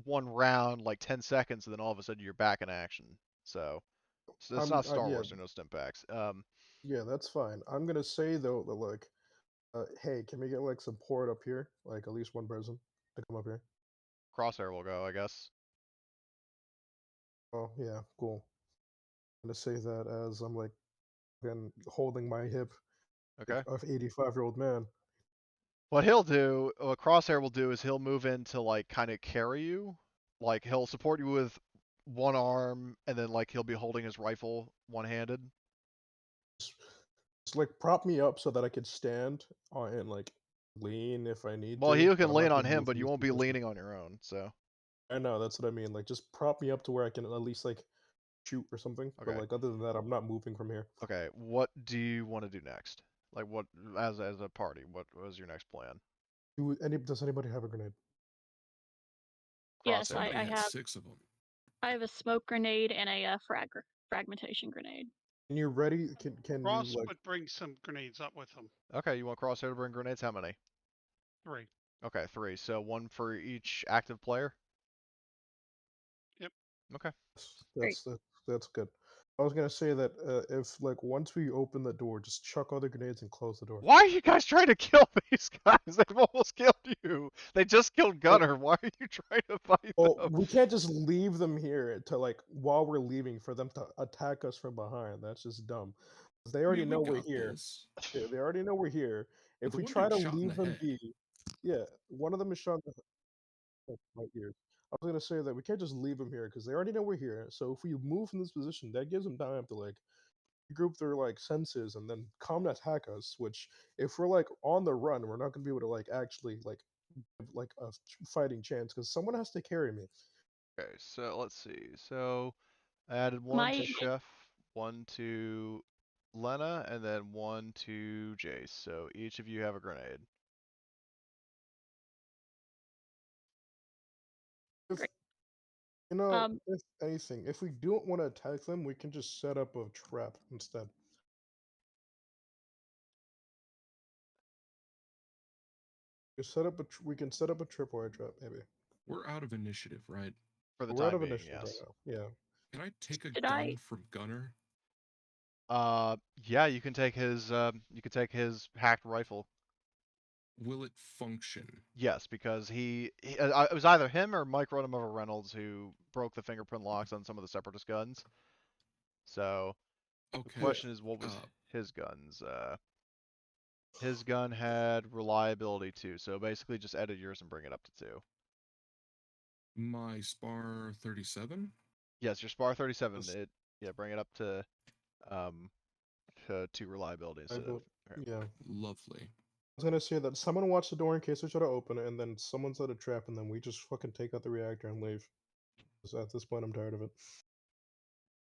one round, like 10 seconds, and then all of a sudden you're back in action. So it's not Star Yeah, Wars or no stim packs. yeah, that's fine. I'm gonna say though that like, hey, can we get like support up here? Like at least one person to come up here. Crosshair will go, I guess. Oh yeah, cool. I'm gonna say that as I'm like, again, holding my hip like Okay. of 85-year-old man. What Crosshair will do is he'll move in to like kind of carry you. Like he'll support you with one arm, and then like he'll be holding his rifle one-handed. Just like prop me up so that I could stand and like lean if I need Well, to, you but can I'm lean not on gonna him, move but from you this won't be position. leaning on your own. So I know that's what I mean. Like just prop me up to where I can at least like shoot or something. But okay, like other than that, I'm not moving from here. okay. What do you want to do next? Like what as a party? What was your next plan? Does anybody have a grenade? Yes, Crosshair. Somebody I had have 6 of them. I have a smoke grenade and a fragmentation grenade. Can you ready? Can you Ross like? would bring some grenades up with him. Okay, you want Crosshair to bring grenades? How many? 3. Okay, 3. So one for each active player. Yep. Okay. Great. That's good. I was gonna say that if like once we open the door, just chuck all the grenades and close the door. Why are you guys trying to kill these guys? They've almost killed you. They just killed Gunner. Why are you trying to fight Well, them? we can't just leave them here to like while we're leaving for them to attack us from behind. That's just dumb. 'Cause they I already mean, we know we're got here. this. They already know we're here. But If the we one try dude to shot in leave the them head. be, yeah, one of them is shot in the right ears. I was gonna say that we can't just leave them here because they already know we're here. So if we move from this position, that gives them time to like regroup their like senses and then come and attack us. Which if we're like on the run, we're not gonna be able to like actually like have, like a fighting chance because someone has to carry me. Okay, so let's see. So I added one My to Chef, one to Lena, and then one to Jace. So each of you have a grenade. You know, Um, if anything, if we don't want to attack them, we can just set up a trap instead. We can set up a tripwire trap, maybe. We're out of initiative, right? For the We're out time of being, initiative yes. right now. Yeah. Can I take a Did gun I- from Gunner? Yeah, you can take his hacked rifle. Will it function? Yes, because it was either him or Mike Rodemover Reynolds who broke the fingerprint locks on some of the Separatist guns. So the Okay. question is, what was his guns? His gun had reliability 2, so basically just edit yours and bring it up to 2. My Spar 37? Yes, your Spar 37. That's- Bring it up to 2 reliability instead of. Yeah. Lovely. I was gonna say that someone watch the door in case we try to open it, and then someone set a trap, and then we just fucking take out the reactor and leave. 'Cause at this point, I'm tired of it.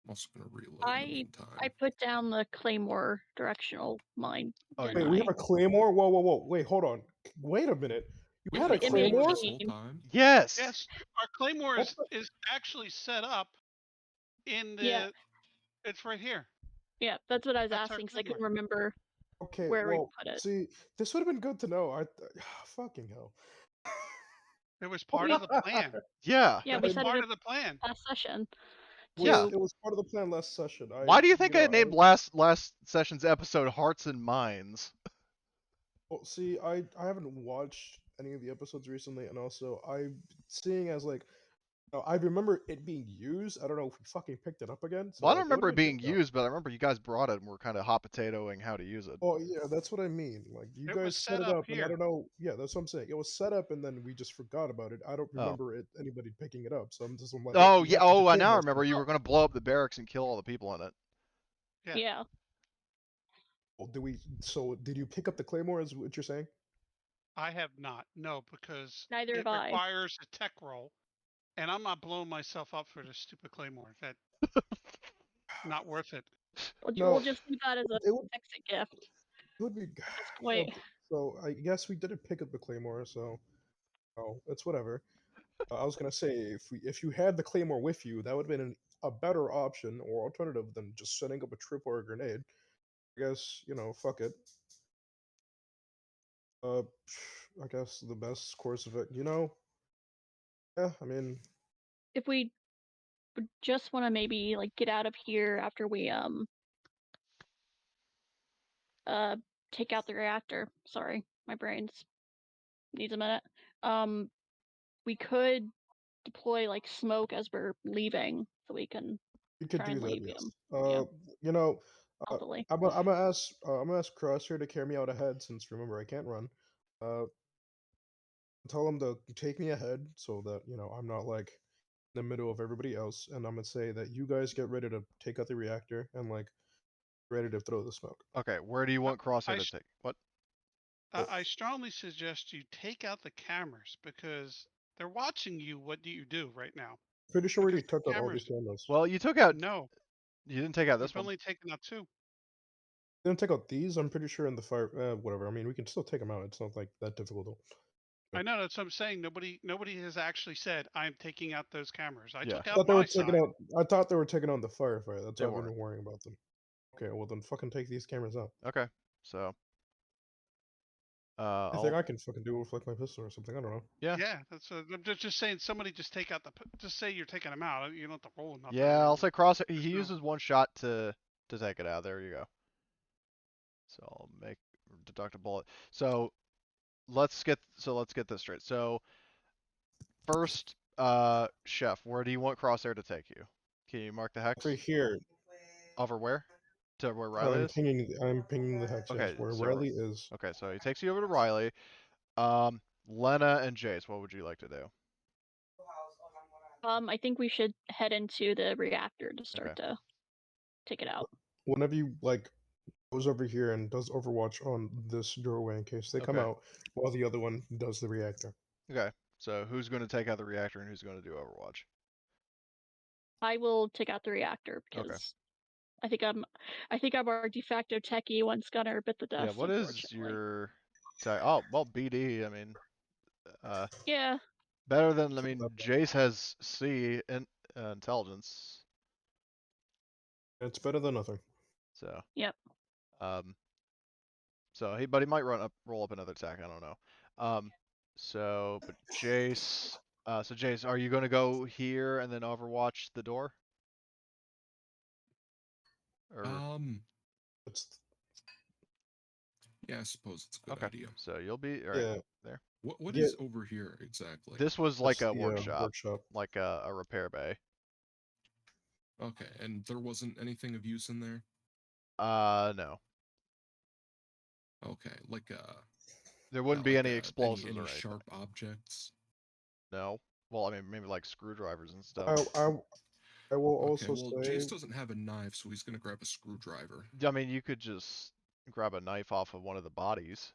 I'm also gonna reload in the meantime. I put down the Claymore directional mine. Oh, didn't Wait, we I? have a claymore? Whoa. Wait, hold on. Wait a minute. You It's had a the image claymore? This whole team. time? Yes. Yes, our Claymore is actually set up in the. Yeah. It's right here. Yeah, that's what I was That's our asking because I couldn't Claymore. remember Okay, where we well, put it. see, this would have been good to know. Fucking hell. It was part of the plan. Yeah. Yeah, It we was said part it of the plan. last session. Yeah. It was part of the plan last session. Why do you think I named last session's episode Hearts and Minds? Well, see, I haven't watched any of the episodes recently, and also I'm seeing as like, I remember it being used. I don't know if we fucking picked it up again. So Well, I like, don't remember it would've been being good to know. used, but I remember you guys brought it and were kind of hot potatoing how to use it. Oh yeah, that's what I mean. Like you It guys was set set it up up, and I here. don't know. Yeah, that's what I'm saying. It was set up, and then we just forgot about it. I don't Oh. remember anybody picking it up. So I'm like, Oh we yeah. have to Oh, I take now this. remember you were going to blow up the barracks and kill all the people in it. Yeah. Yeah. Well, So did you pick up the claymore? Is what you're saying? I have not. No, because Neither it have I. requires a tech roll, and I'm not blowing myself up for this stupid Claymore. That not worth it. No, We'll just leave that as a it would exit gift. it would be. Wait. Okay, so I guess we didn't pick up the claymore, so it's whatever. I was gonna say if you had the claymore with you, that would have been a better option or alternative than just setting up a trip or a grenade. I guess fuck it. I guess the best course of it, Yeah, I mean, If we would just want to maybe like get out of here after we take out the reactor. Sorry, my brain's needs a minute. We could deploy like smoke as we're leaving, so we can you could try do and that. leave Yes. him. You know, Healthily. I'm gonna ask Crosshair to carry me out ahead since remember I can't run. Tell him to take me ahead so that I'm not like in the middle of everybody else, and I'm gonna say that you guys get ready to take out the reactor and like ready to throw the smoke. Okay, where do you want Crosshair I to s- take? What? I strongly suggest you take out the cameras because they're watching you. What do you do right now? Pretty sure we Because already took the out all these cameras. cameras. Well, you took out. No, You didn't take out this you've one. only taken out 2. Didn't take out these. I'm pretty sure in the fire. Whatever. I mean, we can still take them out. It's not like that difficult. I know that's what I'm saying. Nobody has actually said I'm taking out those cameras. I Yeah. took I out thought they were my taking side. out. I thought they were taking out the firefighter. That's They why I've been weren't. worrying about them. Okay, well then fucking take these cameras out. Okay, so. I think I can fucking do it with like my pistol or something. I don't know. Yeah. Yeah, that's. I'm just saying. Somebody just take out the. Just say you're taking them out. You don't have to roll nothing. Yeah, I'll say Crosshair. He There's no- uses one shot to take it out. There you go. So I'll deduct a bullet. So let's get this straight. So first, Chef, where do you want Crosshair to take you? Can you mark the hex? Right here. Over where? To where Riley is? I'm pinging the hex. Okay, Yes, where so- Riley is. Okay, so he takes you over to Riley. Lena and Jace, what would you like to do? I think we should head into the reactor to start to take it out. Whenever you like goes over here and does Overwatch on this doorway in case they come Okay. out, while the other one does the reactor. Okay, so who's going to take out the reactor and who's going to do Overwatch? I will take out the reactor because Okay. I think I'm our de facto techie once Gunner bit the dust. Yeah, what is unfortunately. your... Oh, well, BD, I mean... Yeah. Better than, I So mean, not bad. Jace has C in intelligence, It's better than nothing. so Yep. so he might roll up another attack. I don't know. But Jace, so Jace, are you gonna go here and then Overwatch the door? Or It's Yeah, I suppose it's a good okay, idea. so you'll be all right yeah. there. What Yeah. is over here exactly? This was That's like a the workshop, like a repair bay. Okay, and there wasn't anything of use in there? No, Okay, like there wouldn't not be like any explosives any or anything. sharp objects. No. Well, I mean, maybe like screwdrivers and stuff. I will Okay, also well, say Jace doesn't have a knife, so he's gonna grab a screwdriver. I mean, you could just grab a knife off of one of the bodies.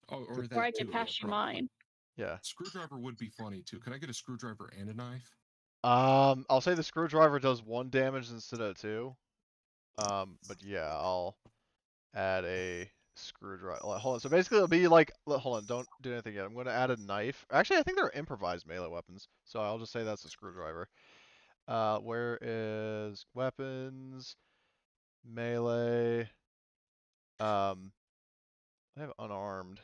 Oh, or Or I that can too. pass Yeah, you probably. mine. Yeah. Screwdriver would be funny too. Can I get a screwdriver and a knife? I'll say the screwdriver does 1 damage instead of 2. But yeah, I'll add a screwdriver. Hold on. So basically, it'll be like, hold on, don't do anything yet. I'm going to add a knife. Actually, I think they're improvised melee weapons, so I'll just say that's a screwdriver. Where is weapons, melee? I have unarmed.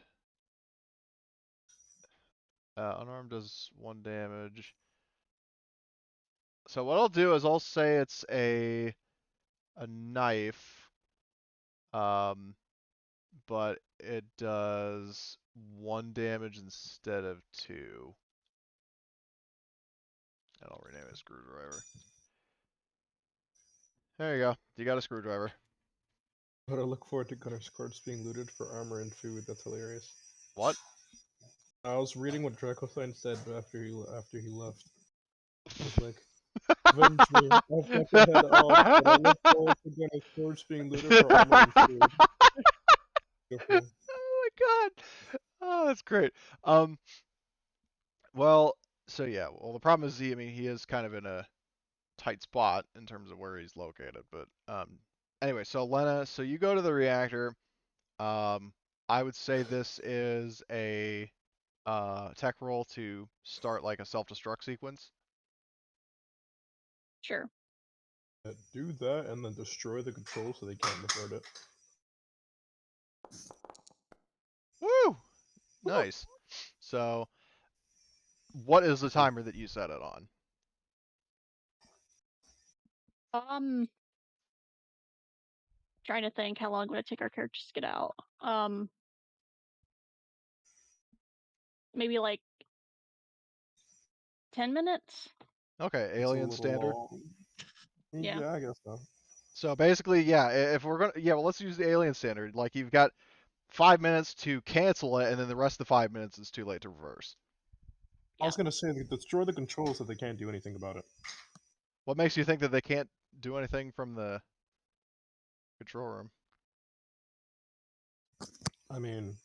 Unarmed does 1 damage. So what I'll do is I'll say it's a knife, but it does 1 damage instead of 2. And I'll rename it screwdriver. There you go. You got a screwdriver. but I look forward to Gunner's cards being looted for armor and food. That's hilarious. What? I was reading what Dracothine said after he left. I was like, eventually, I'll fucking head off, but I look forward to Gunner's cards being looted for armor and food. Beautiful. Oh my god. Oh, that's great. Well, so yeah. Well, the problem is I mean, he is kind of in a tight spot in terms of where he's located. But anyway, so Lena, so you go to the reactor. I would say this is a tech roll to start like a self-destruct sequence. Sure. Do that and then destroy the controls so they can't divert it. Woo! Nice. So, what is the timer that you set it on? Trying to think how long would it take our characters to get out. Maybe like 10 minutes. Okay, It's a alien little standard. long. Yeah. I guess so. So basically, yeah, if we're gonna, yeah, well, let's use the alien standard. Like you've got 5 minutes to cancel it, and then the rest of the 5 minutes is too late to reverse. I was gonna say destroy the controls so they can't do anything about it. What makes you think that they can't do anything from the control room? I mean,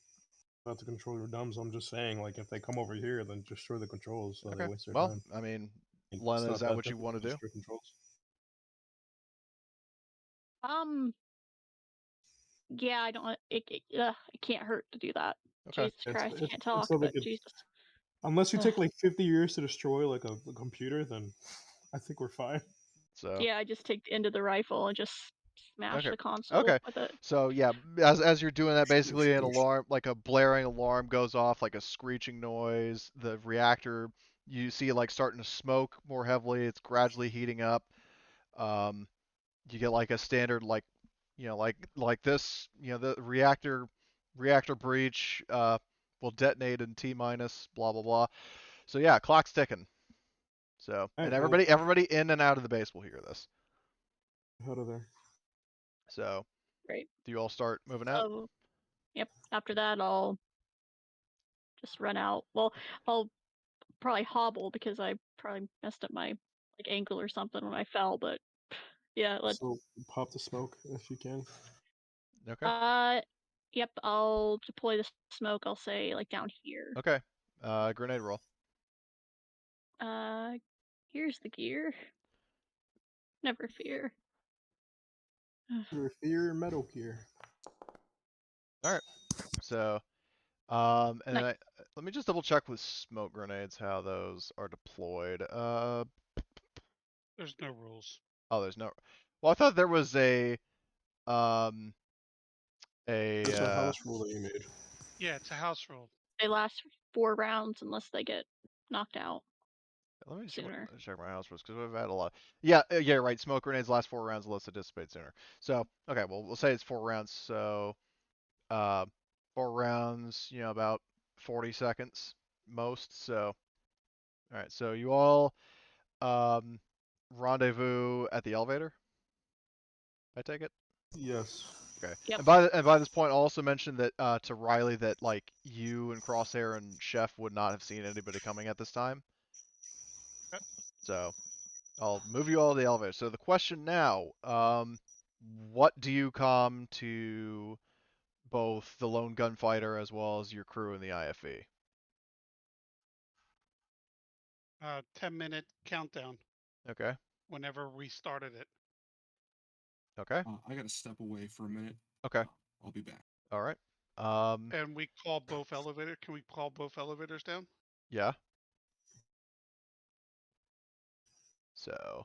not to control your dumb, so I'm just saying, like, if they come over here, then destroy the controls so they Okay. waste their Well, time. I mean, It's Lena, not is that what you difficult want to do? destroy controls. Yeah, I don't. It can't hurt to do that. Okay. Jesus Christ, I can't talk, so they but could, Jesus. unless you take like 50 years to destroy like a computer, then I think we're fine. So. Yeah, I just take the end of the rifle and just smash Okay. the console Okay. with it. So yeah, as you're doing that, basically an Squish. alarm, like a blaring alarm, goes off, like a screeching noise. The reactor, you see, like starting to smoke more heavily. It's gradually heating up. You get like a standard, like, like this, the reactor breach will detonate in T minus blah blah blah. So yeah, clock's ticking. So and Alright, everybody in and out of the base will hear this. out of there. So Great. do you all start moving out? So, yep. After that, I'll just run out. Well, I'll probably hobble because I probably messed up my like ankle or something when I fell. But yeah, let's. So pop the smoke if you can. Okay. Yep. I'll deploy the smoke. I'll say like down here. Okay. Grenade roll. Here's the gear. Never fear. Your fear metal gear. All right. So, And then let me just double check with smoke grenades how those are deployed. There's no rules. Oh, there's no. Well, I thought there was a It's a house rule that you made. Yeah, it's a house rule. They last 4 rounds unless they get knocked out. Let me Sooner. check my house rules because we've had a lot. Yeah, yeah, right. Smoke grenades last 4 rounds unless they dissipate sooner. So okay, well we'll say it's 4 rounds. So 4 rounds, about 40 seconds most. So all right, so you all rendezvous at the elevator. I take it. Yes. Okay. Yep. And by this point, I'll also mention that to Riley that like you and Crosshair and Chef would not have seen anybody coming at this time. Yep. So I'll move you all to the elevator. So the question now, what do you come to both the lone gunfighter as well as your crew in the IFE? 10-minute countdown Okay. whenever we started it. Okay. I gotta step away for a minute. Okay. I'll be back. All right. And we call both elevators. Can we call both elevators down? Yeah. So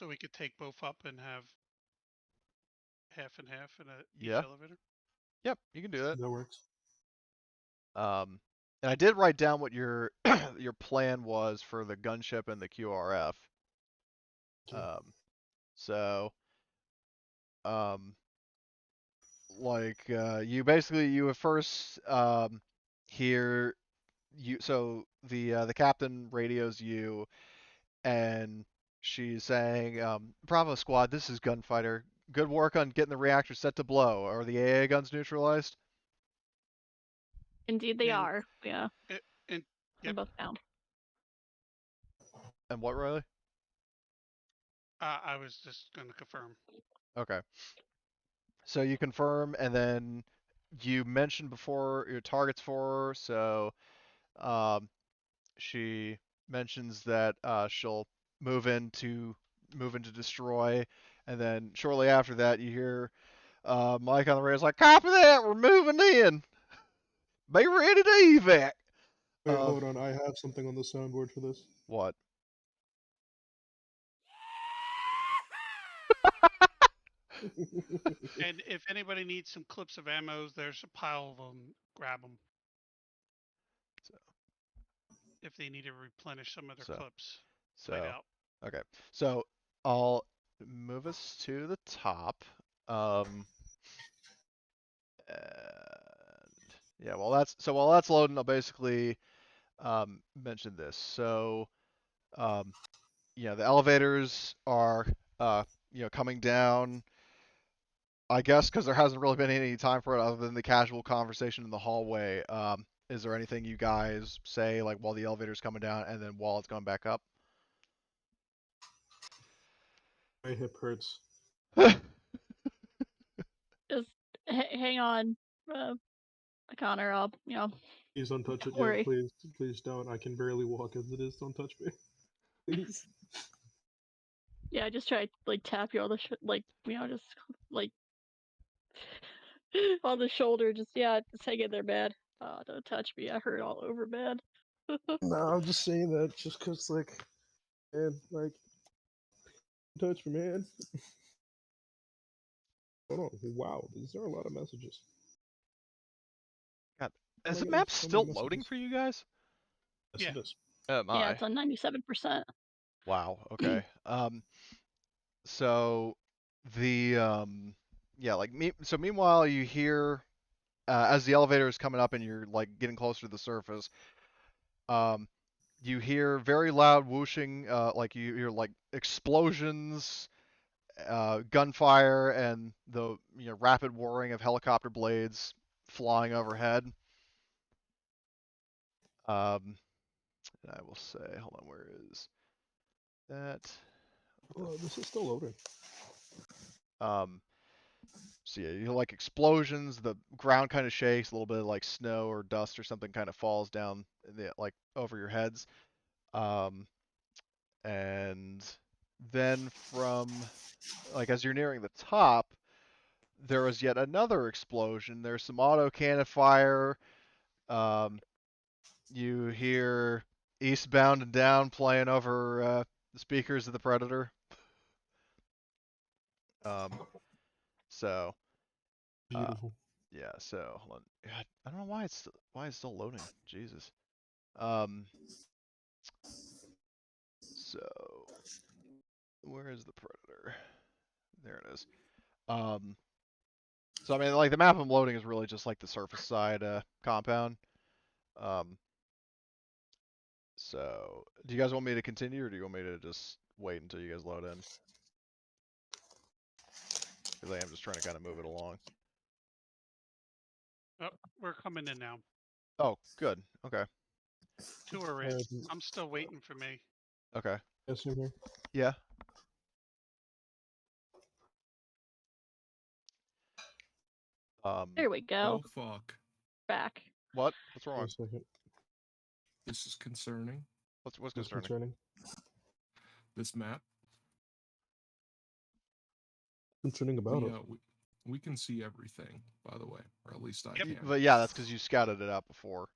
we could take both up and have half and half in each Yeah. elevator? Yep, you can do that. That works. And I did write down what your your plan was for the gunship and the QRF. Okay. So, like, you at first hear so the captain radios you, and she's saying, Bravo Squad, this is Gunfighter. Good work on getting the reactor set to blow. Are the AA guns neutralized? Indeed, they And- are. Yeah. And They're yep. both down. And what, Riley? I was just going to confirm. Okay. So you confirm, and then you mentioned before your targets for her. So she mentions that she'll move in to destroy, and then shortly after that you hear Mike on the radio is like, "Copy that, we're moving in. Be ready to evac." Wait, hold on. I have something on the soundboard for this. What? And if anybody needs some clips of ammo, there's a pile of them. Grab them. So, if they need to replenish some of their clips. So, Laid out. okay. So I'll move us to the top. And yeah, while that's loading, I'll basically mention this. So, the elevators are coming down. I guess because there hasn't really been any time for it other than the casual conversation in the hallway. Is there anything you guys say like while the elevator's coming down and then while it's going back up? My hip hurts. Just hang on, Connor. I'll, Please don't touch it worry. yet. Please don't. I can barely walk as it is. Don't touch me. Please. Yeah, just try to tap you on the just on the shoulder. Just hang in there, man. Don't touch me. I hurt all over, man. No, I'm just saying that just cause man, touch me, man. Hold on. Wow, these are a lot of messages. God, is the map still loading for you guys? Yes, Yeah. it is. Oh my. Yeah, it's on 97%. Wow. Okay. So the so meanwhile you hear as the elevator is coming up and you're getting closer to the surface, you hear very loud whooshing, you hear explosions, gunfire, and the rapid whirring of helicopter blades flying overhead. And I will say, hold on, where is that? Oh, this is still loading. So yeah, you hear explosions, the ground kind of shakes, a little bit of snow or dust or something kind of falls down over your heads. And then from as you're nearing the top, there was yet another explosion. There's some auto cannon fire, You hear Eastbound and Down playing over the speakers of the Predator. So Beautiful. yeah, so hold on. God, I don't know why it's still loading. Jesus. So where is the Predator? There it is. So I mean, like the map I'm loading is really just like the surface side compound. So do you guys want me to continue, or do you want me to just wait until you guys load in? Because I am just trying to kind of move it along. Oh, we're coming in now. Oh, good. Okay. 2 are in. I'm still waiting for me. Okay. Yes, I'm here. Yeah. There we go. Oh fuck. Back. What? What's Wait wrong? a second. This is concerning. What's What's concerning? concerning? This map. Concerning about it. We can see everything, by the way, or at least I Yep. can. But yeah, that's because you scouted it out before.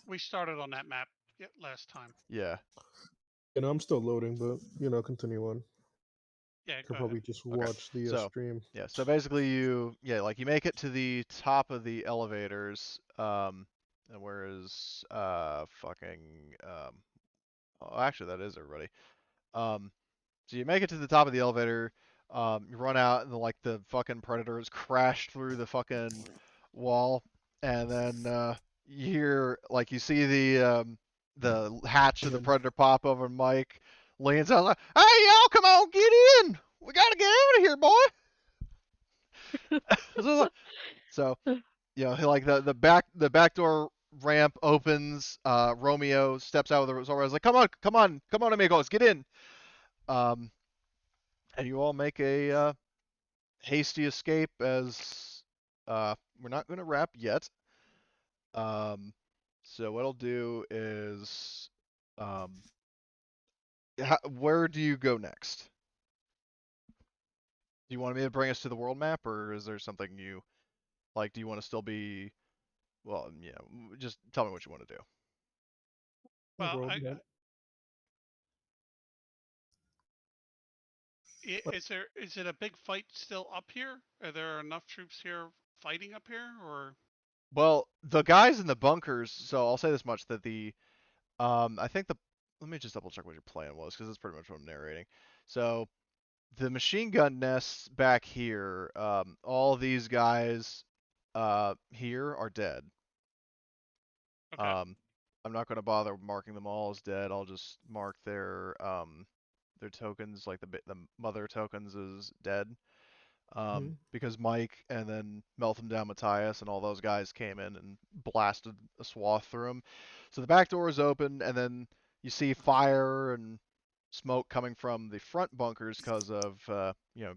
We started on that map last time. Yeah. You know, I'm still loading, but you know, continue on. Yeah, Could go ahead. probably just watch the So- stream. Yeah. So basically, you make it to the top of the elevators. And where is fucking oh, actually, that is everybody. So you make it to the top of the elevator. You run out, and like the fucking predators crash through the fucking wall, and then you hear like you see the hatch of the predator pop over, and Mike leans out like, "Hey, y'all, come on, get in! We gotta get out of here, boy!" So, you know, like the back door ramp opens. Romeo steps out of the door. I was like, come on, amigos, get in!" And you all make a hasty escape as we're not going to wrap yet. So what I'll do is, where do you go next? Do you want me to bring us to the world map, or is there something you like? Do you want to still be? Well, you know, just tell me what you want to do. Well, World I, map. is it a big fight still up here? Are there enough troops here fighting up here, or? Well, the guys in the bunkers. So I'll say this much: that I think let me just double check what your plan was, because that's pretty much what I'm narrating. So the machine gun nests back here, all these guys here are dead. Okay. I'm not going to bother marking them all as dead. I'll just mark their tokens, like the mother tokens, as dead. Because Mike and then Meltham Down Matthias and all those guys came in and blasted a swath through them. So the back door is open, and then you see fire and smoke coming from the front bunkers because of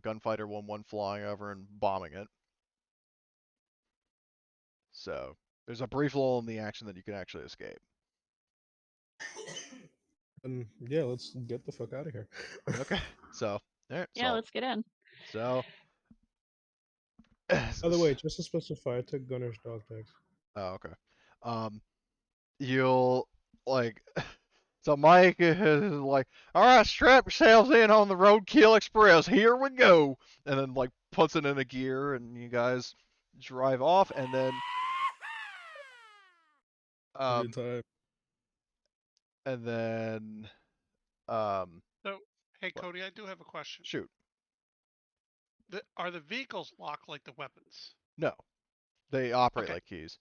Gunfighter 1-1 flying over and bombing it. So there's a brief lull in the action that you can actually escape. And yeah, let's get the fuck out of here. Okay. So Yeah, let's get in. So By the way, just to specify, I took Gunner's dog tags. Oh, okay. You'll like. So Mike is like, "All right, strap yourselves in on the Roadkill Express. Here we go," and then like puts it in a gear, and you guys drive off, and then Good time. and then So, hey, what? Cody, I do have a question. Shoot. Are the vehicles locked like the weapons? No, they operate Okay. like keys.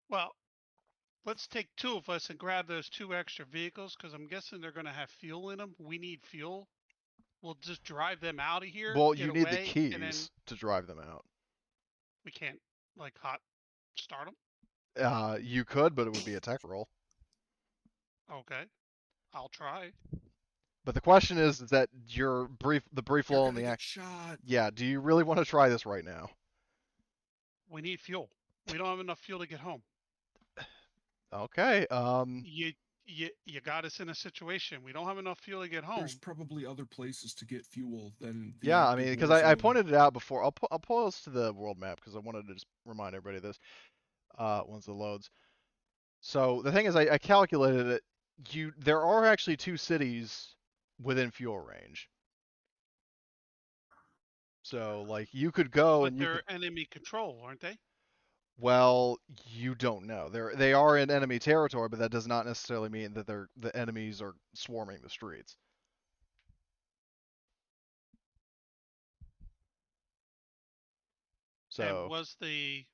Well, let's take 2 of us and grab those 2 extra vehicles, because I'm guessing they're going to have fuel in them. We need fuel. We'll just drive them out of here. Well, get you need the away, keys and then to drive them out. we can't like hot start them. You could, but it would be a tech roll. Okay, I'll try. But the question is that the brief You're lull in gonna the get action. shot. Yeah. Do you really want to try this right now? We need fuel. We don't have enough fuel to get home. Okay. you got us in a situation. We don't have enough fuel to get home. There's probably other places to get fuel than the Yeah, I active mean, because war I zone. pointed it out before. I'll pull us to the world map because I wanted to just remind everybody of this once it loads. So the thing is, I calculated it. There are actually 2 cities within fuel range. So like you could go But and you could. they're enemy control, aren't they? Well, you don't know. They are in enemy territory, but that does not necessarily mean that the enemies are swarming the streets. And So is the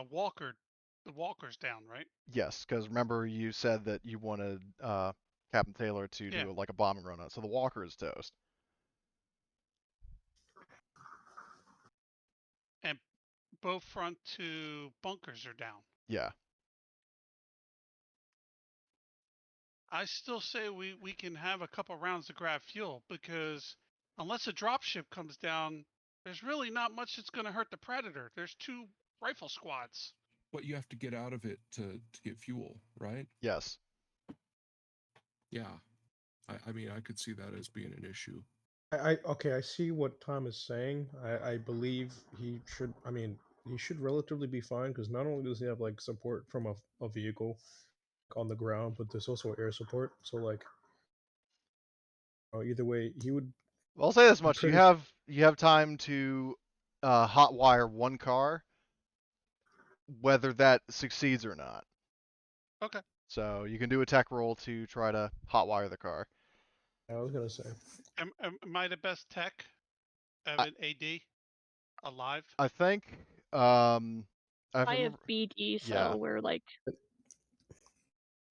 Walker, the Walker's down, right? yes, because remember you said that you wanted Captain Taylor to Yeah. do like a bombing run on it. So the Walker is toast. And both front 2 bunkers are down. Yeah. I still say we can have a couple rounds to grab fuel because unless a dropship comes down, there's really not much that's going to hurt the Predator. There's 2 rifle squads. But you have to get out of it to get fuel, right? Yes. Yeah. I mean, I could see that as being an issue. Okay, I see what Tom is saying. I believe he should. I mean, he should relatively be fine because not only does he have like support from a vehicle on the ground, but there's also air support. So like, either way, he would. Well, I'll say this much: pretty you have time to hotwire 1 car, whether that succeeds or not. Okay. So you can do a tech roll to try to hotwire the car. I was gonna say. Am I the best tech of an AD alive? I think if I have remember- BD, so yeah. we're like,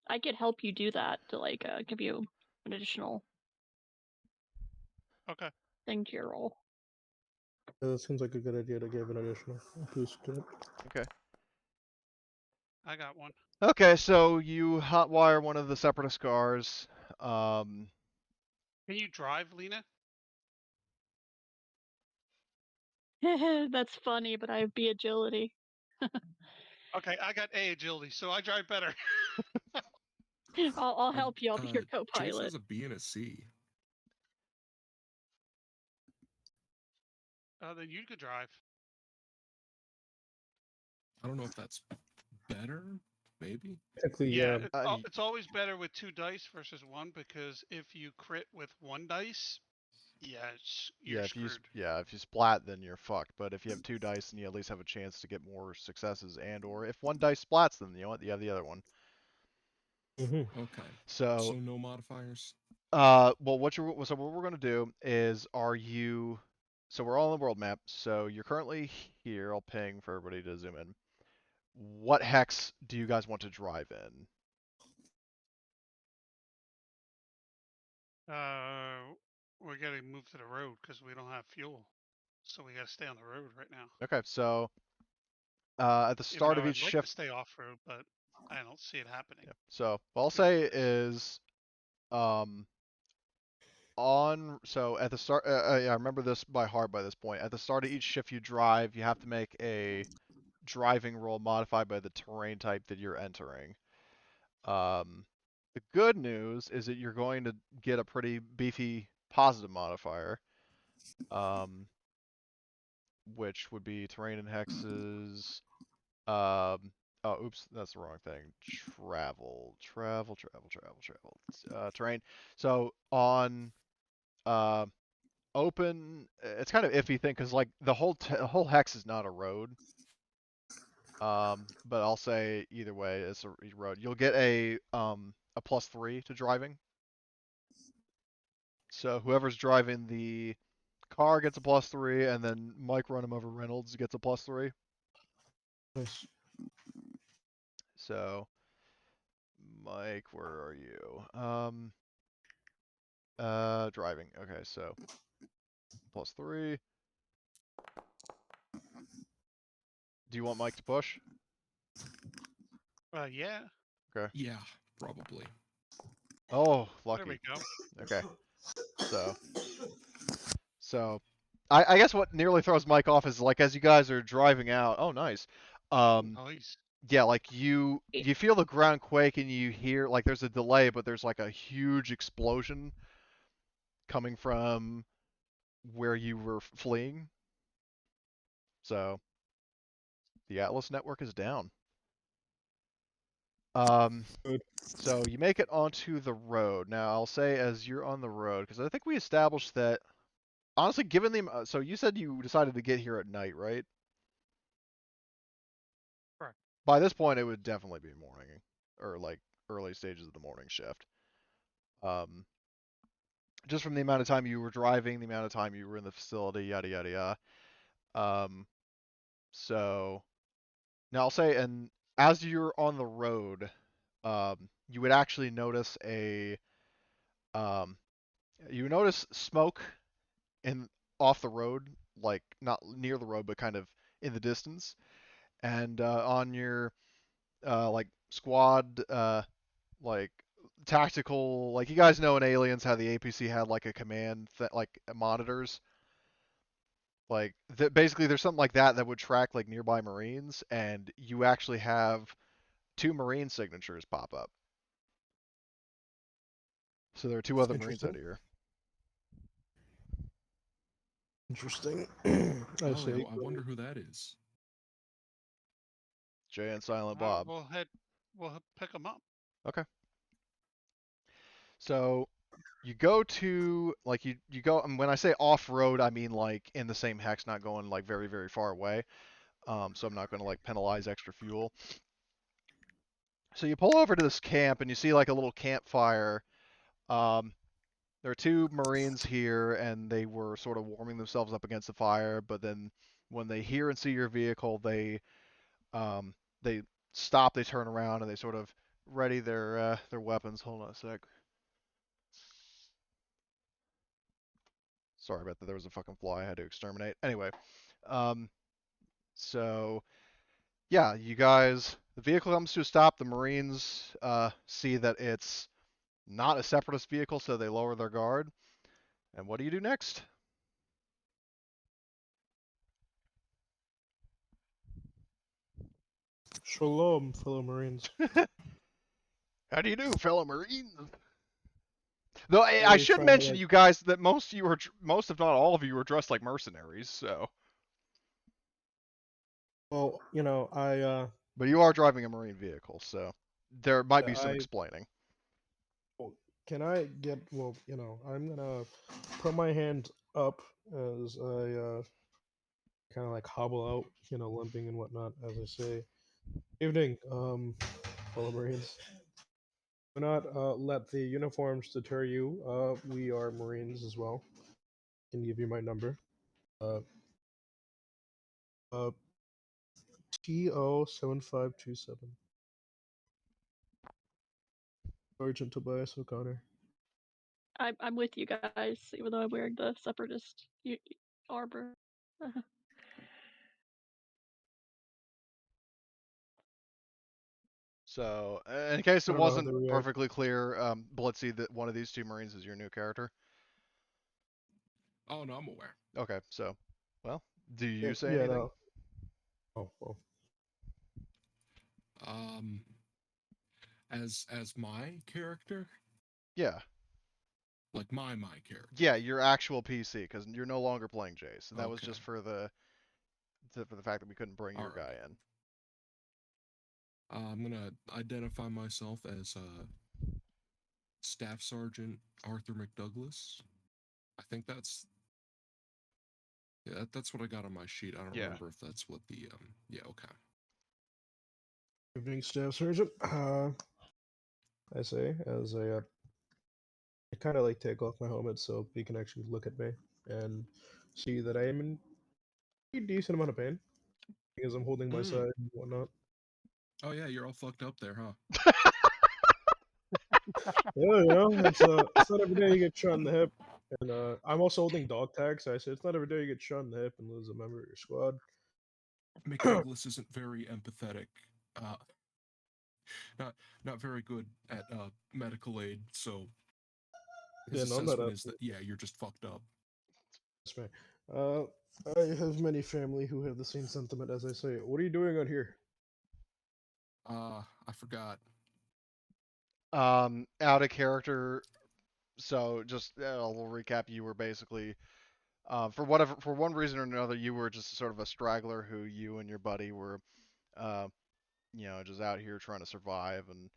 I could help you do that to like give you an additional Okay. thing to your roll. That seems like a good idea to give an additional boost to it. Okay. I got one. Okay, so you hotwire one of the separatist cars. Can you drive, Lena? That's funny, but I have B agility. Okay, I got A agility, so I drive better. I'll help you. I'll be your Chase co-pilot. has a B and a C. Then you could drive. I don't know if that's better. Maybe. Technically, Yeah, yeah. it's always better with 2 dice versus 1 because if you crit with 1 dice, you're screwed. If you splat, then you're fucked. But if you have 2 dice, then you at least have a chance to get more successes, and or if 1 dice splats, then you know what, you have the other one. Mm-hmm. Okay. So no modifiers. well, what we're gonna do is, so we're all on the world map. So you're currently here. I'll ping for everybody to zoom in. What hex do you guys want to drive in? We're getting moved to the road because we don't have fuel, so we got to stay on the road right now. Okay, so at the start of I'd each like shift, to stay off road, but I don't see it happening. yeah. So what I'll say is, so at the start, I remember this by heart by this point. At the start of each shift you drive, you have to make a driving roll modified by the terrain type that you're entering. The good news is that you're going to get a pretty beefy positive modifier, which would be terrain and hexes. Oh, oops, that's the wrong thing. Travel. Terrain. So on open, it's kind of iffy thing because like the whole hex is not a road. But I'll say either way, it's a road. You'll get a +3 to driving. So whoever's driving the car gets a +3, and then Mike Run him over Reynolds gets a +3. Nice. So, Mike, where are you? Driving. Okay, so +3. Do you want Mike to push? Yeah. Okay. Yeah, probably. Oh, There lucky. we go. Okay. So, I guess what nearly throws Mike off is like as you guys are driving out. Oh, nice. Nice. Yeah, like you feel the ground quake and you hear like there's a delay, but there's like a huge explosion coming from where you were fleeing. So the Atlas network is down. Good. So you make it onto the road. Now I'll say as you're on the road, because I think we established that. Honestly, given the so you said you decided to get here at night, right? Correct. By this point, it would definitely be morning, or like early stages of the morning shift. Um, just from the amount of time you were driving, the amount of time you were in the facility, yada yada yada. So now I'll say, and as you're on the road, you would actually notice um, you notice smoke in off the road, like not near the road, but kind of in the distance. And on your like squad, like tactical, like you guys know in Aliens how the APC had like a command that like monitors. Like basically, there's something like that that would track like nearby Marines, and you actually have 2 Marine signatures pop up. So there are 2 other Marines out Interesting. here. Interesting. I Oh, see. yeah, I wonder who that is. Jay and Silent Bob. We'll pick them up. Okay. So you go to like you go, and when I say off road, I mean like in the same hex, not going like very very far away. So I'm not going to like penalize extra fuel. So you pull over to this camp and you see like a little campfire. Um, there are 2 Marines here, and they were sort of warming themselves up against the fire. But then when they hear and see your vehicle, um, they stop, they turn around, and they sort of ready their weapons. Hold on a sec. Sorry about that. There was a fucking fly I had to exterminate. Anyway, um, so yeah, you guys, the vehicle comes to a stop. The Marines see that it's not a separatist vehicle, so they lower their guard. And what do you do next? Shalom, fellow Marines. How do you do, fellow Marines? Though I Always should trying to mention, like. you guys, that most of you are, most if not all of you, are dressed like mercenaries. So, Well, but you are driving a Marine vehicle, so there might be some I explaining. well, can I get I'm gonna put my hand up as I kind of like hobble out, limping and whatnot, as I say, "Evening, fellow Marines. Do not let the uniforms deter you. We are Marines as well. Can give you my number. Uh, uh, TO7527. Sergeant Tobias O'Connor." I'm with you guys, even though I'm wearing the separatist armor. So, in case I it don't know how they wasn't react. perfectly clear, Blitzy, that one of these 2 Marines is your new character. Oh, no, I'm aware. Okay, so, well, do Yeah, you say yeah, anything? no. Oh, well. Um, as my character, Yeah, like my character. yeah, your actual PC, because you're no longer playing Jace. And that was Okay. just for the fact that we couldn't bring your All right. guy in. I'm gonna identify myself as Staff Sergeant Arthur McDouglas. I think that's that's what I got on my sheet. I don't Yeah. remember if that's what the yeah, okay. Evening, Staff Sergeant. I say, as I kind of like take off my helmet so he can actually look at me and see that I am in a decent amount of pain because I'm holding my Mm. side and whatnot. Oh yeah, you're all fucked up there, huh? Yeah, it's not every day you get shot in the hip, and I'm also holding dog tags. So I say it's not every day you get shot in the hip and lose a member of your squad. McDouglas isn't very empathetic. Uh, not very good at medical aid. So his Yeah, no, I'm not assessment up. is that yeah, you're just fucked up. That's me. I have many family who have the same sentiment as I say. What are you doing out here? I forgot. Out of character. So just a little recap. You were basically, for one reason or another, you were just sort of a straggler who you and your buddy were, uh, just out here trying to survive, and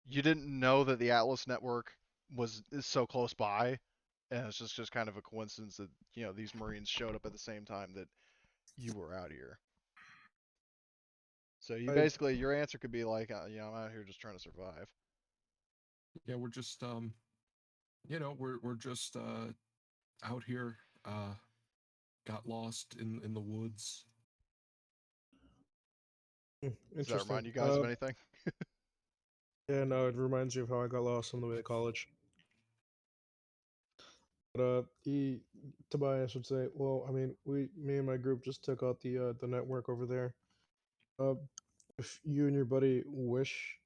you didn't know that the Atlas network is so close by, and it's just kind of a coincidence that these Marines showed up at the same time that you were out here. So you basically, your answer could be like, I'm out here just trying to survive. Yeah, we're just we're just out here. Got lost in the woods. Does that Interesting. remind you guys of anything? Yeah, no, it reminds you of how I got lost on the way to college. But Tobias would say, well, I mean, me and my group just took out the network over there. If you and your buddy wish,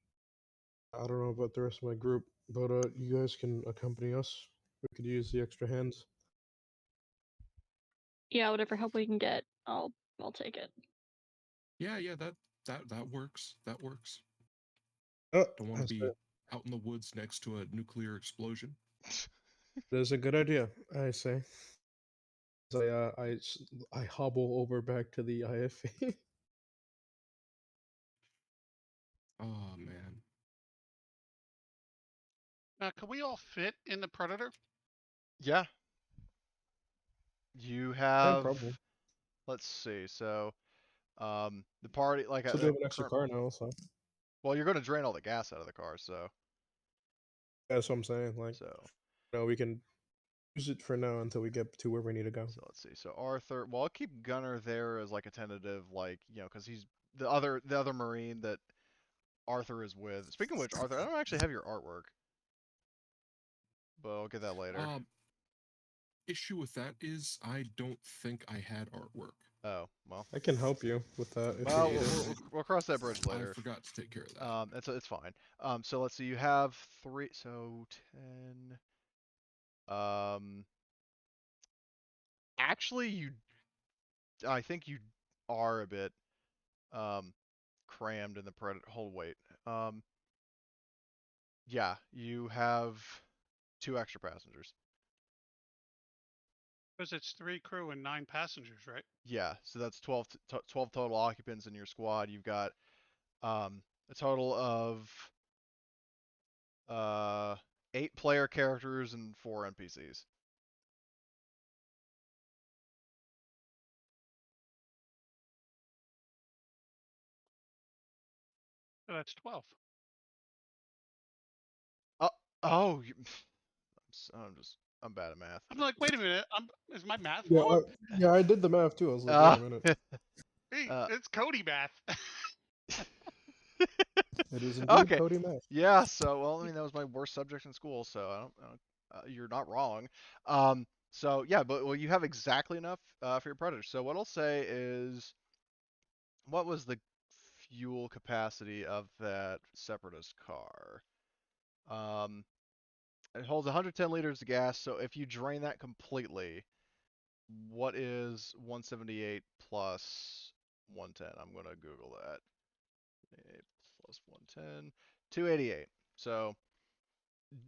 I don't know about the rest of my group, but you guys can accompany us. We could use the extra hands. Yeah, whatever help we can get, I'll take it. Yeah, that works. That works. Oh, Don't want to be out in the woods next to a nuclear explosion. That's a good idea, I say. I hobble over back to the IFA. Oh man. Now, can we all fit in the Predator? Yeah. You Yeah, have, probably. let's see, so the party, like So at do the have an extra car now, so well, you're going to drain all the gas out of the car, so that's what I'm saying. Like, so we can use it for now until we get to where we need to go. so let's see. So Arthur, well, I'll keep Gunner there as like a tentative, like because he's the other Marine that Arthur is with. Speaking of which, Arthur, I don't actually have your artwork, but I'll get that later. Issue with that is I don't think I had artwork. Oh, well. I can help you with that if Well, you need it. we'll cross that bridge later. I forgot to take care of that. It's fine. So let's see. You have 3, so 10. Actually, I think you are a bit crammed in the Predator. Hold, wait. Yeah, you have 2 extra passengers. Because it's 3 crew and 9 passengers, right? Yeah, so that's 12 total occupants in your squad. You've got a total of 8 player characters and 4 NPCs. So that's 12. Oh, I'm bad at math. I'm like, wait a minute. Is my math Yeah, wrong? I did the math too. I was like, wait a minute. Hey, it's Cody math. It is indeed Okay. Cody math. Yeah, so well, I mean that was my worst subject in school, so I don't you're not wrong. So yeah, but well, you have exactly enough for your Predator. So what I'll say is, what was the fuel capacity of that Separatist car? It holds 110 liters of gas, so if you drain that completely, what is 178 plus 110? I'm gonna Google that. 8 plus 110, 288. So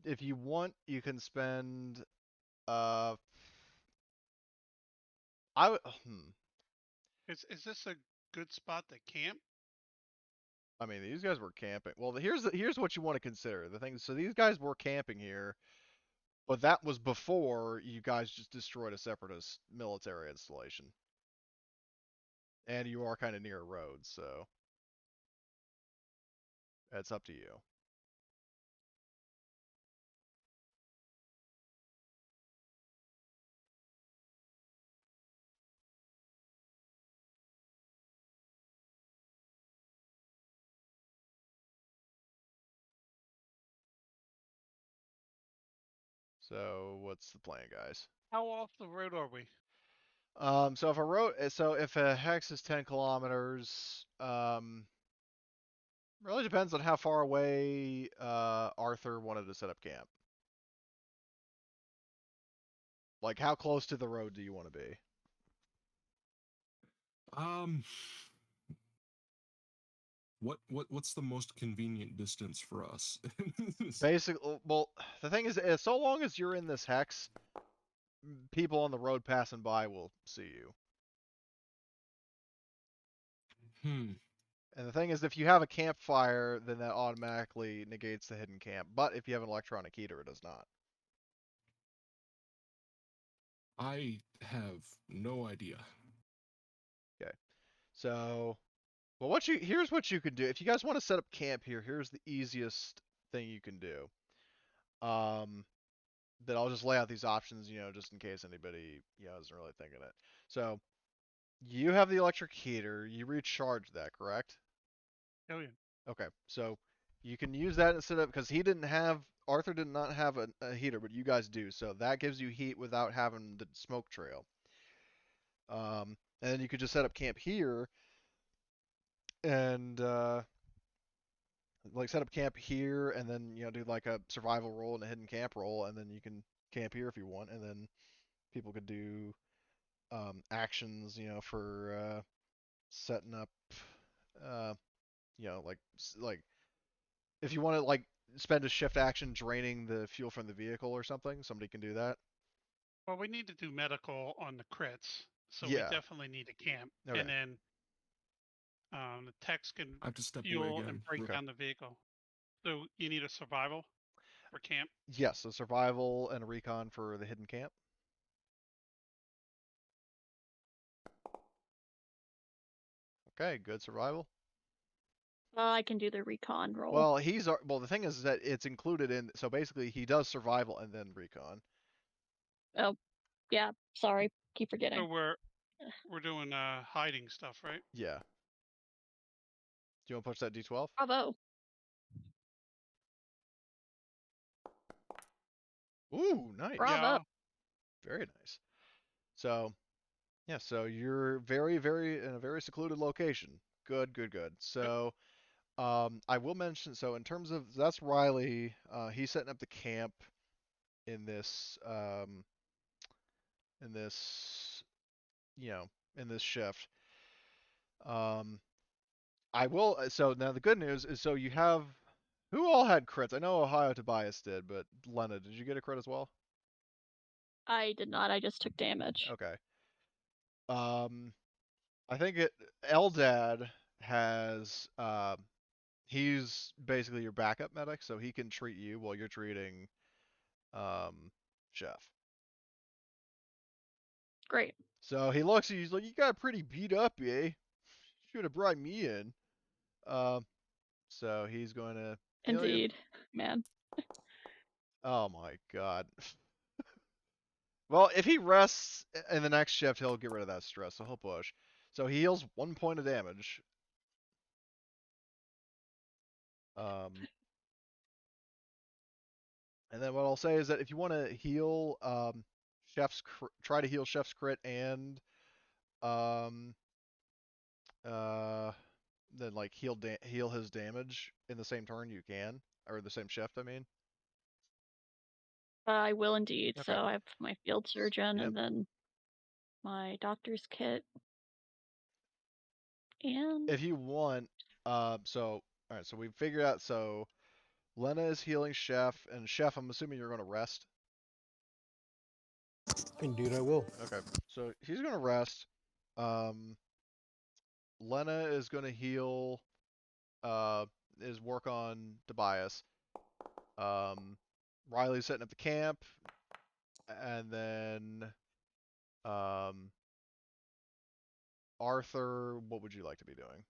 if you want, you can spend Is this a good spot to camp? I mean, these guys were camping. Well, here's what you want to consider. The thing, so these guys were camping here, but that was before you guys just destroyed a separatist military installation. And you are kind of near a road, so it's up to you. So what's the plan, guys? How off the road are we? So if a hex is 10 kilometers, really depends on how far away Arthur wanted to set up camp. Like, how close to the road do you want to be? What's the most convenient distance for us? Basically, well, the thing is, so long as you're in this hex, people on the road passing by will see you. And the thing is, if you have a campfire, then that automatically negates the hidden camp. But if you have an electronic heater, it does not. I have no idea. Okay. So, well, here's what you can do. If you guys want to set up camp here, here's the easiest thing you can do. That I'll just lay out these options, just in case anybody, isn't really thinking it. So, you have the electric heater. You recharge that, correct? Oh yeah. Okay, so you can use that instead of, because Arthur did not have a heater, but you guys do. So that gives you heat without having the smoke trail. And then you could just set up camp here and set up camp here, and then do like a survival roll and a hidden camp roll, and then you can camp here if you want, and then people could do actions, for setting up, like if you want to spend a shift action draining the fuel from the vehicle or something, somebody can do that. Well, we need to do medical on the crits, so Yeah. we definitely need a camp, Okay. and then the techs can I have to step away fuel again. and break Okay. down the vehicle. So you need a survival for camp. Yes, a survival and a recon for the hidden camp. Okay, good survival. I can do the recon roll. Well, the thing is that it's included in, so basically he does survival and then recon. Oh, yeah. Sorry, keep forgetting. So we're doing hiding stuff, right? Yeah. Do you want to push that D12? Bravo. Ooh, nice. Bravo. Yeah. Very nice. So, yeah, so you're very, very in a very secluded location. Good, good, good. So, I will mention, so in terms of, that's Riley, he's setting up the camp in this, in this, in this shift. I will, so now the good news is, so you have, who all had crits? I know Ohio Tobias did, but Lena, did you get a crit as well? I did not. I just took damage. Okay. I think Eldad has, he's basically your backup medic, so he can treat you while you're treating, Chef. Great. So he looks at you, he's like, you got pretty beat up, eh? Should have brought me in. So he's going to heal you. Indeed, man. Oh my god. Well, if he rests in the next shift, he'll get rid of that stress, so he'll push. So he heals 1 point of damage. And then what I'll say is that if you want to heal try to heal Chef's crit and then heal his damage in the same turn, you can, or the same shift, I mean. I will indeed. Okay. So I have my field surgeon Yep. and then my doctor's kit. And If you want, so all right, so we figured out. So Lena is healing Chef, and Chef, I'm assuming you're going to rest. Indeed, I will. Okay, so he's going to rest. Lena is going to heal. Is work on Tobias. Riley's setting up the camp, and then Arthur, what would you like to be doing?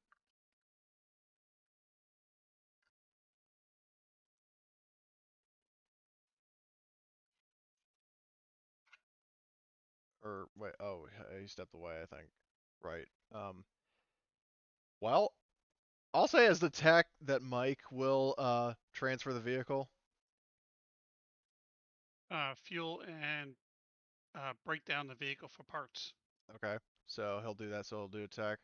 Or wait, oh, he stepped away, I think. Right. Well, I'll say as the tech that Mike will transfer the vehicle. Fuel and break down the vehicle for parts. Okay, so he'll do that. So he'll do a tech.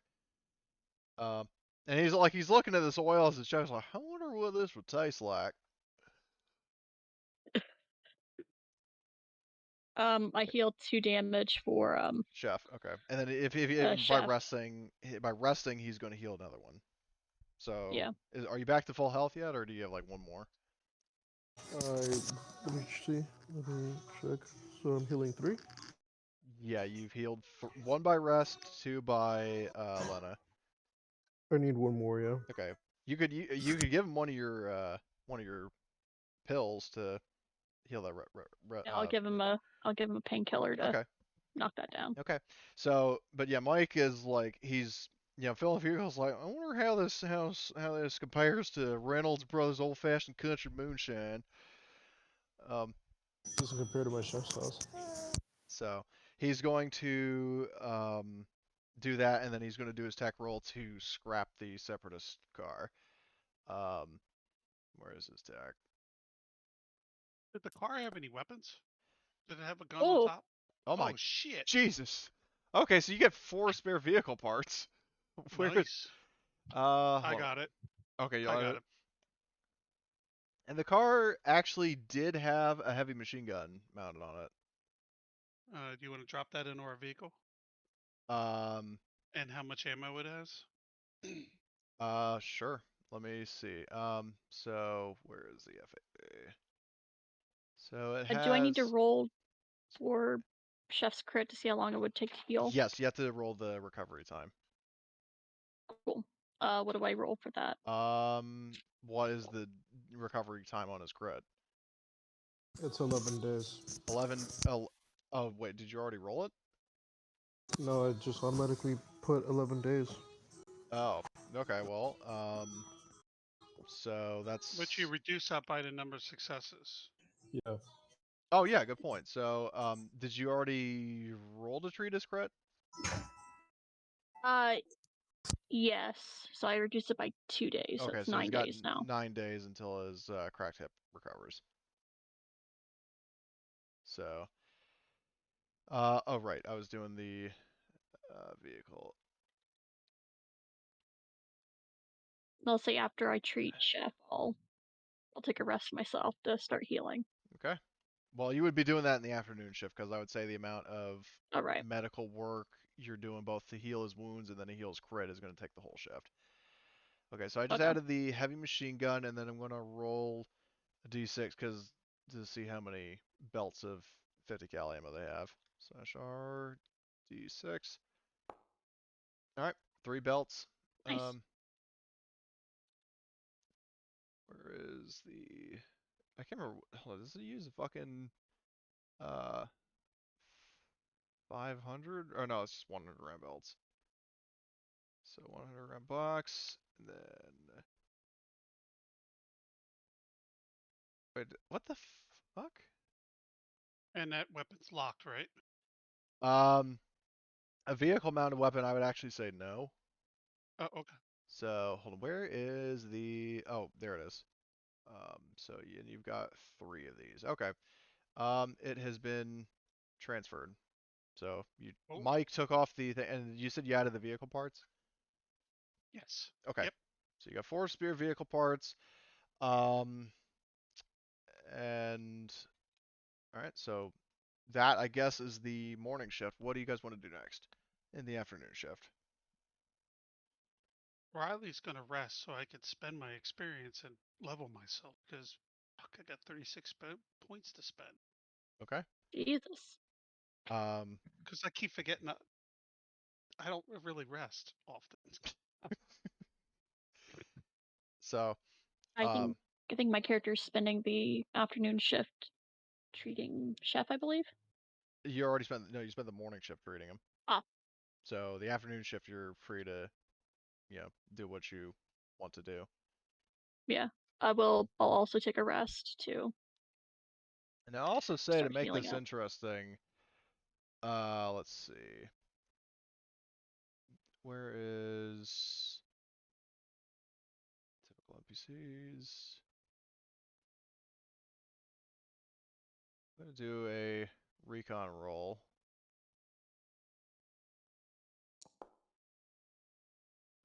And he's looking at this oil as it shows. Like, I wonder what this would taste like. I healed 2 damage for Chef. Okay, and then if by Chef. resting, he's going to heal another one. So, Yeah. are you back to full health yet, or do you have like one more? Let me see. Let me check. So I'm healing 3. Yeah, you've healed 1 by rest, 2 by Lena. I need one more, yeah. Okay. You could give him one of your pills to heal that. Yeah, I'll give him a painkiller to Okay. knock that down. Okay. So, but yeah, Mike is like he's filling vehicles like I wonder how this compares to Reynolds Brothers Old Fashioned Country Moonshine. Doesn't compare to my chef's house. So he's going to do that, and then he's going to do his tech roll to scrap the Separatist car. Where is his tech? Did the car have any weapons? Did it have a gun on Oh, top? Oh my shit! Jesus! Okay, so you get 4 spare vehicle parts. Where? Nice. I I got it. Okay, you I got got it. it. And the car actually did have a heavy machine gun mounted on it. Do you want to drop that into our vehicle? Um, And how much ammo it has? sure. Let me see. So where is the FAA? So it has. do I need to roll for Chef's crit to see how long it would take to heal? Yes, you have to roll the recovery time. Cool. What do I roll for that? What is the recovery time on his crit? It's 11 days. 11. Oh, wait, did you already roll it? No, I just automatically put 11 days. Oh, okay. Well, so that's. Which you reduce that by the number of successes. Yeah. Oh yeah, good point. So, did you already roll to treat his crit? Yes. So I reduced it by 2 days, so Okay, it's so he's 9 got days now. 9 days until his cracked hip recovers. So, oh right, I was doing the vehicle. I'll say after I treat Chef, I'll take a rest myself to start healing. Okay. Well, you would be doing that in the afternoon shift because I would say the amount of All right. medical work you're doing both to heal his wounds and then to heal his crit is going to take the whole shift. Okay, so I just Okay. added the heavy machine gun and then I'm going to roll a d6 because to see how many belts of 50 cal ammo they have. Slash R d6. All right, 3 belts. Nice. Where is the? I can't remember. Hold on, does it use a fucking uh 500? Or no, it's just 100 round belts. So 100 round box, and then wait, what the fuck? And that weapon's locked, right? A vehicle mounted weapon, I would actually say no. Oh, okay. So hold on, where is the? Oh, there it is. So you've got 3 of these. Okay. It has been transferred. So Oh, Mike took off the thing, and you said you added the vehicle parts. yes. Okay. Yep. So you got 4 spear vehicle parts. And all right. So that I guess is the morning shift. What do you guys want to do next in the afternoon shift? Riley's gonna rest so I can spend my experience and level myself because I got 36 points to spend. Okay. Jesus. Because I keep forgetting I don't really rest often. So I think my character's spending the afternoon shift treating Chef, I believe. you already spent you spent the morning shift reading them. Ah. So the afternoon shift you're free to do what you want to do. Yeah. I'll also take a rest too. And I'll also say to Start make healing this up. interesting, let's see. Where is typical NPCs? I'm gonna do a recon roll.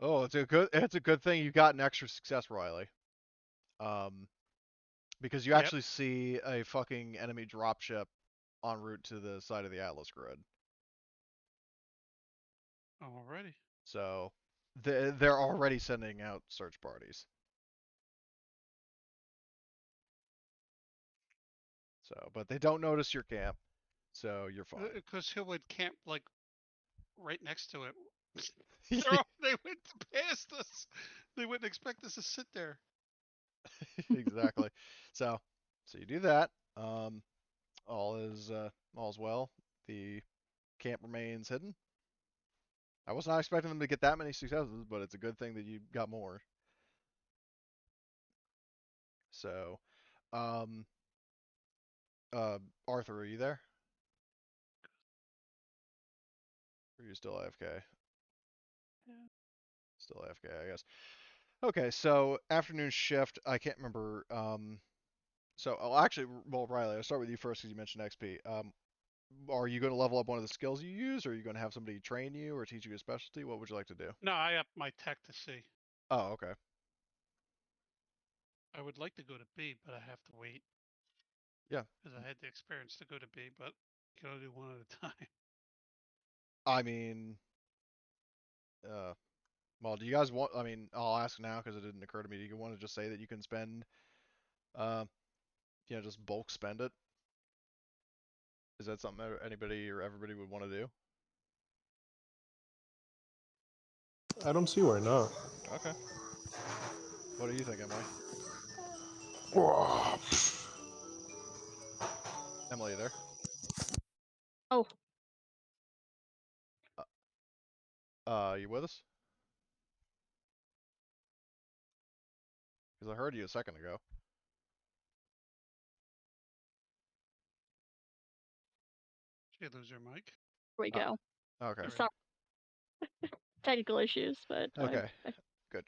Oh, it's a good thing you got an extra success, Riley. Because you Yep. actually see a fucking enemy dropship en route to the side of the Atlas grid. Alrighty. So they're already sending out search parties. So, but they don't notice your camp, so you're fine. Because he would camp like right next to it. They went past us. They wouldn't expect us to sit there. Exactly. So you do that. All is well. The camp remains hidden. I was not expecting them to get that many successes, but it's a good thing that you got more. So, um, Arthur, are you there? Or are you still AFK? Yeah. Still AFK, I guess. Okay, so afternoon shift. I can't remember. So actually, well, Riley, I'll start with you first because you mentioned XP. Are you going to level up one of the skills you use, or are you going to have somebody train you or teach you a specialty? What would you like to do? No, I upped my tech to C. Oh, okay. I would like to go to B, but I have to wait. Yeah. Because I had the experience to go to B, but you can only do one at a time. I mean, well, do you guys want? I mean, I'll ask now because it didn't occur to me. Do you want to just say that you can spend, uh, just bulk spend it? Is that something that anybody or everybody would want to do? I don't see why not. Okay. What do you think, Emily? Emily, you there? Oh, You with us? Because I heard you a second ago. She lose her mic. here we go. Okay. There we Sorry, technical issues, but Okay. I, Good.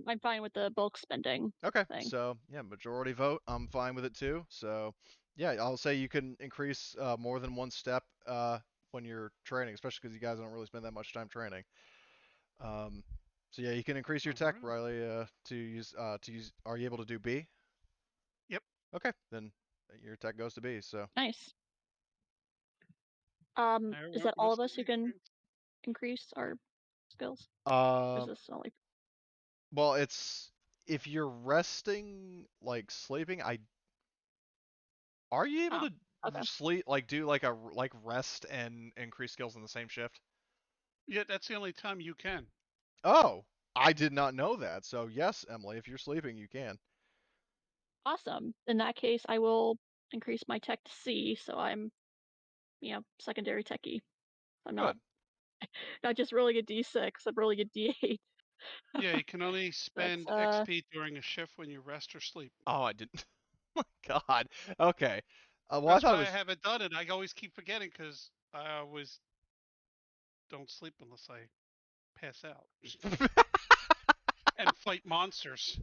I'm fine with the bulk spending Okay. thing. So yeah, majority vote. I'm fine with it too. So yeah, I'll say you can increase more than one step when you're training, especially because you guys don't really spend that much time training. So yeah, you can increase your tech, Alright. Riley, to use. Are you able to do B? Yep. Okay, then your tech goes to B. So Nice. I Is want that all most of us who can experience. increase our skills? Is this only? well, it's if you're resting, like sleeping. Are you able Oh, to okay. sleep, like do like a rest and increase skills in the same shift? Yeah, that's the only time you can. Oh, I did not know that. So yes, Emily, if you're sleeping, you can. Awesome. In that case, I will increase my tech to C, so I'm, secondary techie. I'm not Good. just rolling a D6. I'm rolling a D8. Yeah, you can only That's spend XP during a shift when you rest or sleep. Oh, I didn't. My God. Okay. Well, I That's thought it why I was. haven't done it. I always keep forgetting because I always don't sleep unless I pass out and fight monsters.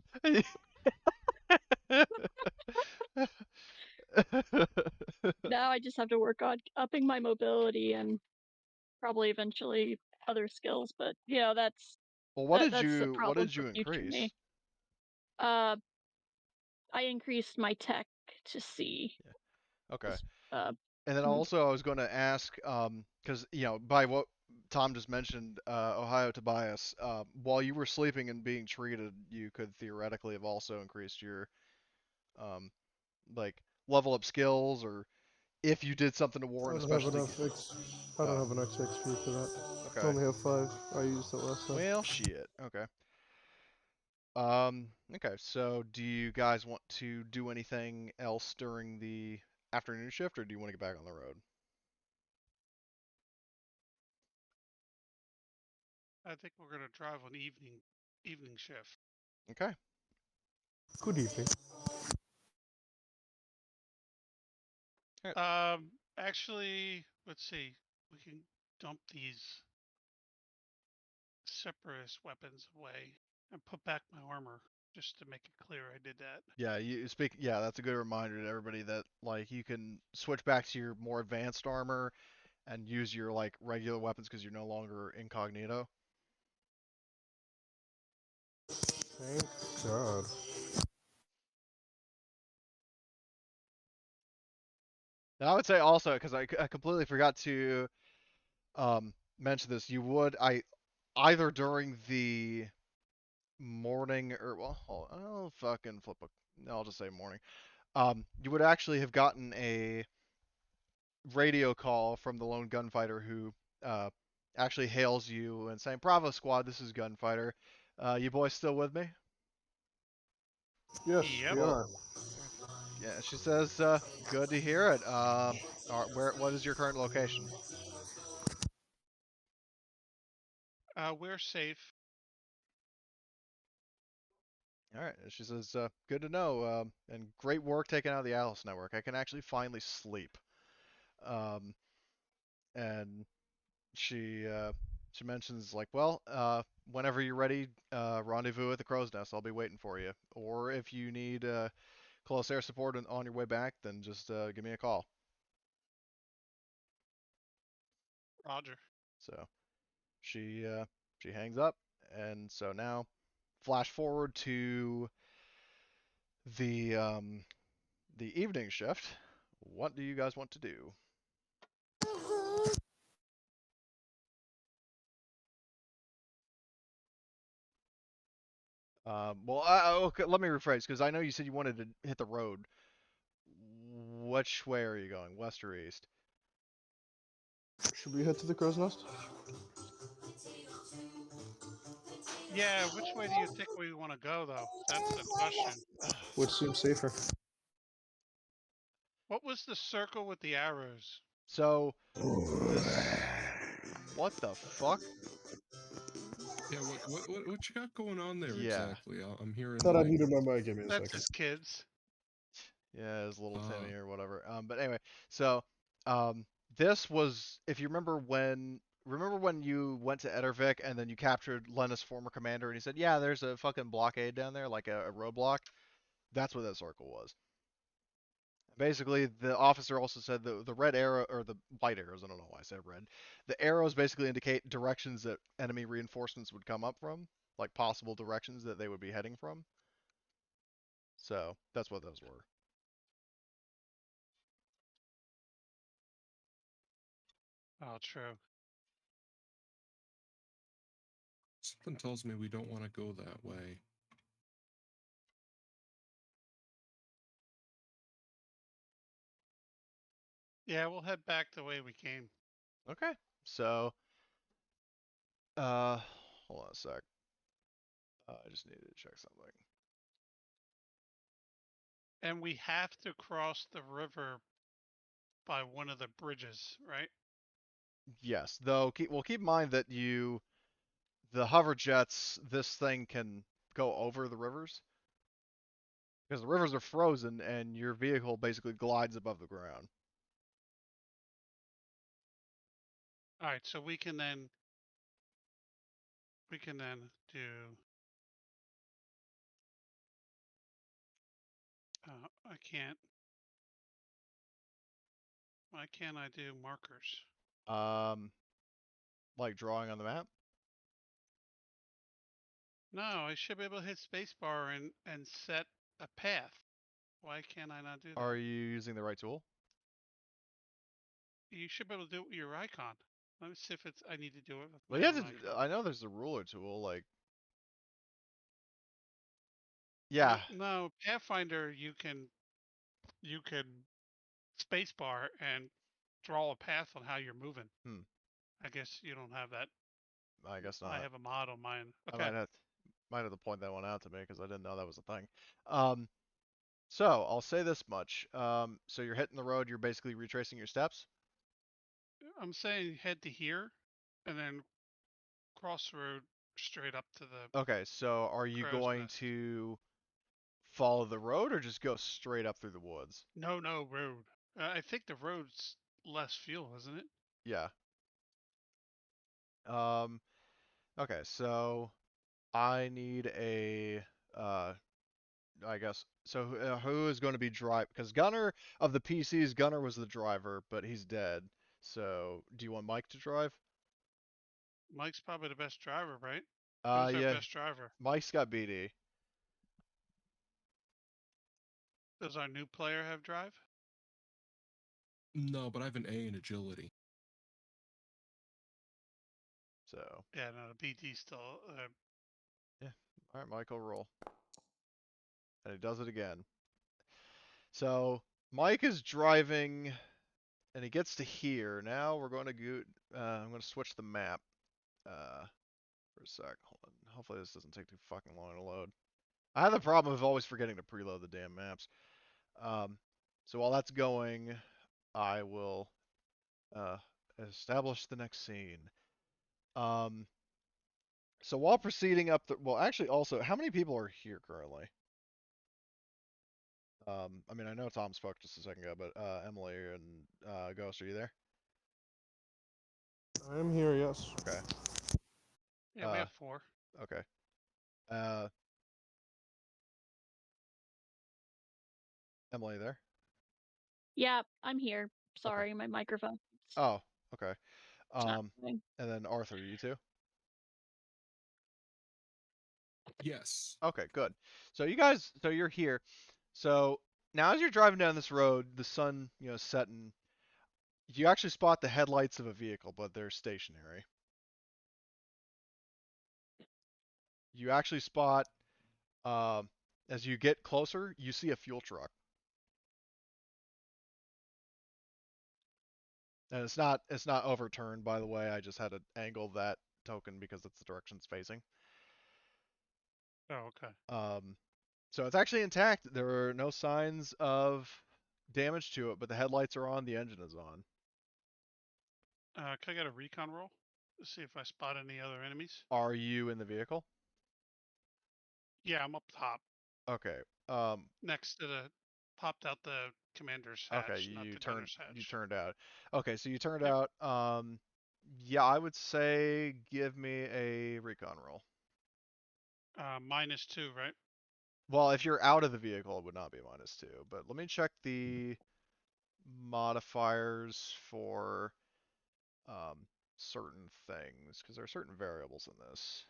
now I just have to work on upping my mobility and probably eventually other skills. But that's Well, that's a what problem did for you future increase? me. I increased my tech to C. Yeah. Okay. Just, uh, And then mhm. also I was going to ask, because by what Tom just mentioned, Ohio Tobias, while you were sleeping and being treated, you could theoretically have also increased your, um, like level up skills, or if you did something to I warrant a don't have specialty. enough I don't Oh, have enough XP for that. I okay. only have 5. I used it last time. Well, shit. Okay. Okay. So, do you guys want to do anything else during the afternoon shift, or do you want to get back on the road? I think we're gonna drive on evening shift. Okay. Good evening. Actually, let's see. We can dump these separatist weapons away and put back my armor just to make it clear I did that. Yeah, you speak. Yeah, that's a good reminder to everybody that like you can switch back to your more advanced armor and use your like regular weapons because you're no longer incognito. Thank God. Now, I would say also because I completely forgot to mention this. You would either during the morning or well, I'll fucking flip a. No, I'll just say morning. You would actually have gotten a radio call from the lone gunfighter who uh, actually hails you and saying, "Bravo Squad, this is Gunfighter. You boys still with me?" Yes, Yep. we are. Yeah, she says, "Good to hear it. What is your current location?" We're safe. All right. She says, "Good to know. And great work taking out the Alice Network. I can actually finally sleep." Um, and she mentions like, "Well, whenever you're ready, rendezvous at the Crow's Nest. I'll be waiting for you. Or if you need close air support on your way back, then just give me a call." Roger. So she hangs up, and so now flash forward to the the evening shift. What do you guys want to do? Okay, let me rephrase because I know you said you wanted to hit the road. Which way are you going, west or east? Should we head to the Crow's Nest? Yeah, which way do you think we want to go, though? That's the question. Which seems safer? What was the circle with the arrows? So this, what the fuck? Yeah, what you got going on there Yeah, exactly? I'm hearing Thought I like needed my mic. Give me a That's second. his kids. yeah, it's little Timmy uh or whatever. But anyway, so um, this was if you remember when you went to Edervik and then you captured Lena's former commander and he said, "Yeah, there's a fucking blockade down there, like a roadblock." That's what that circle was. Basically, the officer also said the red arrow or the white arrows. I don't know why I said red. The arrows basically indicate directions that enemy reinforcements would come up from, like possible directions that they would be heading from. So that's what those were. Oh, true. something tells me we don't want to go that way. Yeah, we'll head back the way we came. Okay. So, uh, hold on a sec. I just needed to check something. And we have to cross the river by one of the bridges, right? Yes, though keep in mind that the hover jets, this thing can go over the rivers because the rivers are frozen and your vehicle basically glides above the ground. All right, so we can then do. I can't. Why can't I do markers? Um, like drawing on the map. No, I should be able to hit spacebar and set a path. Why can't I not do that? Are you using the right tool? You should be able to do it with your icon. Let me see if it's. I need to do it with Well, my you own have to. icon. I know there's a ruler tool. Like, yeah. Well, no, Pathfinder, you can spacebar and draw a path on how you're moving. Hmm. I guess you don't have that. I guess I not. have a mod on mine. I Okay. might have to point that one out to me because I didn't know that was a thing. Um, so I'll say this much. So you're hitting the road. You're basically retracing your steps. I'm saying head to here, and then cross the road straight up to the Okay. So are you crow's going nest. to follow the road or just go straight up through the woods? No, road. I think the road's less fuel, isn't it? Yeah. Um. Okay. So I need a I guess. So who is going to be drive? Because Gunner of the PCs, Gunner was the driver, but he's dead. So do you want Mike to drive? Mike's probably the best driver, right? Who's our Yeah. best driver? Mike's got BD. Does our new player have drive? No, but I have an A in agility. So Yeah, no, the BD still. yeah. All right, Michael, roll. And he does it again. So Mike is driving, and he gets to here. Now we're going to go. I'm going to switch the map for a sec. Hold on. Hopefully this doesn't take too fucking long to load. I have the problem of always forgetting to preload the damn maps. So while that's going, I will establish the next scene. So while proceeding up the, well, actually, also, how many people are here currently? I mean, I know Tom spoke just a second ago, but Emily and Ghost, are you there? I am here, yes. Okay. Yeah, we have 4. Okay. Emily, there? Yeah, I'm here. Sorry, my microphone. Oh, okay. It's not moving. And then Arthur, you too? Yes. Okay, good. So you guys, so you're here. So now as you're driving down this road, the sun, setting, you actually spot the headlights of a vehicle, but they're stationary. You actually spot, as you get closer, you see a fuel truck. And it's not overturned, by the way. I just had to angle that token because it's the direction it's facing. Oh, okay. So it's actually intact. There are no signs of damage to it, but the headlights are on, the engine is on. Can I get a recon roll to see if I spot any other enemies? Are you in the vehicle? Yeah, I'm up top, Okay. next to the popped out the commander's hatch, Okay, not the gunner's hatch. you turned out. Okay, so you turned Yep. out. Yeah, I would say give me a recon roll. -2, right? Well, if you're out of the vehicle, it would not be -2. But let me check the modifiers for certain things, because there are certain variables in this.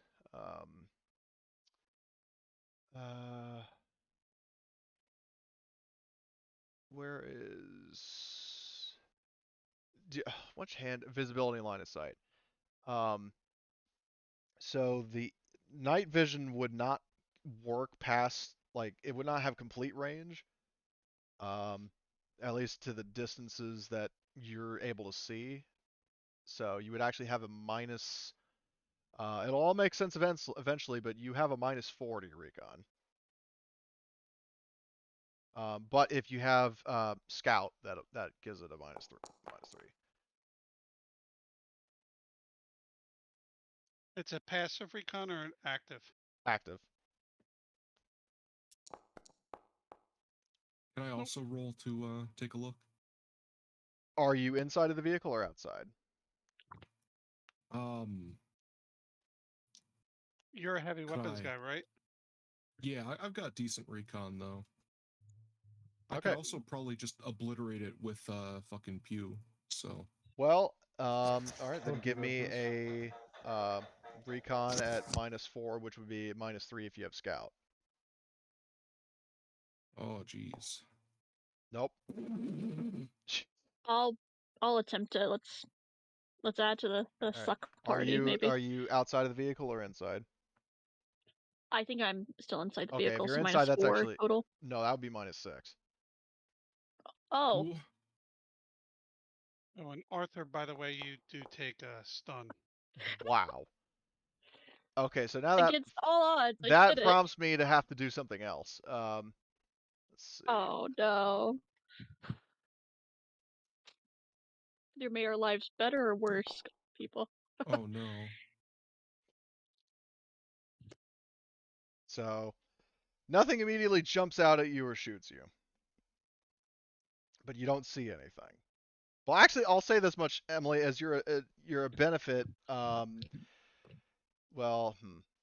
Where is which hand visibility and line of sight? So the night vision would not work past, like, it would not have complete range. At least to the distances that you're able to see. So you would actually have a minus. It'll all make sense eventually, but you have a -4 to your recon. But if you have scout, that gives it a -3. It's a passive recon or an active? Active. Can I also roll to take a look? Are you inside of the vehicle or outside? You're a heavy Could weapons I- guy, right? Yeah, I've got decent recon though. I Okay. could also probably just obliterate it with fucking pew. So Well, all right, then Don't do give that, me please. a recon at -4, which would be -3 if you have scout. oh jeez. Nope. I'll attempt it. Let's add to the All right. suck party, Are maybe. you outside of the vehicle or inside? I think I'm still inside the Okay, if vehicle, you're so inside, that's -4 actually total. no, that would be -6. Oh, Ooh. Oh, and Arthur, by the way, you do take a stun. Wow. Okay, so now against all odds, I that did it. prompts me to have to do something else. Let's see. Oh no. Either made our lives better or worse, people. Oh no. So nothing immediately jumps out at you or shoots you, but you don't see anything. Well, actually, I'll say this much, Emily, as you're a benefit. Well,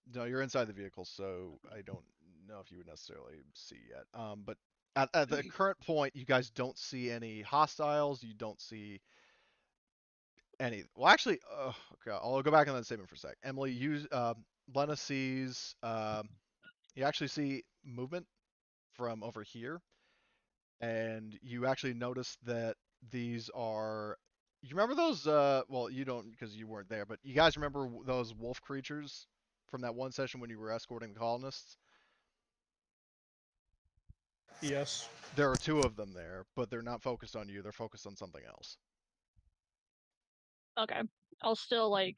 no, you're inside the vehicle, so I don't know if you would necessarily see yet. But at the current point, you guys don't see any hostiles. You don't see any. Well, actually, okay, I'll go back on that statement for a sec. Emily, Lena sees. You actually see movement from over here, and you actually notice that these are You remember those? Well, you don't because you weren't there, but you guys remember those wolf creatures from that one session when you were escorting the colonists? Yes. There are two of them there, but they're not focused on you. They're focused on something else. Okay. I'll still like,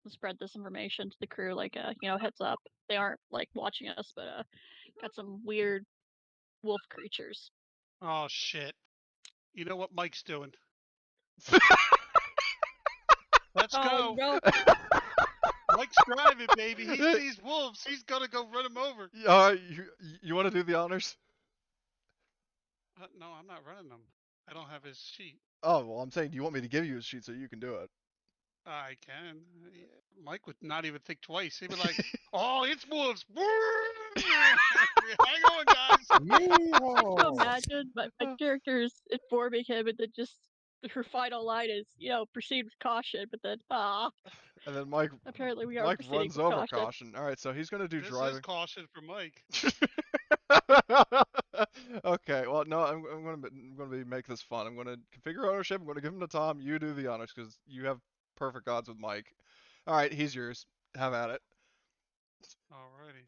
spread this information to the crew, like heads up. They aren't like watching us, but got some weird wolf creatures. Oh shit! You know what Mike's doing? Let's Oh go. no! Mike's driving, baby. He sees wolves. He's gonna go run him over. You want to do the honors? No, I'm not running them. I don't have his sheet. Oh well, I'm saying, do you want me to give you a sheet so you can do it? I can. Mike would not even think twice. He'd be like, "Oh, it's wolves! Hang on, guys." Can you Yeehaw! imagine my character's informing him, and then just her final line is, proceed with caution, but then And then Mike apparently we are Mike proceeding runs with over caution. caution. All right, so he's gonna do This is driving. caution for Mike. Okay, well no, I'm gonna make this fun. I'm gonna configure ownership. I'm gonna give him to Tom. You do the honors because you have perfect odds with Mike. All right, he's yours. Have at it. Alrighty.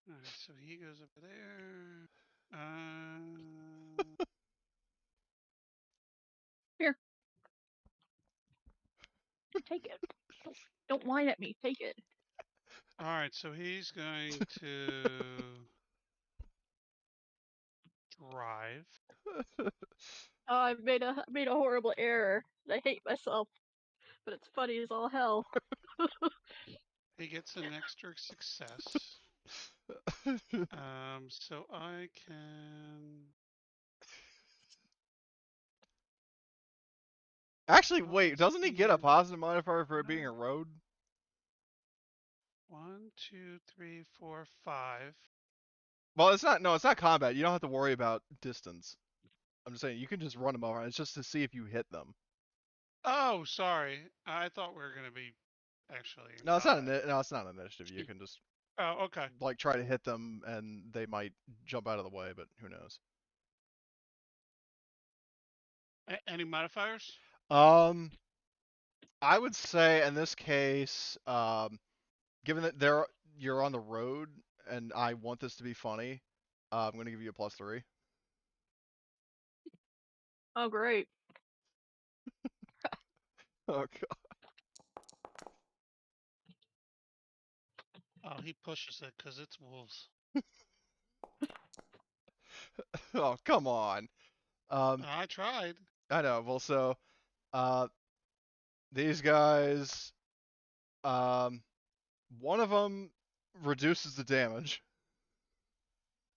Alright, so he goes over there. Here. Take it. Don't whine at me. Take it. Alright, so he's going to drive. Oh, I made a horrible error. I hate myself, but it's funny as all hell. He gets an extra success. So I can. Actually, Oh, wait, let's doesn't he get a see. positive modifier for it being a road? 1, 2, 3, 4, 5. Well, it's not. No, it's not combat. You don't have to worry about distance. I'm just saying you can just run them over. It's just to see if you hit them. Oh, sorry. I thought we were gonna be actually. No, it's not. No, it's not an initiative. You can just Oh, okay. like try to hit them, and they might jump out of the way, but who knows? Any modifiers? I would say in this case, given that you're on the road, and I want this to be funny, I'm gonna give you a +3. Oh, great. Oh god. Oh, he pushes it because it's wolves. Oh come on. I tried. I know. Well, so, these guys, one of them reduces the damage,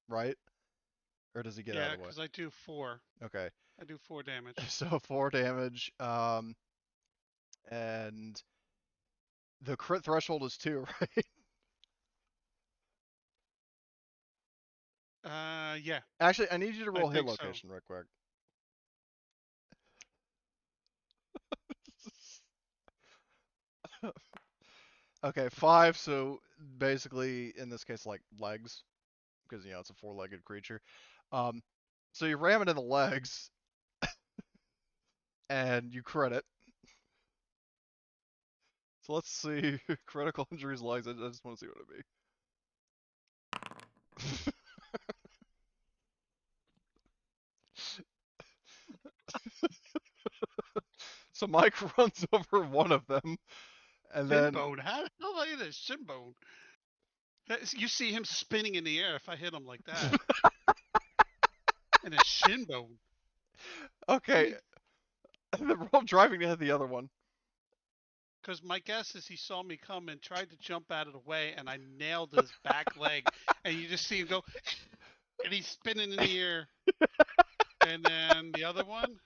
right? Or does he get out Yeah, of the way? because I do 4. Okay. I do 4 damage. So 4 damage, and the crit threshold is 2, right? Yeah. Actually, I need you to roll hit think so. location real quick. Okay, 5, so basically, in this case, like, legs, because, it's a 4-legged creature. So you ram it in the legs, and you crit it. So let's see, critical injuries legs, I just want to see what it'd be. So Mike runs over one of them, and then Shinbone. How the hell did I hit a shinbone? You see him spinning in the air if I hit him like that. And a shinbone. okay, the roll driving to hit the other one. Because my guess is he saw me come and tried to jump out of the way, and I nailed his back leg, and you just see him go, and he's spinning in the air. And then the other one.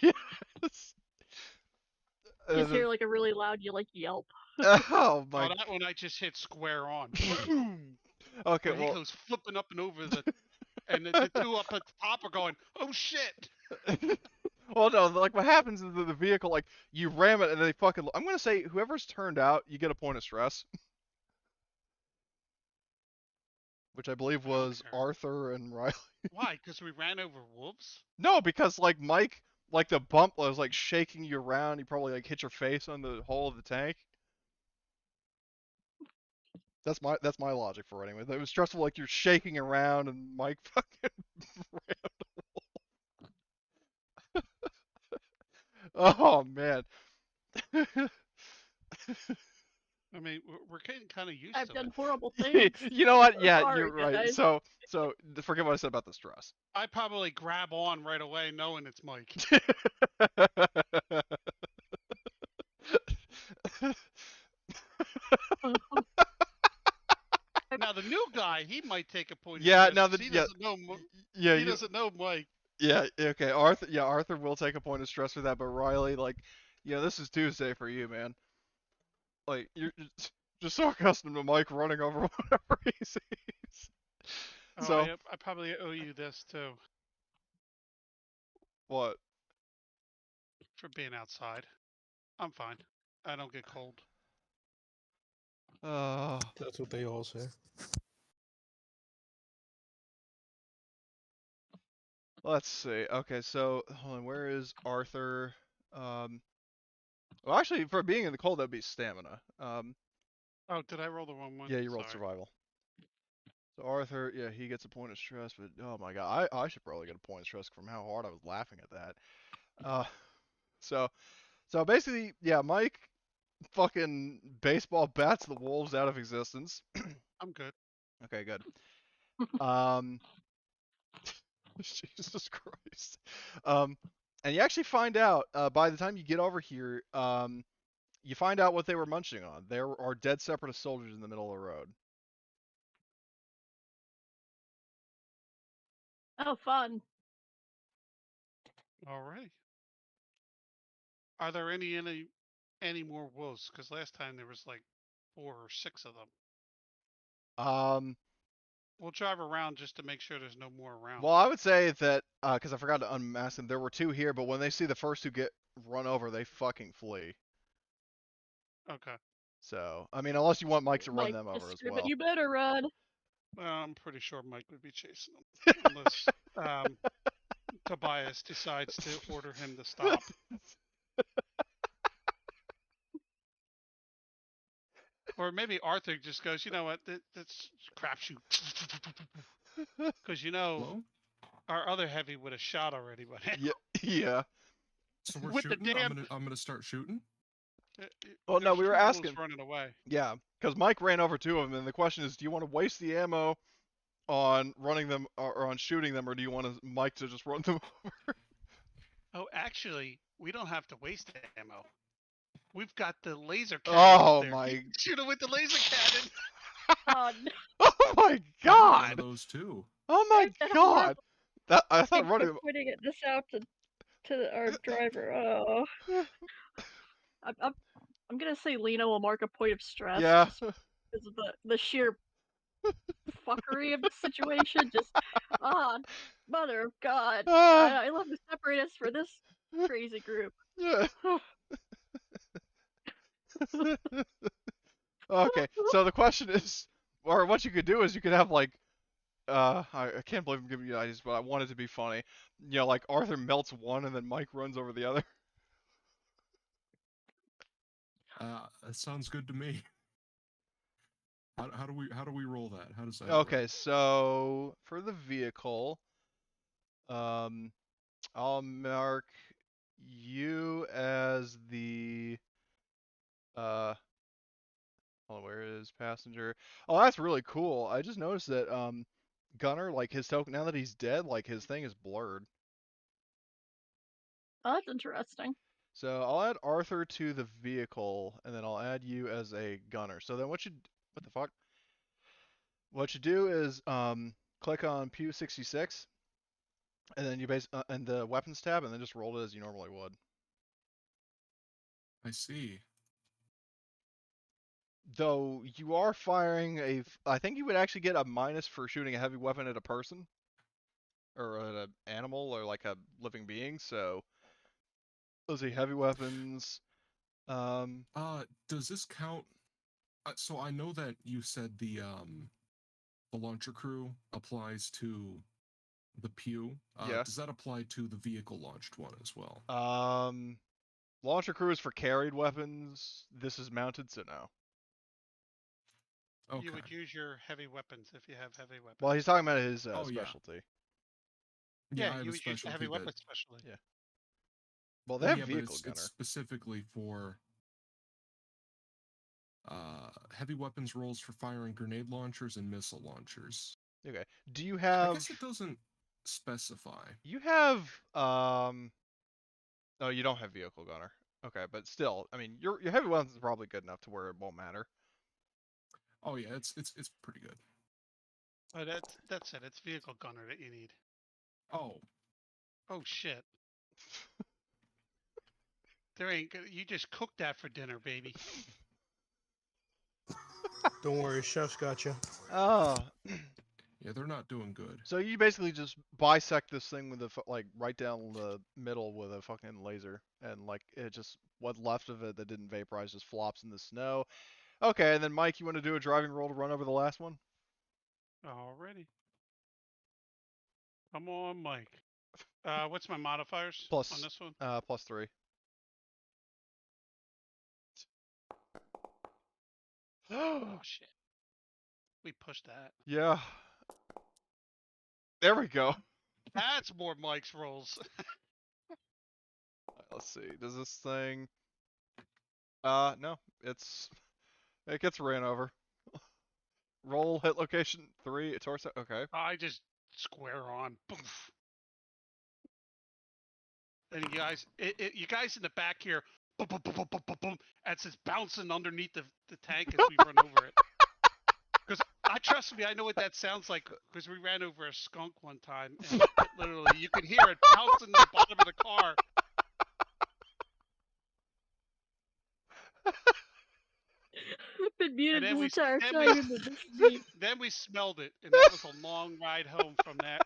Yes. You just hear like a really loud yelp. Oh my. Oh, that one I just hit square on. Okay, And he well. goes flipping up and over and the two up at the top are going, oh shit. Well, no, like what happens is that the vehicle, like, you ram it and they fucking. I'm gonna say whoever's turned out, you get a point of stress. which I believe I don't was care. Arthur and Riley. Why? Because we ran over wolves? No, because like Mike, like the bump was like shaking you around. You probably like hit your face on the hull of the tank. That's my logic for it anyway. It was stressful, like you're shaking around and Mike fucking ran. Oh man. I mean, we're getting kind of used I've to done it. horrible things. You know what? So Yeah, sorry, you're right. guys. So forget what I said about the stress. I probably grab on right away knowing it's Mike. Now the new guy, he might take a point of Yeah, stress now 'cause that he yeah, doesn't know yeah, he you doesn't know Mike. yeah, okay. Arthur will take a point of stress for that, but Riley, like, this is Tuesday for you, man. Like, you're just so accustomed to Mike running over whatever he sees. Oh, So I probably owe you this too what? for being outside. I'm fine. I don't get cold. That's what they all say. Let's see. Okay, so hold on. Where is Arthur? Well, actually, for being in the cold, that'd be stamina. Oh, did I roll the wrong one? Yeah, you rolled Sorry. survival. So Arthur, yeah, he gets a point of stress, but oh my god, I should probably get a point of stress from how hard I was laughing at that. So basically, yeah, Mike fucking baseball bats the wolves out of existence. I'm good. Okay, good. Um, Jesus Christ. And you actually find out by the time you get over here, you find out what they were munching on. There are dead separatist soldiers in the middle of the road. Oh, fun. All right. Are there any more wolves? Because last time there was like 4 or 6 of them. Um, We'll drive around just to make sure there's no more around. well, I would say that because I forgot to unmask them, there were 2 here, but when they see the first 2 get run over, they fucking flee. Okay. So, I mean, unless you want Mike to run Mike them just over as screaming, well. "You better run!" Well, I'm pretty sure Mike would be chasing them unless Tobias decides to order him to stop. Or maybe Arthur just goes, you know what, that's crapshoot. Because Hello? our other heavy would have shot already by now. Yeah, yeah. So we're With the shooting. damn- I'm gonna start shooting. Well, no, There's we were 2 wolves asking. running away. Yeah, because Mike ran over 2 of them, and the question is, do you want to waste the ammo on running them or on shooting them, or do you want Mike to just run them over? Oh, actually, we don't have to waste ammo. We've got the laser cannon Oh up there. my! Shoot him with the laser cannon. Oh no! Oh my I got one God! of those too. Oh my That's God! horrible. That I thought I'm running them. pointing this out to our driver. Oh, I'm gonna say Lena will mark a point of stress Yeah. just because of the sheer fuckery of the situation. Just mother of God! I love to separate us for this crazy group. Yeah. Okay, so the question is, or what you could do is you could have like, I can't believe I'm giving you ideas, but I want it to be funny. Like Arthur melts one and then Mike runs over the other. That sounds good to me. How do we roll that? How does that Okay, work? so for the vehicle, I'll mark you as the hold on, where is passenger? Oh, that's really cool. I just noticed that Gunner, like his token, now that he's dead, like his thing is blurred. Oh, that's interesting. So I'll add Arthur to the vehicle, and then I'll add you as a gunner. So then what the fuck? What you do is click on Pew 66, and then you and the weapons tab, and then just roll it as you normally would. I see. Though you are firing I think you would actually get a minus for shooting a heavy weapon at a person, or at an animal, or like a living being. So let's see, heavy weapons. Does this count? So I know that you said the launcher crew applies to the pew. Yeah. Does that apply to the vehicle launched one as well? Launcher crew is for carried weapons. This is mounted, so no. Okay. You would use your heavy weapons if you have heavy weapons. Well, he's talking about his Oh, yeah. specialty. Yeah, I you have a would use the specialty heavy that. weapons specialty. Yeah. Well, they Well, have yeah, but vehicle it's gunner. specifically for heavy weapons rolls for firing grenade launchers and missile launchers. Okay. Do you I have? guess it doesn't specify. You have Oh, you don't have vehicle gunner. Okay, but still, I mean, your heavy weapons is probably good enough to where it won't matter. Oh yeah, it's pretty good. Oh, that's it. It's vehicle gunner that you need. Oh, Oh shit. There ain't. You just cooked that for dinner, baby. Don't worry, chef's got you. Oh. yeah, they're not doing good. So you basically just bisect this thing with a like right down the middle with a fucking laser, and like it just what's left of it that didn't vaporize just flops in the snow. Okay, and then Mike, you want to do a driving roll to run over the last one? Alrighty. Come on, Mike. What's my modifiers Plus, on this one? +3. Oh shit. We pushed that. Yeah. There we go. That's more Mike's rolls. Let's see. Does this thing? No. It gets ran over. Roll hit location 3 torso. Okay. I just square on. Poof. And you guys in the back here, boom, boom, boom, boom, boom, boom, boom, and it's just bouncing underneath the tank as we run over it. Because trust me, I know what that sounds like. Because we ran over a skunk one time, and literally you could hear it bouncing the bottom of the car. I've been muted then this we- entire then time. we- You've been listening. Then we smelled it, and that was a long ride home from there.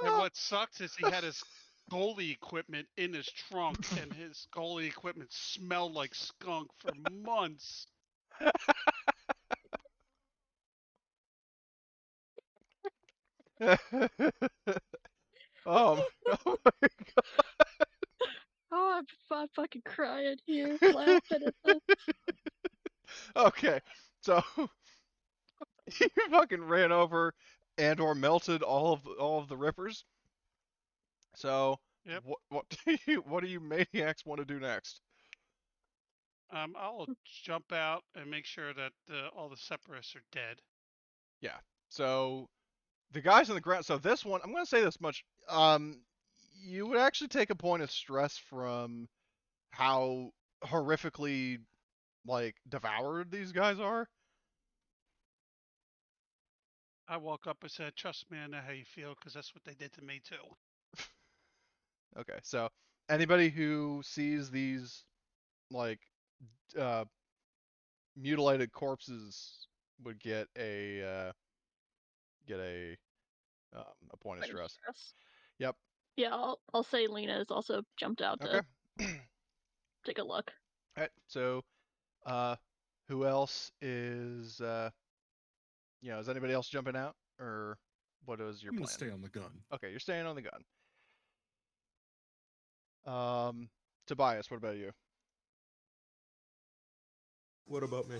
And what sucks is he had his goalie equipment in his trunk, and his goalie equipment smelled like skunk for months. Oh my god. Oh, I'm fucking crying here, laughing at this. Okay, so you fucking ran over and or melted all of the rippers. So Yep. what do you maniacs want to do next? I'll jump out and make sure that all the separatists are dead. Yeah. So the guys on the ground. So this one, I'm gonna say this much. You would actually take a point of stress from how horrifically like devoured these guys are. I woke up and said, "Trust me, I know how you feel, because that's what they did to me too." Okay, so anybody who sees these like mutilated corpses would get a point of stress. Yep. Yeah, I'll say Lena has also jumped out to Okay. take a look. All right. So, who else is is anybody else jumping out, or what is your I'm plan? gonna stay on the gun. Okay, you're staying on the gun. Tobias, what about you? What about me?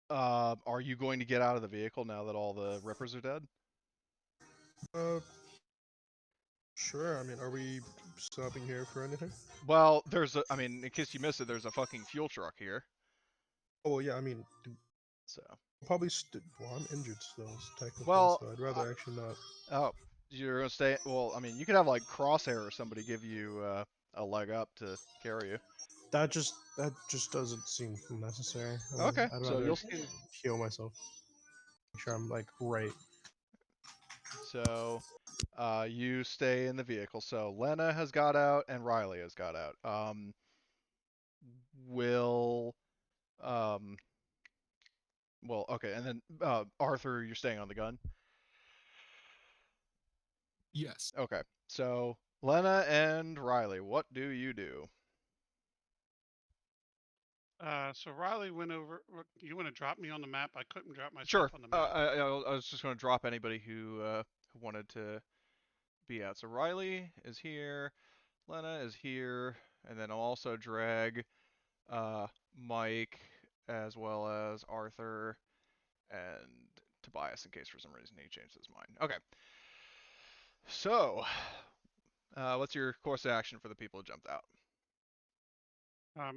Are you going to get out of the vehicle now that all the rippers are dead? Sure. I mean, are we stopping here for anything? Well, in case you missed it, there's a fucking fuel truck here. Oh, well, yeah, I mean, So. probably, well, I'm injured still, technically, Well, so I'd rather actually not. Oh, you're gonna stay. Well, I mean, you could have like Crosshair or somebody give you a leg up to carry you. That just doesn't seem necessary. I mean, Okay, I'd so rather you'll. heal myself. Make sure I'm like right. So, you stay in the vehicle. So Lena has got out and Riley has got out. Will, well, okay, and then Arthur, you're staying on the gun. Yes. Okay, so Lena and Riley, what do you do? So Riley went over. You want to drop me on the map? I couldn't drop Sure. myself on the map. I was just going to drop anybody who wanted to be out. So Riley is here, Lena is here, and then I'll also drag Mike as well as Arthur and Tobias in case for some reason he changed his mind. Okay. So, what's your course of action for the people who jumped out?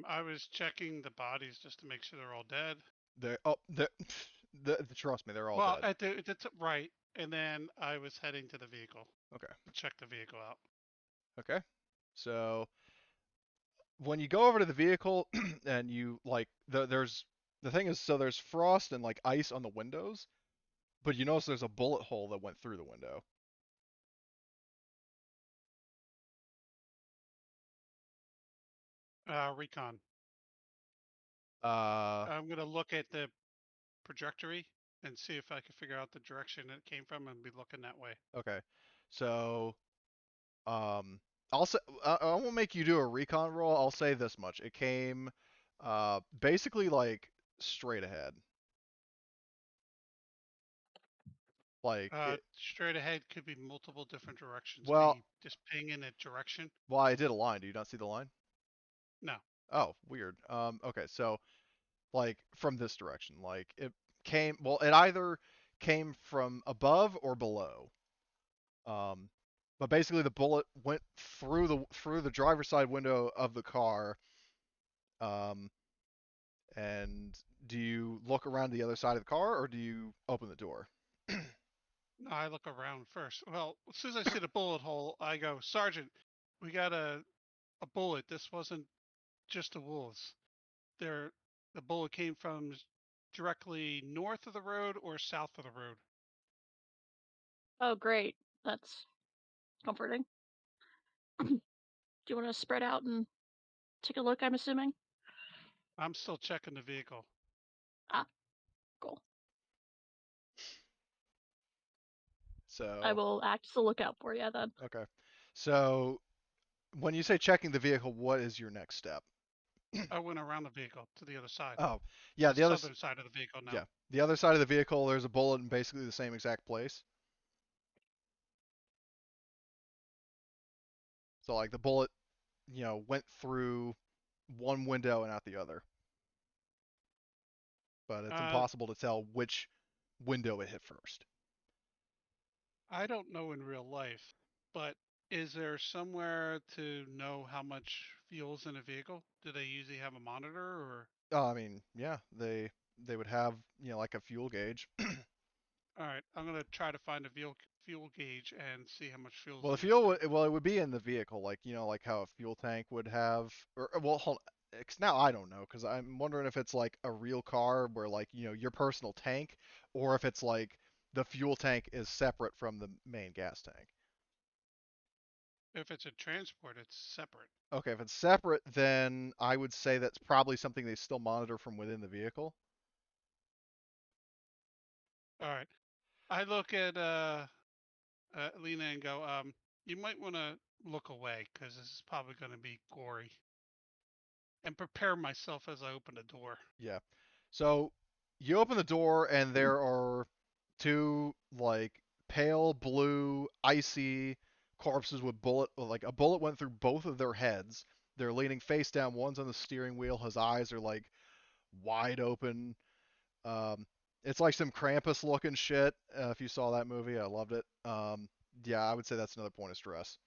I was checking the bodies just to make sure they're all dead. Trust me, they're all Well, dead. right, and then I was heading to the vehicle. Okay. To check the vehicle out. Okay. So when you go over to the vehicle and you like there's the thing is so there's frost and like ice on the windows, but you notice there's a bullet hole that went through the window. Recon. Uh, I'm gonna look at the trajectory and see if I can figure out the direction it came from and be looking that way. okay. So, I'll say I won't make you do a recon roll. I'll say this much: it came, basically like straight ahead. Like it. Straight ahead could be multiple different directions. Well, Me just ping in a direction. well, I did a line. Do you not see the line? No. Oh, weird. Okay, so like from this direction, like it came. Well, it either came from above or below. Um, but basically the bullet went through the driver's side window of the car. Um, and do you look around the other side of the car or do you open the door? No, I look around first. Well, as soon as I see the bullet hole, I go, Sergeant, we got a bullet. This wasn't just the wolves. There, the bullet came from directly north of the road or south of the road. Oh, great. That's comforting. Do you want to spread out and take a look, I'm assuming? I'm still checking the vehicle. Ah, cool. So I will act as a lookout for you then. okay. So when you say checking the vehicle, what is your next step? I went around the vehicle to the other side. Oh, yeah, the southern side of the vehicle now. Yeah, the other side of the vehicle, there's a bullet in basically the same exact place. So like the bullet, went through one window and out the other. But it's impossible to tell which window it hit first. I don't know in real life, but is there somewhere to know how much fuel's in a vehicle? Do they usually have a monitor or? Oh, I mean, yeah, they would have, like a fuel gauge. All right, I'm gonna try to find a fuel gauge and see how much fuel's Well, in the this fuel, thing. well, it would be in the vehicle, like like how a fuel tank would have, or well, hold on. 'Cause now I don't know, because I'm wondering if it's like a real car where like your personal tank, or if it's like the fuel tank is separate from the main gas tank. If it's a transport, it's separate. Okay, if it's separate, then I would say that's probably something they still monitor from within the vehicle. All right, I look at Lena and go, you might want to look away because this is probably going to be gory. And prepare myself as I open the door. Yeah. So you open the door and there are two like pale blue icy corpses with like a bullet went through both of their heads. They're leaning face down. One's on the steering wheel. His eyes are like wide open. Um, it's like some Krampus looking shit. If you saw that movie, I loved it. Yeah, I would say that's another point of stress.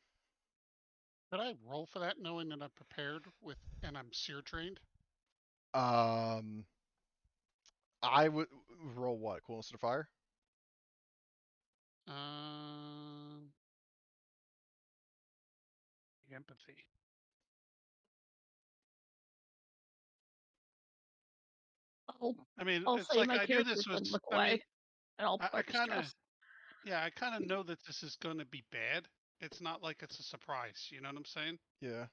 Could I roll for that, knowing that I'm prepared with and I'm seer trained? Um, I would roll what? Coolness to fire? Um, empathy. I mean, I'll it's say like my I knew character this can was. look I away, mean, and I'll I wipe his kind of, chest. yeah, I kind of know that this is going to be bad. It's not like it's a surprise. You know what I'm saying? Yeah.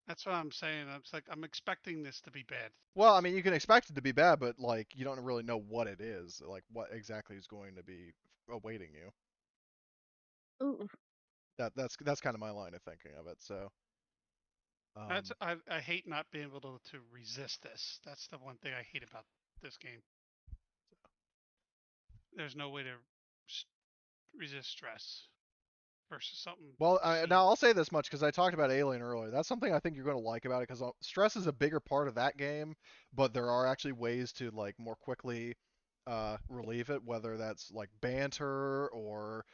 That's what I'm saying. It's like I'm expecting this to be bad. Well, I mean, you can expect it to be bad, but like you don't really know what it is, like what exactly is going to be awaiting you. Ooh. That's kind of my line of thinking of it. So, That's Um, I hate not being able to resist this. That's the one thing I hate about this game. There's no way to resist stress versus something. well, seen. now I'll say this much because I talked about Alien earlier. That's something I think you're going to like about it because stress is a bigger part of that game, but there are actually ways to like more quickly relieve it, whether that's like banter or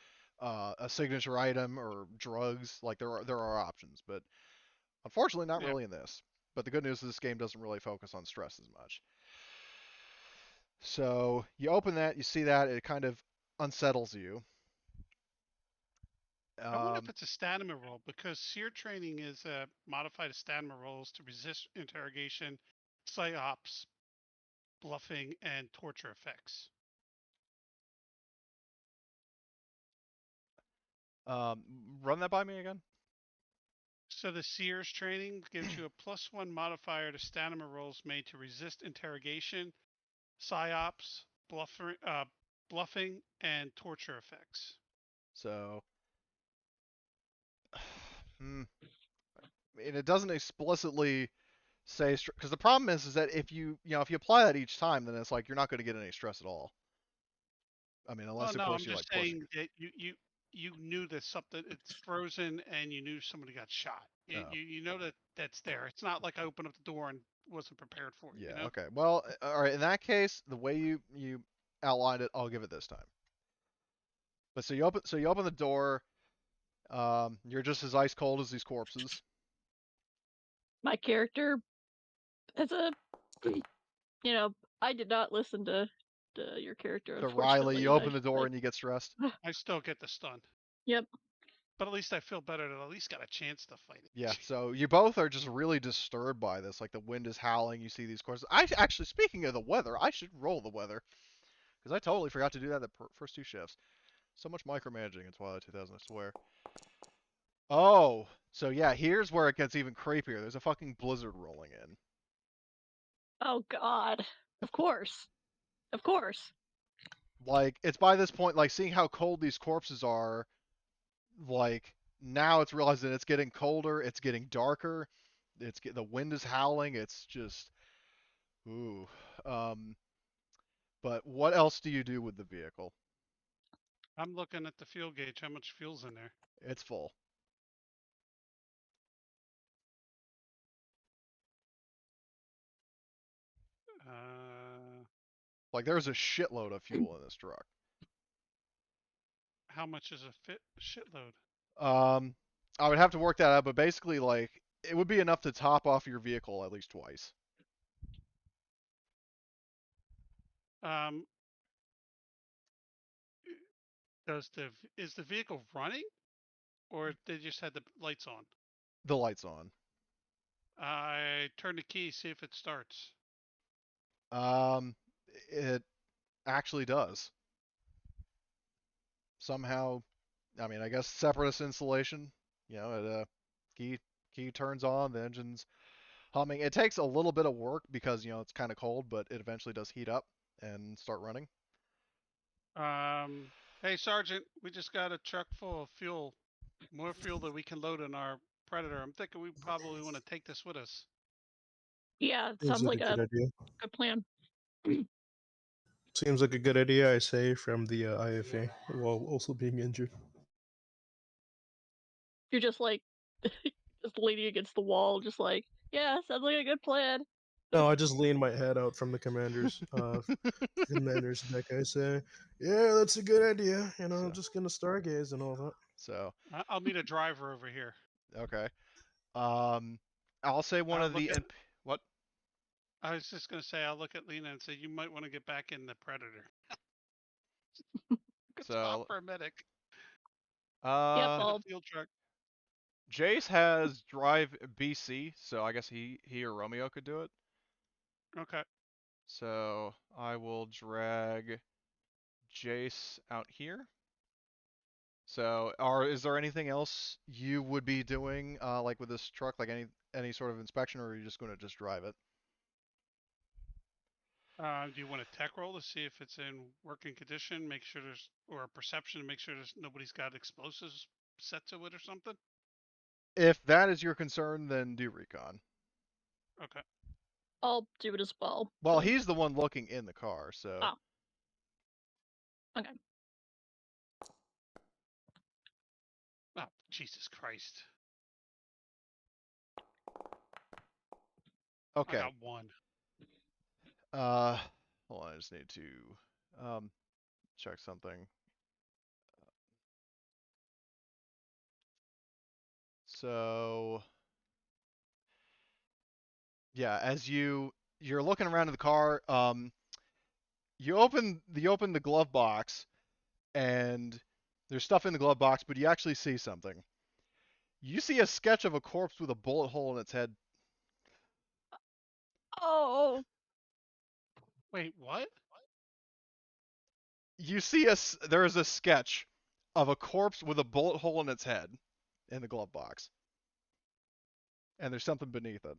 a signature item or drugs. Like there are options, but unfortunately not Yeah. really in this. But the good news is this game doesn't really focus on stress as much. So you open that, you see that, it kind of unsettles you. I wonder if Um, it's a stamina roll because seer training is modified stamina rolls to resist interrogation, psyops, bluffing, and torture effects. um, Run that by me again. So the Seers training gives you a +1 modifier to stamina rolls made to resist interrogation, psyops, bluffing, and torture effects. So, and it doesn't explicitly say because the problem is that if you apply that each time, then it's like you're not going to get any stress at all. I mean, Well, unless of no, course I'm you like just pushing. saying that you knew that something it's frozen and you knew somebody got shot. You Oh, you, you know that that's there. It's not like I opened up the door and wasn't prepared for it. You yeah. know. Okay. Well, all right. In that case, the way you outlined it, I'll give it this time. But so you open the door. You're just as ice cold as these corpses. My character has a, I did not listen to your character, So Riley, you unfortunately. open the door and you get stressed. I still get the stun, Yep. but at least I feel better that I at least got a chance to fight it. Yeah, so you both are just really disturbed by this. Like the wind is howling, you see these courses. Speaking of the weather, I should roll the weather because I totally forgot to do that the first two shifts. So much micromanaging in Twilight 2000, I swear. Oh, so yeah, here's where it gets even creepier. There's a fucking blizzard rolling in. Oh God. Of course. Of course. Like it's by this point, like seeing how cold these corpses are, like now it's realizing it's getting colder, it's getting darker, the wind is howling. It's just ooh. Um, But what else do you do with the vehicle? I'm looking at the fuel gauge. How much fuel's in there? It's full. Uh, Like there's a shitload of fuel in this truck. how much is a shitload? Um, I would have to work that out, but basically, like it would be enough to top off your vehicle at least twice. Um, is the vehicle running, or they just had the lights on? The lights on. I turn the key, see if it starts. Um, it actually does. Somehow, I mean, I guess separatist installation. Key turns on, the engine's humming. It takes a little bit of work because it's kind of cold, but it eventually does heat up and start running. Hey Sergeant, we just got a truck full of fuel, more fuel than we can load in our Predator. I'm thinking we probably want to take this with us. Yeah, it Seems sounds like like a good a idea. good plan. Seems like a good idea, I say, from the IFA, while also being injured. You're just like just leaning against the wall, just like, yeah, sounds like a good plan. No, I just lean my head out from the commander's deck. I say, yeah, that's a good idea. I'm So, just gonna stargaze and all that. so I'll meet a driver over here. okay. Um, I'll say one of the what? I was just gonna say I'll look at Lena and say you might want to get back in the Predator. Good spot So, for a medic. Yep, uh, In a I'll field truck. Jace has drive BC, so I guess he or Romeo could do it. Okay. So I will drag Jace out here. So, is there anything else you would be doing, like with this truck, like any sort of inspection, or are you just going to just drive it? Do you want a tech roll to see if it's in working condition? Make sure or a perception to make sure nobody's got explosives set to it or something? If that is your concern, then do recon. Okay. I'll do it as well. Well, so- he's the one looking in the car, so. Oh. Okay. Oh, Jesus Christ. I Okay. got 1. Hold on, I just need to check something. So yeah, as you're looking around in the car, you open the glove box, and there's stuff in the glove box, but you actually see something. You see a sketch of a corpse with a bullet hole in its head. Oh. Wait, what? You see there is a sketch of a corpse with a bullet hole in its head in the glove box, and there's something beneath it.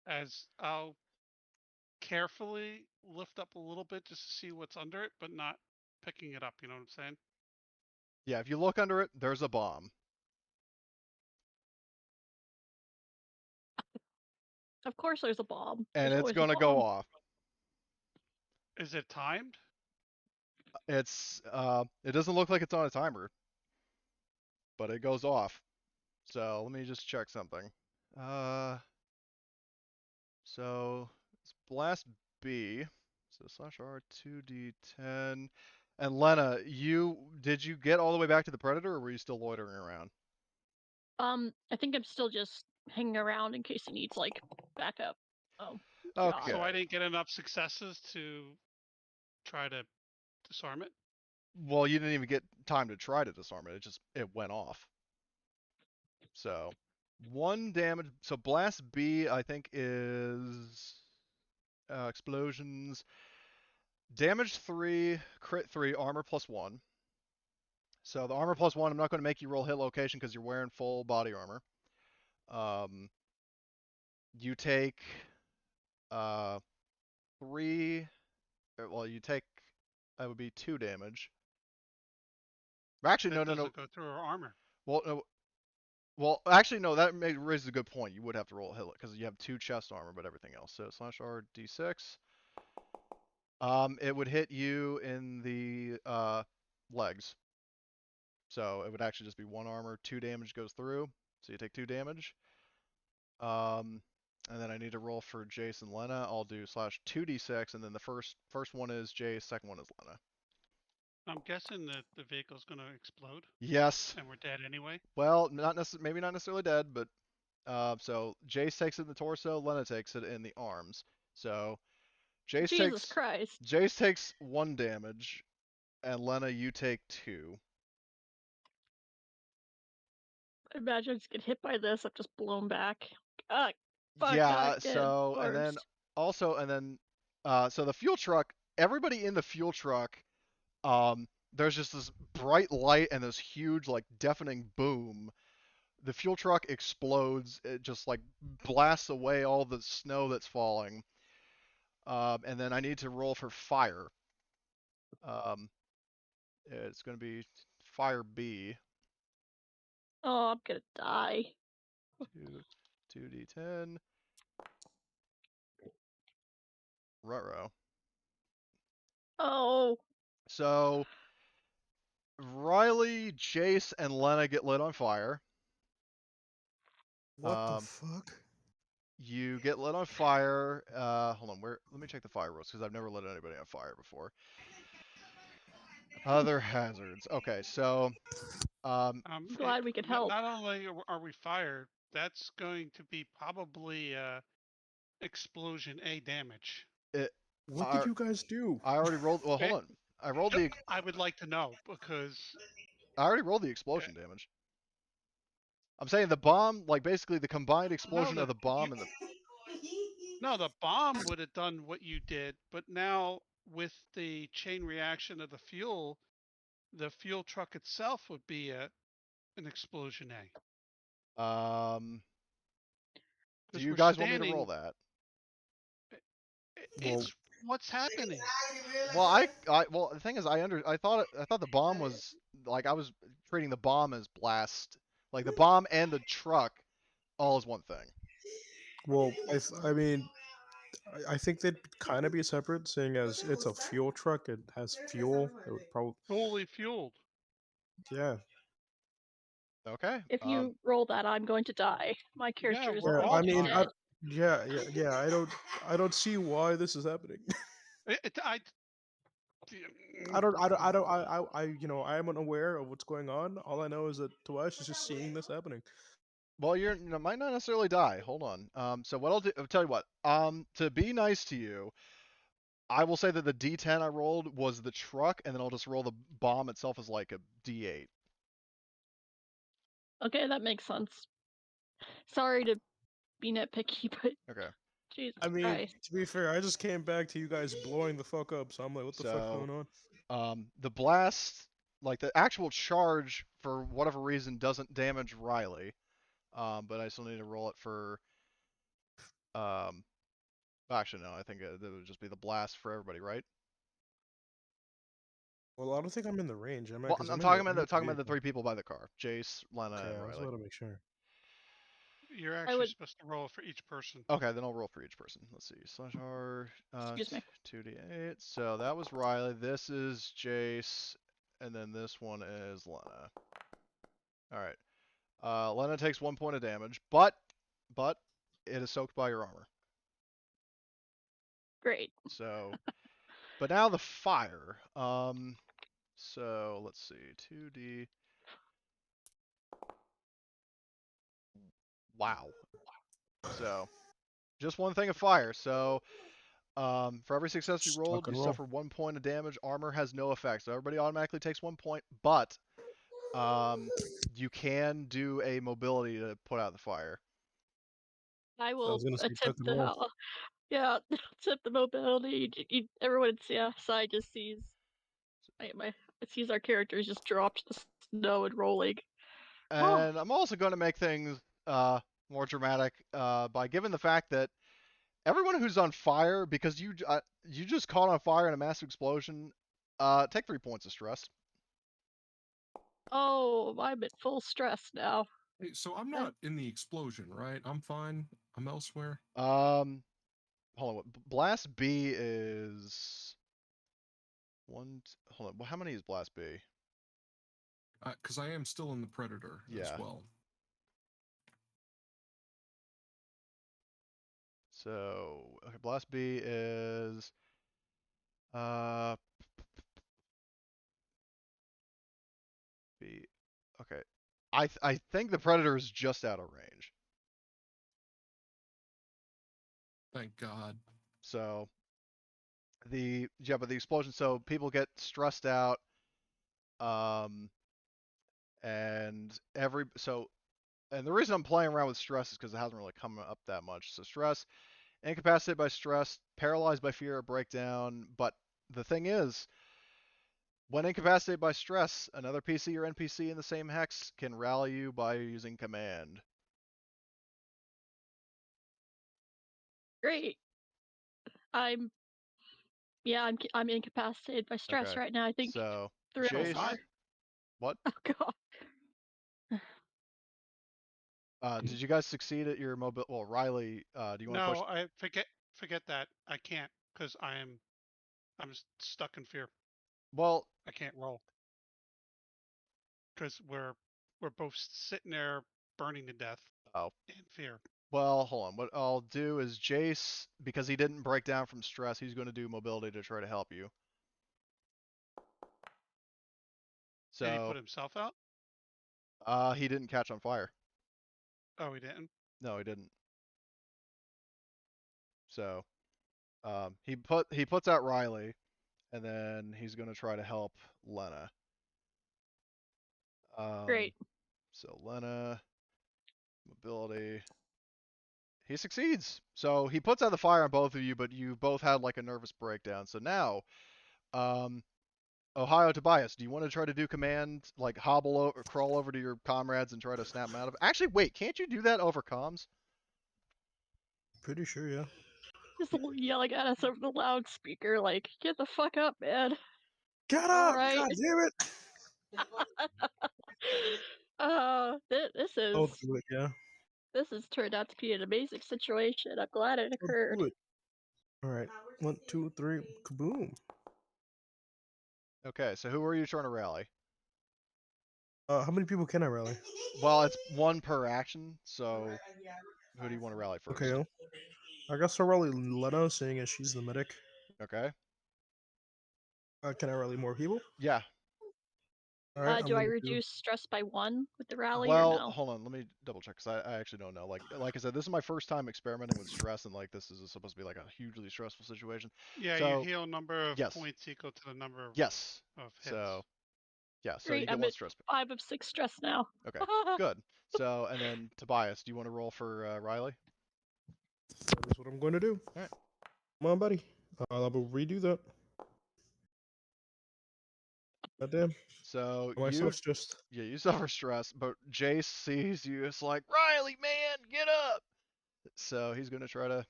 As I'll carefully lift up a little bit just to see what's under it, but not picking it up. You know what I'm saying? Yeah, if you look under it, there's a bomb. Of course there's a bomb. And There's it's always a gonna go bomb. off. Is it timed? It doesn't look like it's on a timer, but it goes off. So let me just check something. So it's blast B. So /R 2d10. And Lena, did you get all the way back to the Predator, or were you still loitering around? I think I'm still just hanging around in case he needs like backup. Oh. Okay. So I didn't get enough successes to try to disarm it. Well, you didn't even get time to try to disarm it. It went off. So 1 damage. So blast B, I think, is explosions. Damage 3, crit 3, armor +1. So the armor +1, I'm not going to make you roll hit location because you're wearing full body armor. You take 3. Well, you take, that would be 2 damage. Actually, That no. doesn't go through our armor. Well, no. Well, actually, no. That raises a good point. You would have to roll a hit because you have 2 chest armor, but everything else. So /R d6. It would hit you in the legs. So it would actually just be 1 armor, 2 damage goes through. So you take 2 damage. And then I need to roll for Jace and Lena. I'll do /2d6, and then the first one is Jace, second one is Lena. I'm guessing that the vehicle's going to explode. Yes. And we're dead anyway. Well, maybe not necessarily dead, but so Jace takes it in the torso, Lena takes it in the arms. So Jesus Christ. Jace takes 1 damage, and Lena, you take 2. Imagine I just get hit by this, I'm just blown back. Fuck, Yeah, not again. so and then Worst. also and then so the fuel truck, everybody in the fuel truck, there's just this bright light and this huge like deafening boom. The fuel truck explodes, it just like blasts away all the snow that's falling. And then I need to roll for fire. It's going to be fire B. Oh, I'm gonna die. 2d10. Ruh-roh. Oh. So Riley, Jace, and Lena get lit on fire. What the fuck? You get lit on fire. Hold on, let me check the fire rules because I've never lit anybody on fire before. Other hazards. Okay, so I'm glad we could help. Not only are we fired, that's going to be probably explosion A damage. What did you guys do? I already rolled. Well, hold on. I rolled the. I would like to know because I already rolled the explosion damage. I'm saying the bomb, like basically the combined explosion of the bomb and the. No, the bomb would have done what you did, but now with the chain reaction of the fuel truck itself would be an explosion A. Do you guys want me to roll that? It's What's happening? Well, well, the thing is, I thought the bomb was like I was treating the bomb as blast, like the bomb and the truck all as one thing. Well, I mean, I think they'd kind of be separate, seeing as it's a fuel truck. It has fuel. It would probably, Fully fueled. yeah. Okay. If you roll that, I'm going to die. My character is we're Yeah, going all I to be mean, dying. dead. yeah. I don't see why this is happening. You know, I am unaware of what's going on. All I know is that Tawash is just seeing this happening. Well, you might not necessarily die. Hold on. So what I'll tell you what. To be nice to you, I will say that the D10 I rolled was the truck, and then I'll just roll the bomb itself as like a D8. Okay, that makes sense. Sorry to be nitpicky, but Okay. Jesus I mean, Christ. to be fair, I just came back to you guys blowing the fuck up, so I'm like, what the fuck's So, going on? the blast, like the actual charge, for whatever reason, doesn't damage Riley. But I still need to roll it for. Actually, no. I think it would just be the blast for everybody, right? Well, I don't think I'm in the range, am I? Well, 'Cause I'm in the, talking I'm about at the vehicle. 3 people by the car: Jace, Lena, Okay, and I was Riley. about to make sure. You're I actually would. supposed to roll for each person. Okay, then I'll roll for each person. Let's see. /R, Excuse me. 2d8. So that was Riley. This is Jace, and then this one is Lena. All right. Lena takes 1 point of damage, but it is soaked by your armor. Great. So, but now the fire. So let's see. 2d. Wow. So, just one thing of fire. So, for every success you Just rolled, you fucking roll. suffer 1 point of damage. Armor has no effect, so everybody automatically takes 1 point. But, you can do a mobility to put out the fire. I I will was gonna say attempt fucking roll. the yeah, attempt the mobility. Everyone in CSI just sees sees our characters just drop to the snow and rolling. And I'm also going to make things more dramatic by giving the fact that everyone who's on fire, because you just caught on fire in a massive explosion, take 3 points of stress. Oh, I'm at full stress now. Hey, so I'm not in the explosion, right? I'm fine. I'm elsewhere. Hold on. Blast B is one. Hold on. How many is Blast B? Because I am still in the Predator as Yeah. well. So okay, Blast B is B. Okay. I think the Predator is just out of range. Thank God. So but the explosion. So people get stressed out, and the reason I'm playing around with stress is because it hasn't really come up that much. So stress, incapacitated by stress, paralyzed by fear or breakdown. But the thing is, when incapacitated by stress, another PC or NPC in the same hex can rally you by using command. Great. I'm incapacitated by stress Okay. right now. I think So 3 of us Jace, are. what? Oh god. Did you guys succeed at your mobile? Well, Riley, do you want to push? No, I forget that. I can't because I'm stuck in fear. Well, I can't roll because we're both sitting there burning to death oh, in fear. well, hold on. What I'll do is Jace, because he didn't break down from stress, he's going to do mobility to try to help you. Did he So, put himself out? he didn't catch on fire. Oh, he didn't. No, he didn't. So, he puts out Riley, and then he's going to try to help Lena. Great. So Lena, mobility. He succeeds. So he puts out the fire on both of you, but you both had like a nervous breakdown. So now, Ohio Tobias, do you want to try to do command, like hobble or crawl over to your comrades and try to snap them out of it? Actually, wait, can't you do that over comms? Pretty sure, yeah. Just yelling at us over the loudspeaker, like, get the fuck up, man. Get All up! right. God damn it! This I'll is do it. Yeah. this has turned out to be an amazing situation. I'm glad it I'll occurred. do it. All right. 1, 2, 3. Kaboom. Okay, so who are you trying to rally? How many people can I rally? Well, it's one per action, so who do you want to rally first? Okay. I guess I'll rally Lena, seeing as she's the medic. Okay. Can I rally more people? Yeah. All right. I'm Do I gonna reduce stress by 1 with the rally or Well, no? hold on. Let me double check because I actually don't know. Like I said, this is my first time experimenting with stress, and like this is supposed to be like a hugely stressful situation. Yeah, So your heal number of yes. points equal to the number of yes. hits. So yeah. So Great, you get I'm one at stress. 5 of 6 stress now. Okay. Good. So and then Tobias, do you want to roll for Riley? That is what I'm going to do. All right. Come on, buddy. I will redo that. Goddamn. So Am I so stressed? yeah, you suffer stress, but Jace sees you. It's like, Riley, man, get up. So he's gonna try to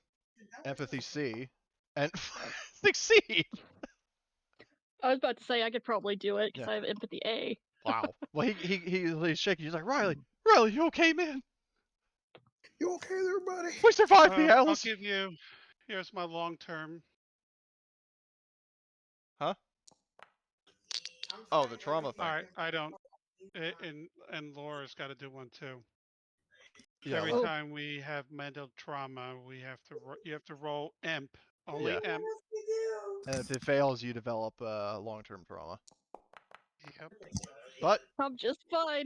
empathy C and succeed. I was about to say I could probably do it because Yeah. I have empathy A. Wow. Well, he's shaking. He's like, Riley, you okay, man? You okay there, buddy? We survived the I'll Alice. give you. Here's my long term. Huh? Oh, the trauma thing. All right, I don't. And Laura's got to do one too. Yeah. Every Oh. time we have mental trauma, you have to roll EMP. Only Yeah. EMP. And if it fails, you develop long-term trauma. Yep. But I'm just fine.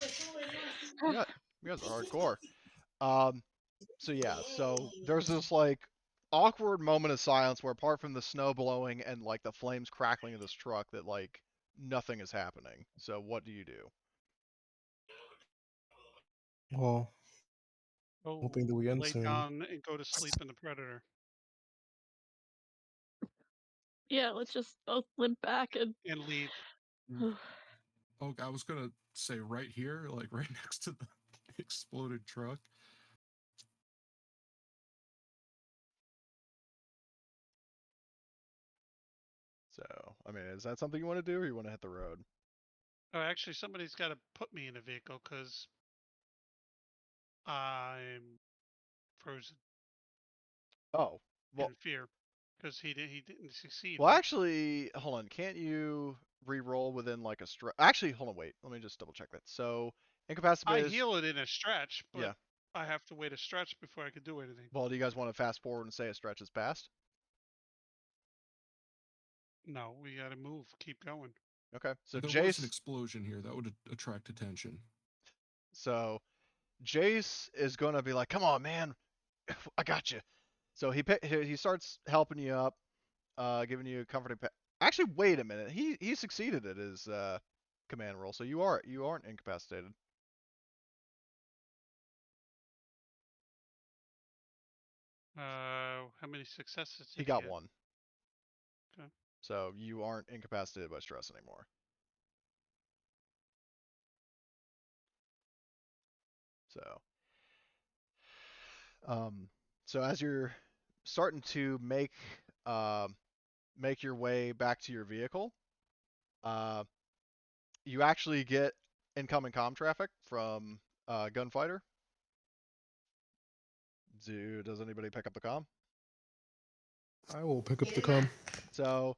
you guys are hardcore. So yeah. So there's this like awkward moment of silence where, apart from the snow blowing and like the flames crackling of this truck, that like nothing is happening. So what do you do? Well, Oh, hoping that we end lay soon. down and go to sleep in the Predator. Yeah, let's just both limp back and leave. Oh, I was gonna say right here, like right next to the exploded truck. So I mean, is that something you want to do, or you want to hit the road? Oh, actually, somebody's got to put me in a vehicle because I'm frozen Oh, well, in fear because he didn't succeed. well, right? actually, hold on. Can't you re-roll within like a stretch? Actually, hold on. Wait. Let me just double check that. So I incapacitated. heal it in a stretch, but Yeah. I have to wait a stretch before I can do anything. Well, do you guys want to fast forward and say a stretch is passed? No, we got to move. Keep going. Okay. So There was an Jace. explosion here that would attract attention. So Jace is gonna be like, "Come on, man, I got you." So he starts helping you up, giving you a comforting. Actually, wait a minute. He succeeded at his command roll, so you aren't incapacitated. How many successes did He got get? one. Okay. So you aren't incapacitated by stress anymore. So, so as you're starting to make your way back to your vehicle, you actually get incoming comm traffic from Gunfighter. Does anybody pick up the comm? I will pick up the comm. So,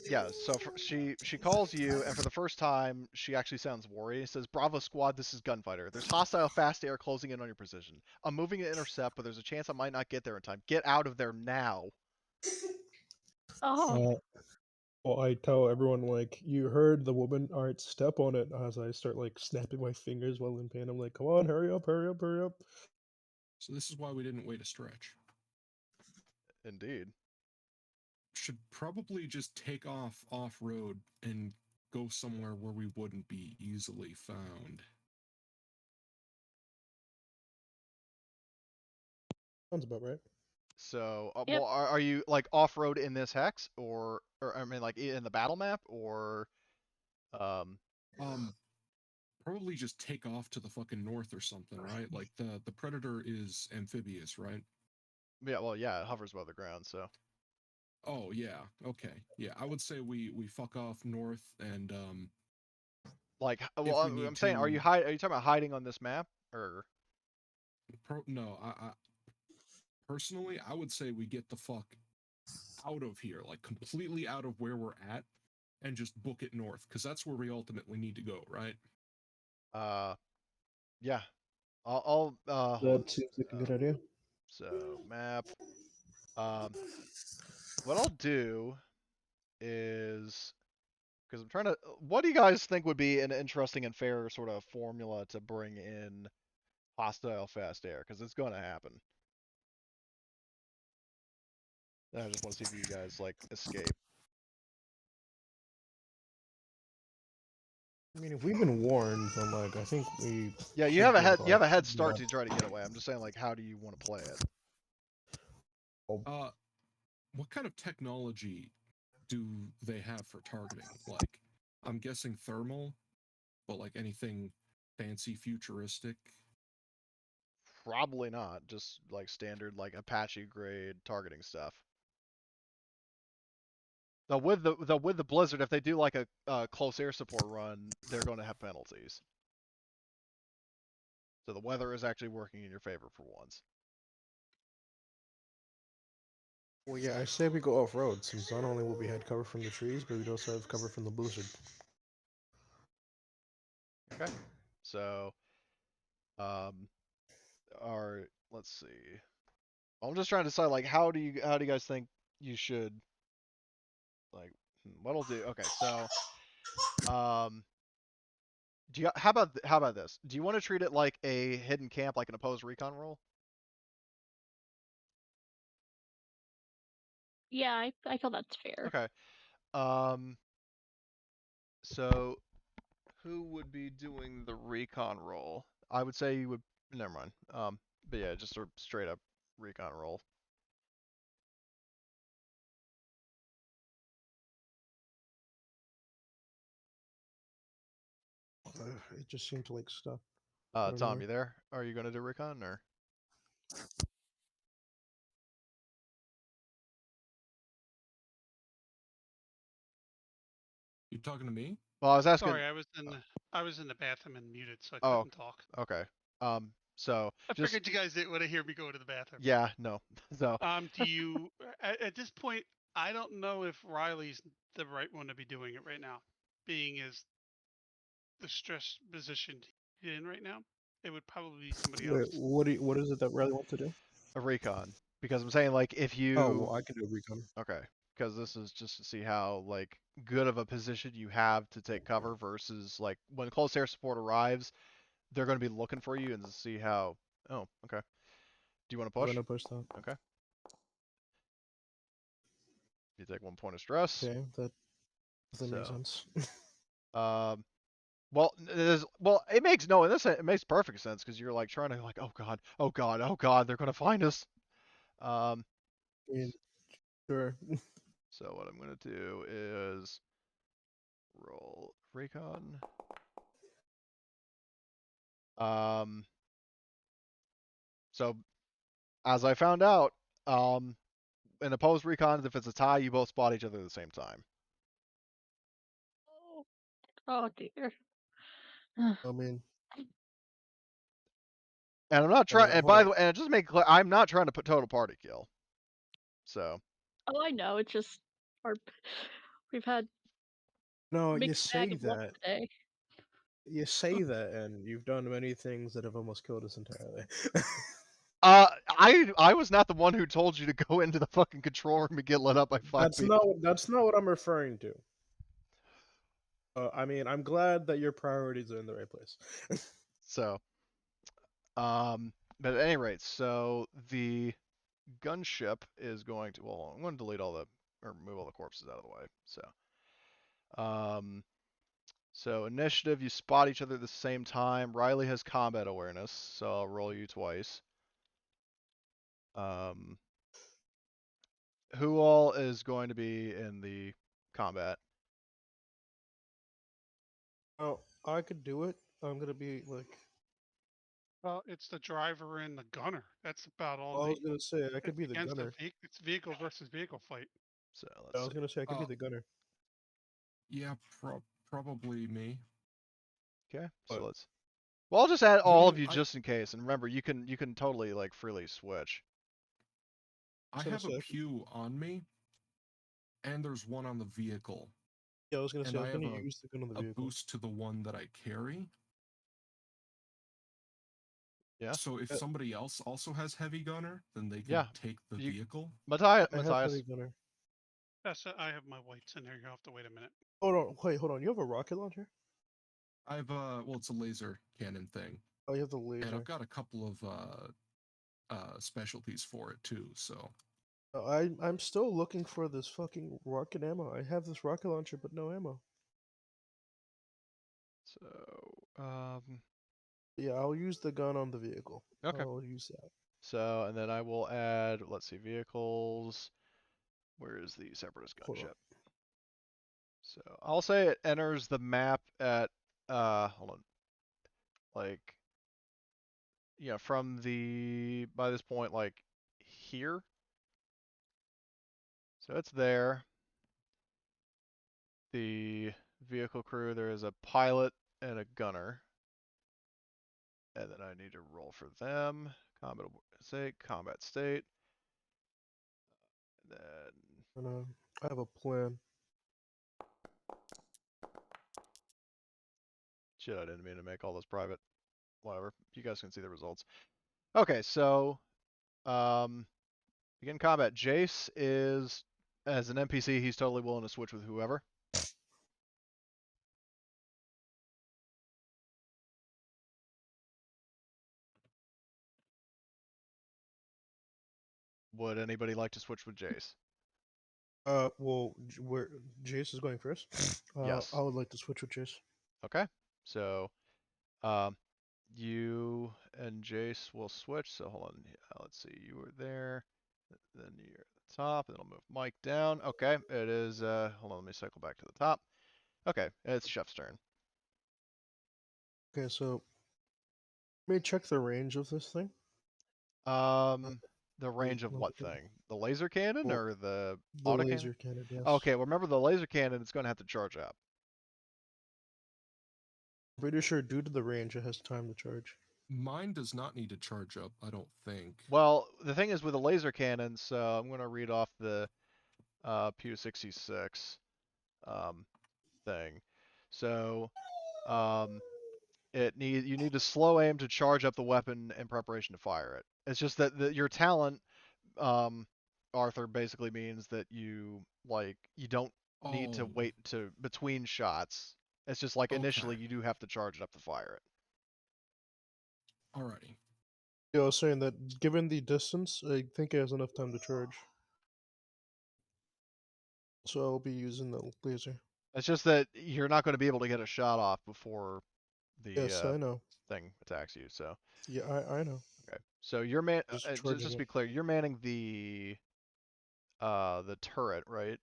yeah. So she calls you, and for the first time, she actually sounds worried. It says, "Bravo Squad, this is Gunfighter. There's hostile fast air closing in on your position. I'm moving to intercept, but there's a chance I might not get there in time. Get out of there now." Oh, Well, I tell everyone, like, you heard the woman, alright, step on it, as I start, like, snapping my fingers while in pain. I'm like, come on, hurry up, hurry up, hurry up. So this is why we didn't wait a stretch. Indeed. Should probably just take off road and go somewhere where we wouldn't be easily found. Sounds about right. So, Yep. well, are you like off road in this hex, or I mean, like in the battle map, or Probably just take off to the fucking north or something, right? Like the Predator is amphibious, right? Yeah, well, yeah, it hovers above the ground, so. Oh yeah, okay, yeah. I would say we fuck off north and Like, if well, we need I'm saying, are you to, are you talking about hiding on this map, or? no, I personally I would say we get the fuck out of here, like completely out of where we're at, and just book it north, because that's where we ultimately need to go, right? Yeah, I'll hold on. That seems like a good idea. So map. What I'll do is, because I'm trying to. What do you guys think would be an interesting and fair sort of formula to bring in hostile fast air? Because it's going to happen. And I just want to see if you guys like escape. I mean, if we've been warned, then like I think we. Yeah, you should have a be able head. to, You have a like, head do start that. to try to get away. I'm just saying, like, how do you want to play it? What kind of technology do they have for targeting? Like, I'm guessing thermal, but like anything fancy, futuristic. Probably not. Just like standard, like Apache grade targeting stuff. Though with the blizzard, if they do like a close air support run, they're going to have penalties. So the weather is actually working in your favor for once. Well, yeah, I say we go off road, since not only will we have cover from the trees, but we'd also have cover from the blizzard. Okay. So, let's see. I'm just trying to decide, like, how do you guys think you should, like, what'll do? Okay, so, do you how about this? Do you want to treat it like a hidden camp, like an opposed recon roll? Yeah, I feel that's fair. Okay. Um, so who would be doing the recon roll? I would say you would. Never mind. But yeah, just a straight up recon roll. It just seemed to like stop. I don't Tom, know. you there? Are you gonna do recon or? You talking to me? Well, I was asking. Sorry, I was in the bathroom and muted, so I Oh, couldn't talk. okay. So I just figured you guys didn't want to hear me go to the bathroom. yeah, no. So Do you at this point? I don't know if Riley's the right one to be doing it right now, being as the stress position he's in right now. It would probably be somebody Wait, else. what is it that Riley wants to do? a recon, because I'm saying like if Oh, you well, I can do a recon. okay, because this is just to see how like good of a position you have to take cover versus like when close air support arrives, they're going to be looking for you and to see how. Oh, okay. Do you want to I'm push? gonna push that. Okay. You take 1 point of stress. Okay, that makes So, sense. um, well, it makes no. In this, it makes perfect sense because you're like trying to like, oh god, oh god, oh god, they're gonna find us. Um, I mean, sure. so what I'm gonna do is roll recon. Um, so as I found out, in opposed recons, if it's a tie, you both spot each other at the same time. Oh dear. I mean, And I'm not trying. And hold by on. the way, and just make clear, I'm not trying to put total party kill. So Oh, I know. It's just our we've had No, you mixed bag say of luck that. today. You say that, and you've done many things that have almost killed us entirely. I was not the one who told you to go into the fucking control room and get lit up by five people. That's not what I'm referring to. I mean, I'm glad that your priorities are in the right place. So, but at any rate, so the gunship is going to. Well, I'm going to delete all the or move all the corpses out of the way. So initiative, you spot each other at the same time. Riley has combat awareness, so I'll roll you twice. Who all is going to be in the combat? Oh, I could do it. I'm gonna be like Well, it's the driver and the gunner. That's about all. I They was gonna say I could it's be the against the gunner. it's vehicle versus vehicle fight. So I let's was see. gonna say I could be Uh, the gunner. Yeah, probably me. Okay, so But let's. Well, I'll just add You all of know, you just in case, and remember, you can totally like freely switch. I gonna have a say I could- pew on me, and there's one on the vehicle, yeah, I was gonna say and I I was have gonna use the gun on the a vehicle. boost to the one that I carry. Yeah. So if somebody else also has heavy gunner, then they can Yeah, take the you- vehicle. Matthias, I have Matthias. heavy gunner. Yes, I have my whites in there. You have to wait a minute. Hold on. You have a rocket launcher? I have well, it's a laser cannon thing, Oh, you have the and laser. I've got a couple of specialties for it too. So I'm still looking for this fucking rocket ammo. I have this rocket launcher, but no ammo. So Yeah, I'll use the gun on the vehicle. okay. I'll use that. So and then I will add. Let's see, vehicles. Where is the separatist Hold on. gunship? So I'll say it enters the map at hold on. Like from the by this point like here. So it's there. The vehicle crew, there is a pilot and a gunner. And then I need to roll for them. Combat state. And then And I have a plan. shit, I didn't mean to make all this private. Whatever. You guys can see the results. Okay, so begin combat. Jace is as an NPC, he's totally willing to switch with whoever. Would anybody like to switch with Jace? Well, where Jace is going first. Yes. I would like to switch with Jace. Okay. So, um, you and Jace will switch. So hold on. Let's see. You were there. Then you're at the top. Then I'll move Mike down. Okay. It is. Hold on. Let me cycle back to the top. Okay. It's Chef's turn. Okay, so let me check the range of this thing. The range of what okay. thing? The laser cannon Well, or the The autocannon? laser cannon, yes. Okay. Well, remember the laser cannon. It's going to have to charge up. Pretty sure due to the range, it has time to charge. mine does not need to charge up. I don't think. Well, the thing is with the laser cannon. So I'm going to read off the Pew 66 thing. So you need to slow aim to charge up the weapon in preparation to fire it. It's just that your talent, Arthur, basically means that you don't need to Oh, wait to between shots. It's just like initially okay. you do have to charge it up to fire it. Alrighty. Yeah, I was saying that given the distance, I think it has enough time to charge. So I'll be using the laser. It's just that you're not going to be able to get a shot off before the Yes, I know. thing attacks you. So Yeah, I know. okay, so you're just to be clear, you're manning the turret, right?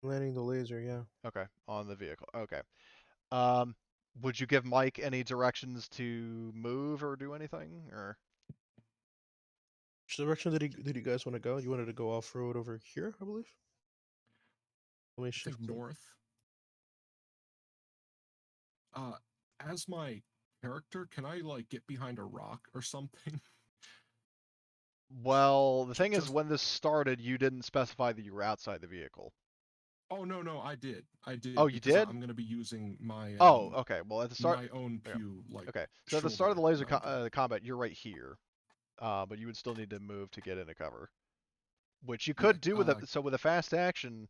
Landing the laser, yeah. Okay, on the vehicle. Okay. Um, would you give Mike any directions to move or do anything, or? Which direction did you guys want to go? You wanted to go off road over here, I believe. Let me I think shift them. north. As my character, can I like get behind a rock or something? Well, the thing is, Just- when this started, you didn't specify that you were outside the vehicle. Oh no, I did. Oh, you because did? I'm gonna be using my Oh, okay. Well, at the start, my own yeah. pew like. Okay. So at the start of the shoulder laser mounted. combat, you're right here, but you would still need to move to get into cover, which you Yeah, could do with with a fast action.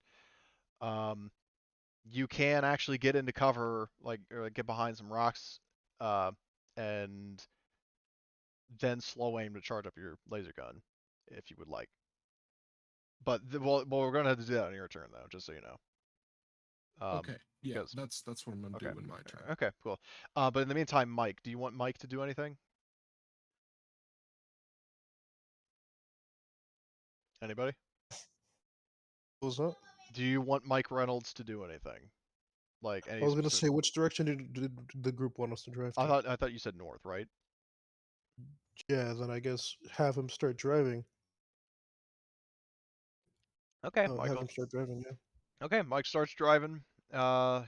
You can actually get into cover, or get behind some rocks, and then slow aim to charge up your laser gun, if you would like. But we're gonna have to do that on your turn, though, just so you know. Okay, yeah, because- that's what I'm gonna Okay. do in my turn. Okay, cool. But in the meantime, Mike, do you want Mike to do anything? Anybody? What was that? Do you want Mike Reynolds to do anything? Like any I was gonna specific? say, which direction did the group want us to drive to? I thought you said north, right? Yeah, then I guess have him start driving. Okay, Oh, have Michael. him start driving, yeah. Okay, Mike starts driving.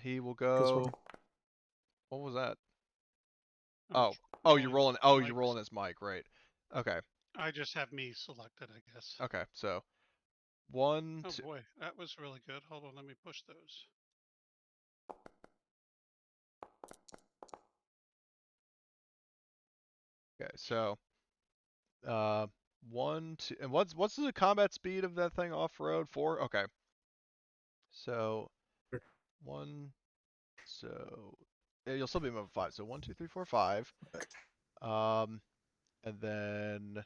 He will Because we're go. What was that? I'm Oh, tr- oh, you're rolling rolling. Oh, you're Mike's. rolling as Mike, right? Okay, I just have me selected, I guess. okay. So 1, Oh 2. boy, that was really good. Hold on, let me push those. Okay, so 1, 2. And what's the combat speed of that thing off road? 4. Okay. So 1. So yeah, you'll still be moving 5. So 1, 2, 3, 4, 5. And then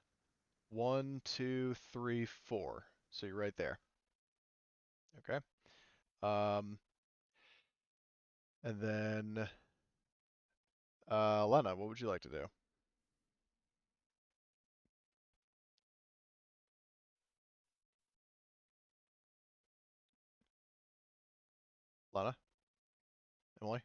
1, 2, 3, 4. So you're right there. Okay. And then Lena, what would you like to do? Lena? Emily?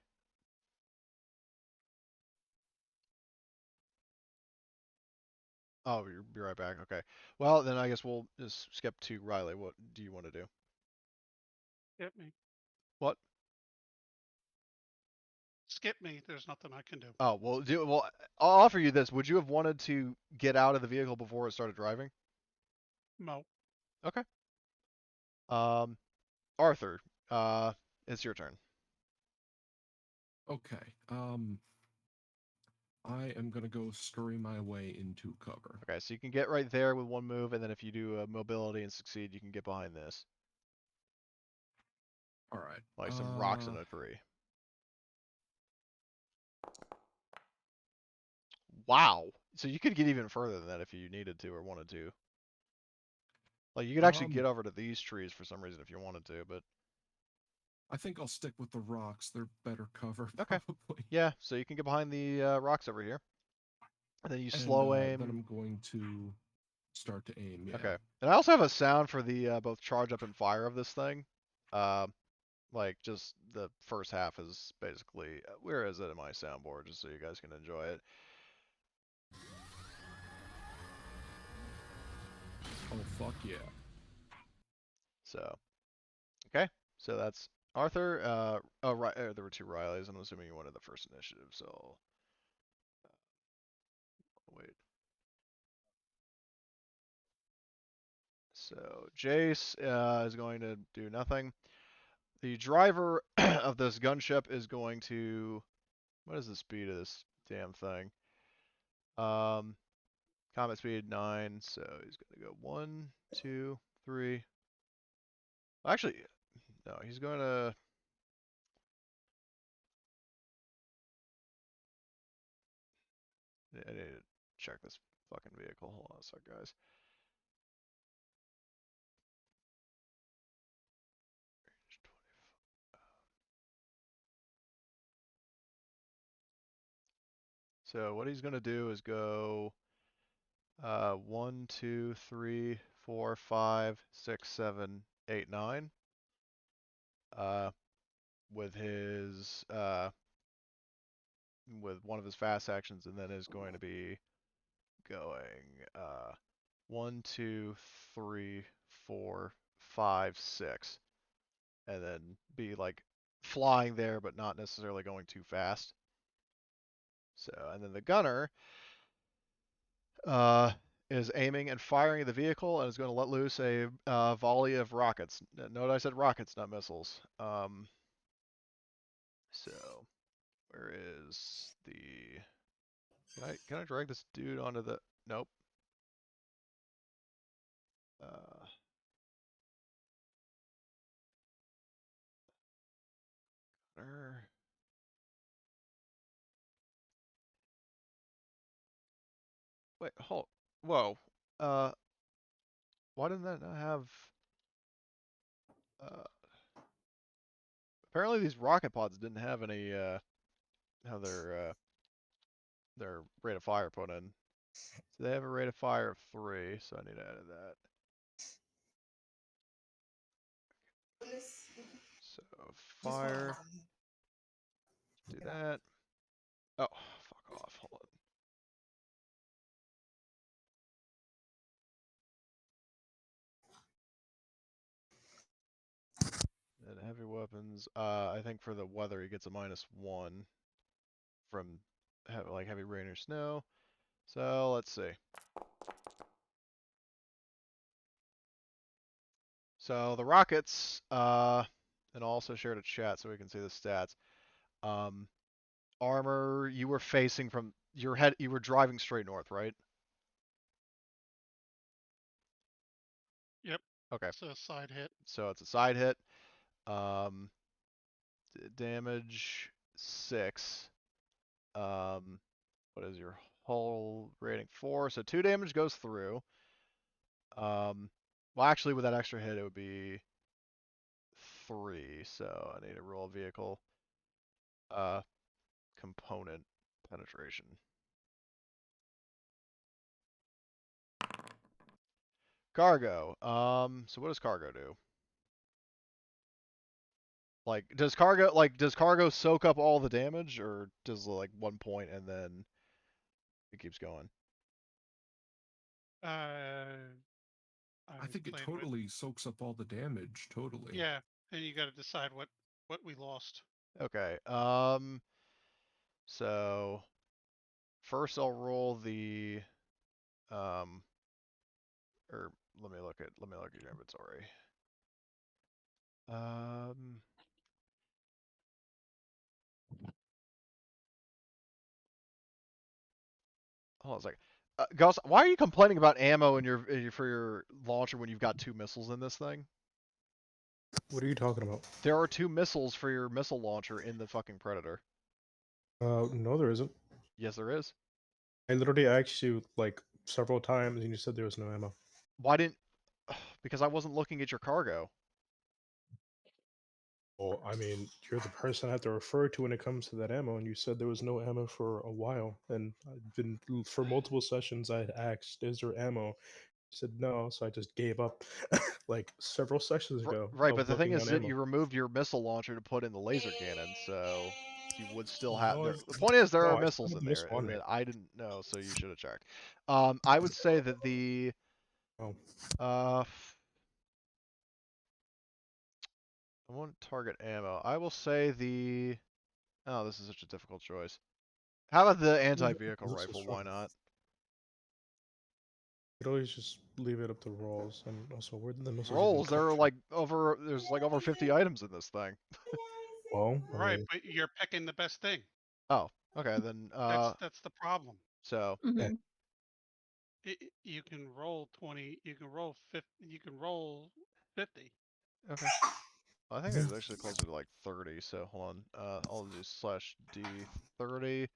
Oh, you'll be right back. Okay. Well, then I guess we'll just skip to Riley. What do you want to do? Skip me. What? Skip me. There's nothing I can do. Oh, well, I'll offer you this. Would you have wanted to get out of the vehicle before it started driving? No. Okay. Um, Arthur, it's your turn. Okay. I am gonna go scurry my way into cover. Okay, so you can get right there with one move, and then if you do mobility and succeed, you can get behind this. All right. Like some rocks in a tree. Wow. So you could get even further than that if you needed to or wanted to. Like you could actually get over to these trees for some reason if you wanted to, but I think I'll stick with the rocks. They're better cover, okay. probably. Yeah, so you can get behind the rocks over here. And then you And slow aim. then I'm going to start to aim, yeah. Okay. And I also have a sound for the both charge up and fire of this thing. Like just the first half is basically where is it in my soundboard just so you guys can enjoy it. Oh fuck yeah. So okay. So that's Arthur. Oh right, there were 2 Rileys. I'm assuming you wanted the first initiative, so wait. So Jace is going to do nothing. The driver of this gunship is going to. What is the speed of this damn thing? Combat speed 9, so he's gonna go 1, 2, 3. Actually, no, he's going to. I need to check this fucking vehicle. Hold on a sec, guys. So what he's gonna do is go 1, 2, 3, 4, 5, 6, 7, 8, 9. With his with one of his fast actions, and then is going to be going 1, 2, 3, 4, 5, 6, and then be like flying there, but not necessarily going too fast. So, and then the gunner is aiming and firing at the vehicle and is going to let loose a volley of rockets. Note I said rockets, not missiles. So, where is the? Can I drag this dude onto the? Nope. Gunner. Wait, hold. Whoa. Why didn't that not have? Uh, apparently these rocket pods didn't have any have their rate of fire put in. So they have a rate of fire of 3, so I need to add that. So fire. Do that. Oh, fuck off. Hold on. And heavy weapons, I think for the weather he gets a -1 from like heavy rain or snow. So let's see. So the rockets, and also share to chat so we can see the stats. Armor, you were facing from your head. You were driving straight north, right? Yep. Okay. It's a side hit. So it's a side hit. Damage 6. What is your hull rating? 4. So 2 damage goes through. Well, actually, with that extra hit, it would be 3. So I need to roll a vehicle. Component penetration. Cargo. So what does cargo do? Like, does cargo soak up all the damage, or does like 1 point and then it keeps going? I think it totally soaks up all the damage. Totally. Yeah, and you got to decide what we lost. Okay. So first I'll roll the or let me look at your inventory. Hold on a second. Gus, why are you complaining about ammo for your launcher when you've got 2 missiles in this thing? What are you talking about? There are 2 missiles for your missile launcher in the fucking Predator. No, there isn't. Yes, there is. I literally asked you like several times, and you said there was no ammo. Why didn't? Because I wasn't looking at your cargo. Well, I mean, you're the person I have to refer to when it comes to that ammo, and you said there was no ammo for a while. And I've been for multiple sessions. I had asked, "Is there ammo?" You said no, so I just gave up, like several sessions ago. Right, of but the thing looking is on that ammo. you removed your missile launcher to put in the laser cannon, so you would still have. No, The point is there no, are I still missiles have in the there missile on me. that I didn't know, so you should have checked. I would say that the Oh, I want target ammo. I will say the. Oh, this is such a difficult choice. How about the anti-vehicle this is rifle? fun. Why not? You could always just leave it up to rolls, and also where did the missiles even Rolls. come There are from? like there's like over 50 items in this thing. Well, I Right, mean, but you're picking the best thing. Oh, okay then. That's the problem. So Hmm. You can roll 20. You can roll 50. You can roll 50. okay. I think it's actually closer to like 30. So hold on. I'll do /D30.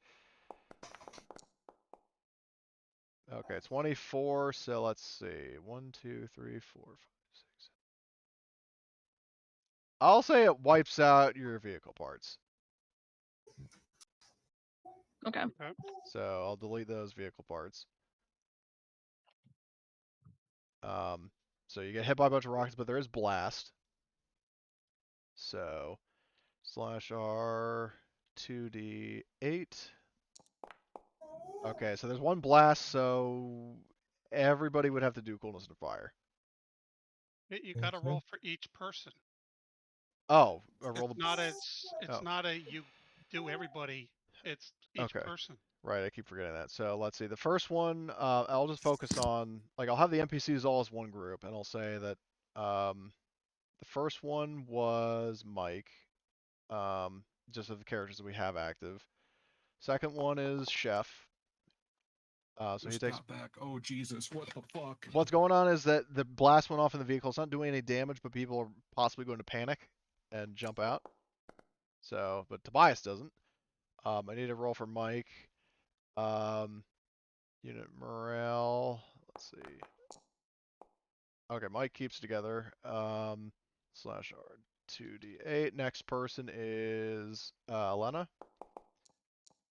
Okay, 24. So let's see. 1, 2, 3, 4, 5, 6. I'll say it wipes out your vehicle parts. Okay. So I'll delete those vehicle parts. So you get hit by a bunch of rockets, but there is blast. So /R 2D8. Okay, so there's 1 blast, so everybody would have to do coolness and fire. You got to Okay. roll for each person. Oh, I roll It's the. not it's Oh. not a you do everybody. It's each Okay. person. Right, I keep forgetting that. So let's see. The first one, I'll just focus on, like, I'll have the NPCs all as one group, and I'll say that the first one was Mike, just of the characters that we have active. Second one is Chef. So he Just takes. got back. Oh Jesus! What the fuck? What's going on is that the blast went off in the vehicle. It's not doing any damage, but people are possibly going to panic and jump out. So, but Tobias doesn't. I need to roll for Mike. Unit morale. Let's see. Okay, Mike keeps together. /R2D8. Next person is Elena.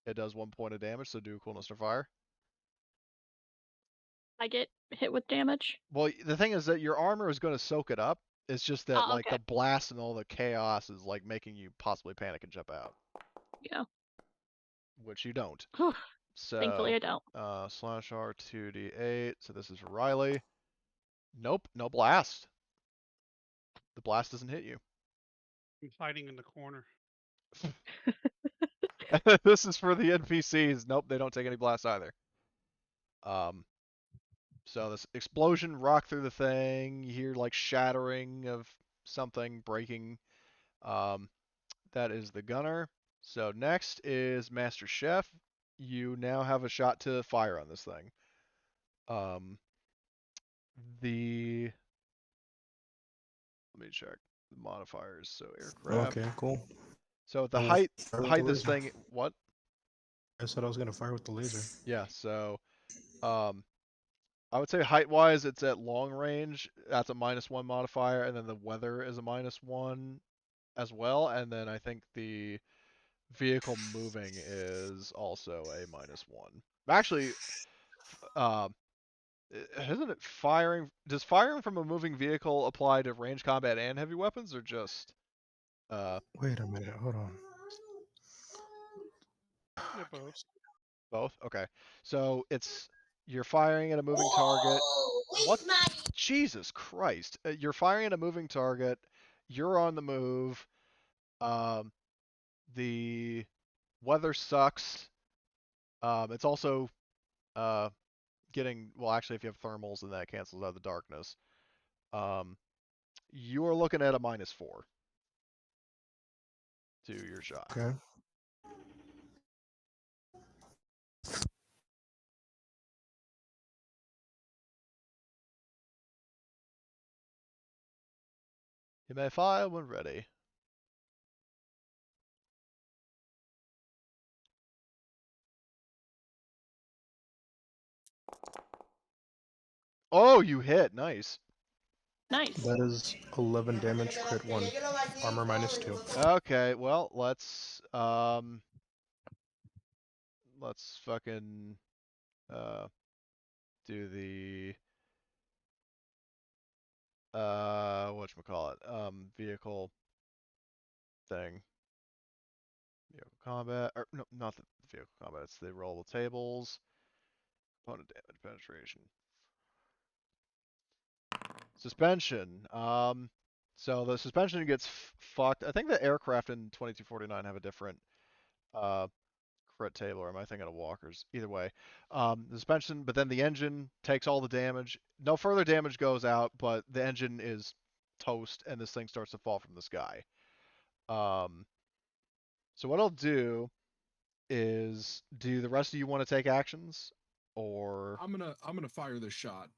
It does 1 point of damage, so do coolness to fire. I get hit with damage. Well, the thing is that your armor is going to soak it up. It's just that Oh, like okay. the blast and all the chaos is like making you possibly panic and jump out. Yeah. Which you don't. So Thankfully, I don't. /R2D8. So this is for Riley. Nope, no blast. The blast doesn't hit you. I'm hiding in the corner. This is for the NPCs. Nope, they don't take any blasts either. So this explosion rock through the thing. You hear like shattering of something breaking. That is the gunner. So next is Master Chef. You now have a shot to fire on this thing. The let me check the modifiers. So aircraft. Okay, cool. So the I will height fire with height the this laser. thing what? I said I was gonna fire with the laser. Yeah, so I would say height wise it's at long range. That's a -1 modifier, and then the weather is a -1 as well, and then I think the vehicle moving is also a -1. Actually, isn't it firing? Does firing from a moving vehicle apply to range combat and heavy weapons, or just Wait a minute, hold on. Yeah, both. both? Okay, so you're firing at a moving target. What? Jesus Christ! You're firing at a moving target. You're on the move. Um, the weather sucks. It's also getting well. Actually, if you have thermals, then that cancels out the darkness. You are looking at a -4 to your shot. Okay. You may fire when ready. Oh, you hit. Nice. Nice. That is 11 damage, crit 1. Armor -2. Okay, well, let's fucking do the whatchamacallit, vehicle thing. Vehicle combat, or no, not the vehicle combat, it's the rollable tables. Opponent damage penetration. Suspension. So the suspension gets fucked. I think the aircraft in 2249 have a different crit table, or am I thinking of walkers? Either way, the suspension, but then the engine takes all the damage. No further damage goes out, but the engine is toast, and this thing starts to fall from the sky. So what I'll do is, do the rest of you want to take actions, or I'm gonna fire this shot.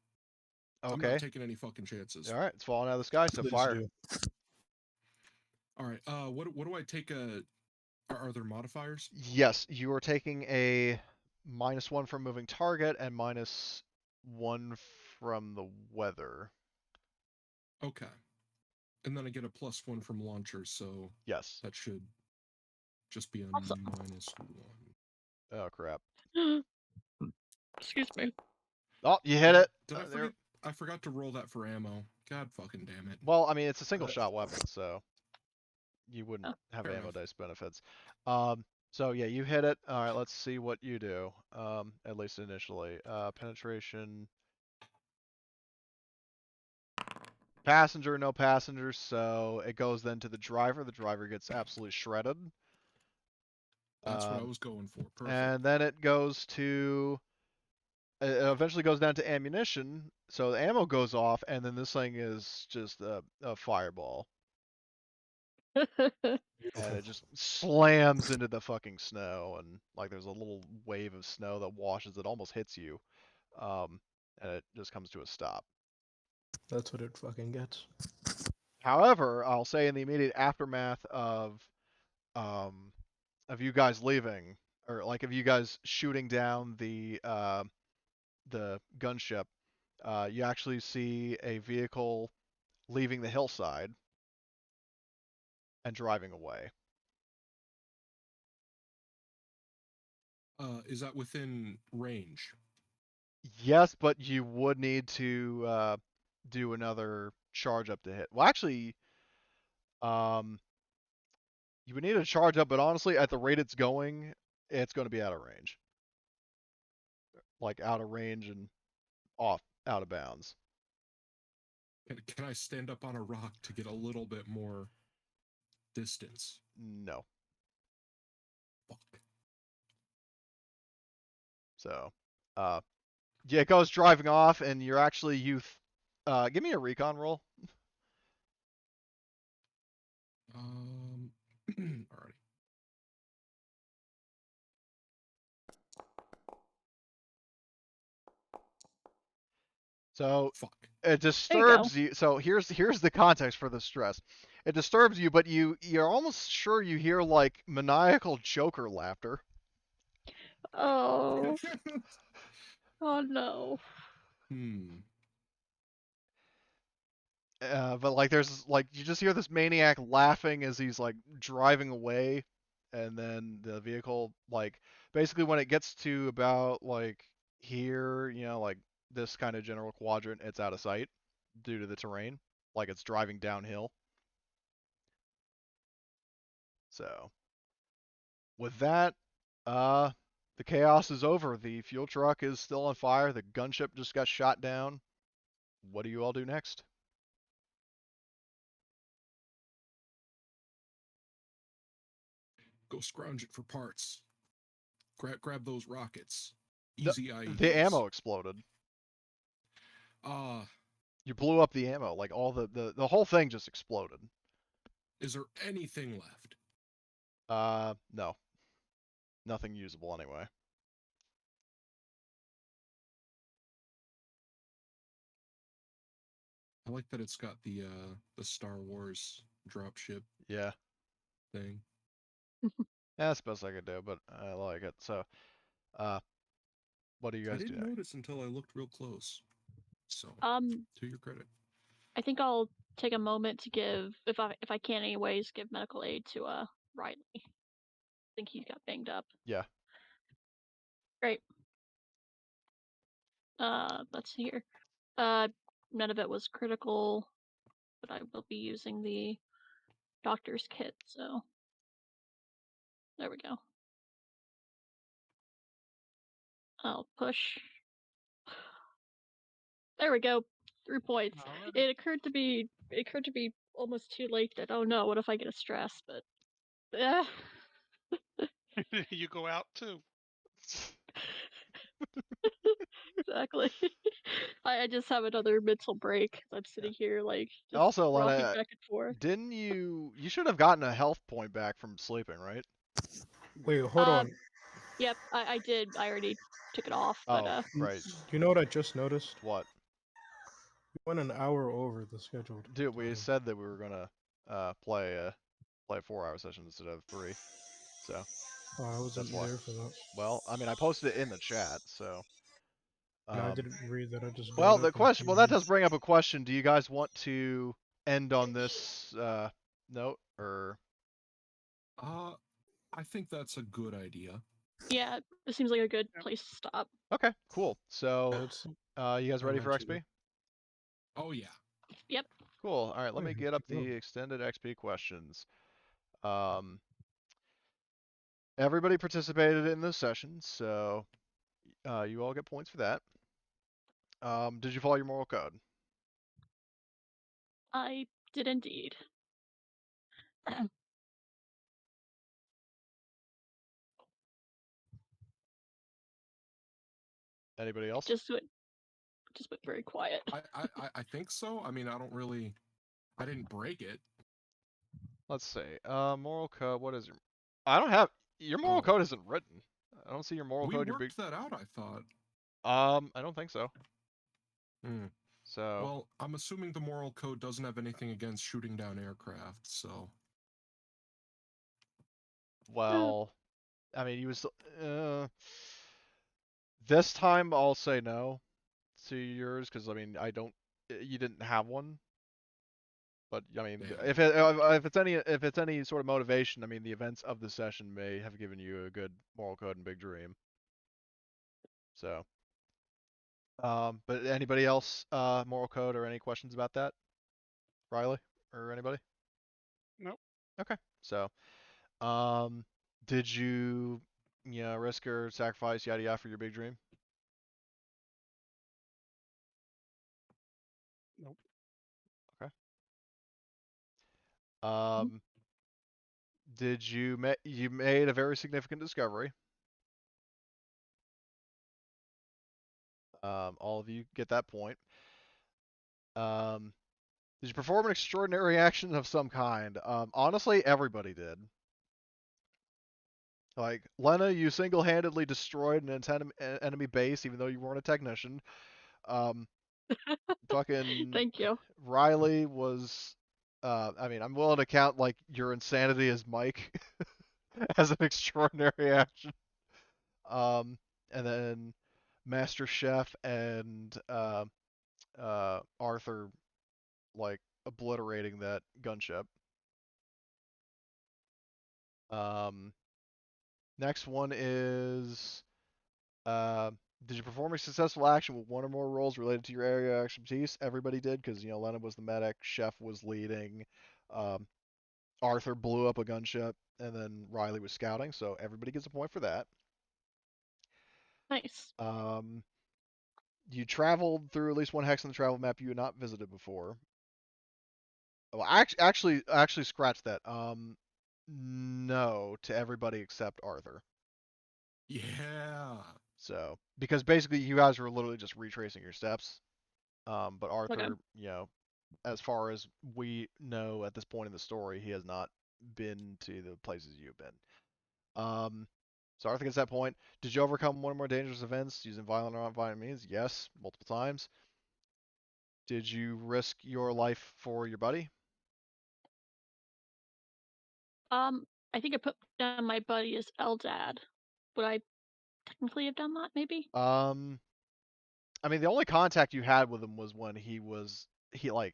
I'm okay? not taking any fucking chances. All right, it's falling out of the sky, so Please fire. do. All right. What do I take? Are there modifiers? Yes, you are taking a -1 from moving target and -1 from the weather. Okay. And then I get a +1 from launcher, so Yes. that should just be a Awesome. -1. Oh crap. Excuse me. Oh, you hit it. Did I There. forget? I forgot to roll that for ammo. God fucking damn it. Well, I mean, it's a single shot weapon, so you wouldn't Oh, have fair ammo enough. dice benefits. So yeah, you hit it. All right, let's see what you do. At least initially. Penetration. Passenger, no passengers, so it goes then to the driver. The driver gets absolutely shredded. That's what I was going for. Perfect. And then it goes to. It eventually goes down to ammunition, so the ammo goes off, and then this thing is just a fireball. And it just slams into the fucking snow, and like there's a little wave of snow that washes it, almost hits you, and it just comes to a stop. That's what it fucking gets. However, I'll say in the immediate aftermath of you guys leaving, or like of you guys shooting down the gunship, you actually see a vehicle leaving the hillside and driving away. Is that within range? Yes, but you would need to do another charge up to hit. Well, actually, you would need a charge up, but honestly, at the rate it's going, it's going to be out of range. Like out of range and out of bounds. Can I stand up on a rock to get a little bit more distance. No. Fuck. So, yeah, it goes driving off, and you're actually give me a recon roll. Alrighty. So Fuck. it disturbs you. So here's the context for the stress. It disturbs you, but you're almost sure you hear like maniacal Joker laughter. Oh. Oh no. But like there's like you just hear this maniac laughing as he's like driving away, and then the vehicle like basically when it gets to about like here, like this kind of general quadrant, it's out of sight due to the terrain, like it's driving downhill. So with that, the chaos is over. The fuel truck is still on fire. The gunship just got shot down. What do you all do next? Go scrounge it for parts. Grab those rockets. The, Easy IEDs. the ammo exploded. Uh, You blew up the ammo. Like all the whole thing just exploded. is there anything left? No. Nothing usable anyway. I like that it's got the Star Wars dropship Yeah. thing. Yeah, that's the best I could do, but I like it. So, what do you I guys do didn't next? notice until I looked real close. So, to your credit. I think I'll take a moment to give, if I can anyways, give medical aid to Riley. I think he got banged up. Yeah. Great. Let's see here. None of it was critical, but I will be using the doctor's kit, so there we go. I'll push. There we go. 3 points. Alrighty. It occurred to be almost too late that, oh no, what if I get a stress? But You go out too. exactly. I just have another mental break. I'm sitting here like just Also, rocking Lena, back and forth. didn't you should have gotten a health point back from sleeping, right? Wait, hold on. Yep, I did. I already took it off, but Oh, right. You know what I just noticed? What? We went an hour over the scheduled Dude, we time. said that we were gonna play a 4-hour session instead of 3. So Oh, I wasn't that's why. there for that. Well, I mean, I posted it in the chat, so. And I didn't read that. I just got Well, up the and question. came Well, that in. does bring up a question. Do you guys want to end on this note, or? I think that's a good idea. yeah, it seems like a good Yep. place to stop. Okay, cool. So, That's you guys ready for eventually. XP? Oh yeah. Yep. Cool. All right, let me Alright, get up keep the going. extended XP questions. Everybody participated in this session, so you all get points for that. Did you follow your moral code? I did indeed. Anybody else? just went very quiet. I think so. I mean, I didn't break it. Let's see. Moral code. What is your? I don't have your moral Oh. code isn't written. I don't see your moral We code. Your worked that out, I thought. I don't think so. So. Well, I'm assuming the moral code doesn't have anything against shooting down aircraft, so. Well, I mean, you was. This time I'll say no to yours because I mean you didn't have one. But I mean, Yeah. if it's any sort of motivation, I mean, the events of the session may have given you a good moral code and big dream. So, but anybody else, moral code or any questions about that? Riley or anybody? Nope. Okay. So, did you risk or sacrifice yada yada for your big dream? Nope. Okay. You made a very significant discovery. All of you get that point. Did you perform an extraordinary action of some kind? Honestly, everybody did. Like, Lena, you single-handedly destroyed an enemy base, even though you weren't a technician. Fucking Thank you. Riley was. I mean, I'm willing to count like your insanity as Mike as an extraordinary action. And then Master Chef and Arthur like obliterating that gunship. Next one is did you perform a successful action with one or more roles related to your area of expertise? Everybody did, because Lena was the medic, Chef was leading, Arthur blew up a gunship, and then Riley was scouting. So everybody gets a point for that. Nice. You traveled through at least one hex on the travel map you had not visited before. Well, actually, scratch that. No, to everybody except Arthur. Yeah. So, because basically you guys were literally just retracing your steps. But Arthur, Okay. As far as we know at this point in the story, he has not been to the places you've been. So Arthur gets that point. Did you overcome one or more dangerous events using violent or non-violent means? Yes, multiple times. Did you risk your life for your buddy? I think I put down my buddy as Eldad. Would I technically have done that? Maybe. I mean, the only contact you had with him was when he healing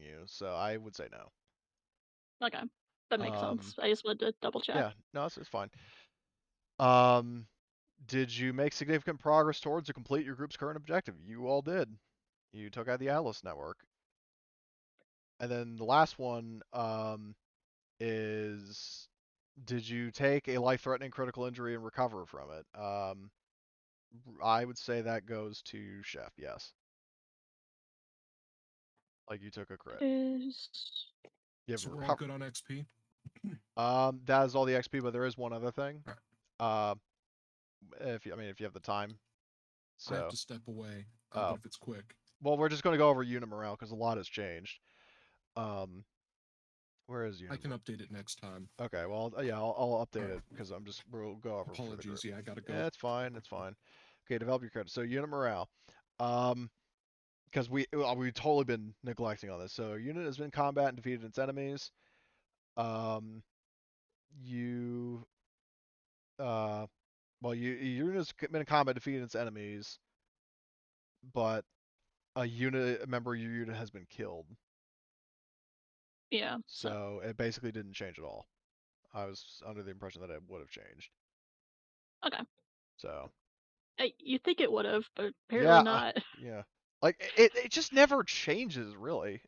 you. So I would say no. Okay, that makes sense. I just wanted to double check. Yeah, no, it's fine. Did you make significant progress towards to complete your group's current objective? You all did. You took out the Atlas network. And then the last one is, did you take a life-threatening critical injury and recover from it? I would say that goes to Chef, yes. Like, you took a crit. Is You have So we're all recover. good on XP? That is all the XP, but there is one other thing. Alright. If you have the time. I have So, to step away, Oh. but if it's quick. well, we're just going to go over unit morale because a lot has changed. Where is unit? I can update it next time. Okay, well, yeah, I'll update it because we'll go over. for the Apologies, group. yeah, I gotta go. Yeah, it's fine, it's fine. Okay, develop your credit. So unit morale, because we've totally been neglecting on this. So unit has been in combat and defeated its enemies. You, well, your unit has been in combat, defeated its enemies, but a member of your unit has been killed. yeah. So it basically didn't change at all. I was under the impression that it would have changed. Okay. So. You think it would have, but apparently Yeah, not. yeah. Like it just never changes really.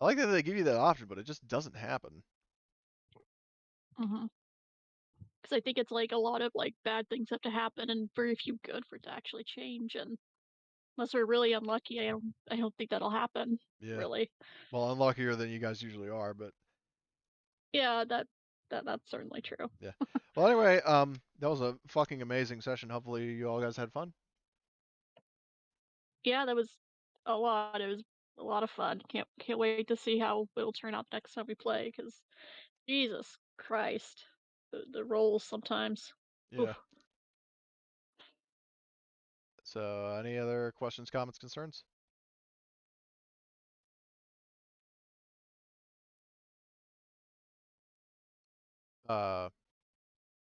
I like that they give you that option, but it just doesn't happen. Because I think it's like a lot of like bad things have to happen, and very few good for it to actually change. And unless we're really unlucky, I don't think that'll happen. Yeah. Really. Well, unluckier than you guys usually are, but Yeah, that's certainly true. yeah. Well, anyway, that was a fucking amazing session. Hopefully, you all guys had fun. Yeah, that was a lot. It was a lot of fun. Can't wait to see how it'll turn out next time we play. Because Jesus Christ, the rolls sometimes. Yeah. Oof. So, any other questions, comments, concerns?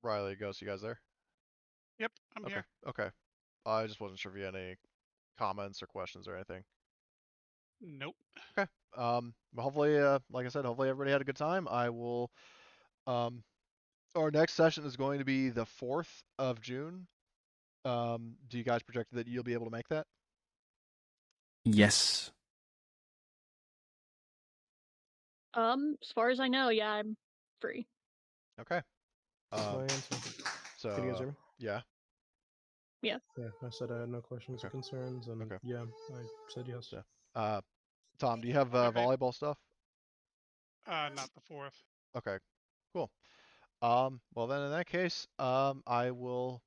Riley, Ghost, you guys there? Yep, I'm Okay. here. Okay. I just wasn't sure if you had any comments or questions or anything. Nope. Okay. Well, hopefully, like I said, hopefully everybody had a good time. I will. Our next session is going to be the 4th of June. Do you guys project that you'll be able to make that? Yes. As far as I know, yeah, I'm free. Okay. That's my answer. So, Can you guys hear me? yeah. Yeah, I said I had no questions or Okay. concerns, and Okay. yeah, I said yes. So, Tom, do you have Okay. volleyball stuff? Not the 4th. Okay, cool. Well then in that case, I will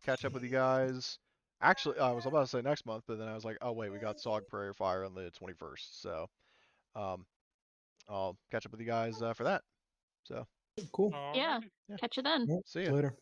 catch up with you guys. Actually, I was about to say next month, but then I was like, oh wait, we got Sog Prayer Fire on the 21st, so um, I'll catch up with you guys for that. So Cool. Yeah. Alrighty. Yeah. Catch you then. Well, see ya. later.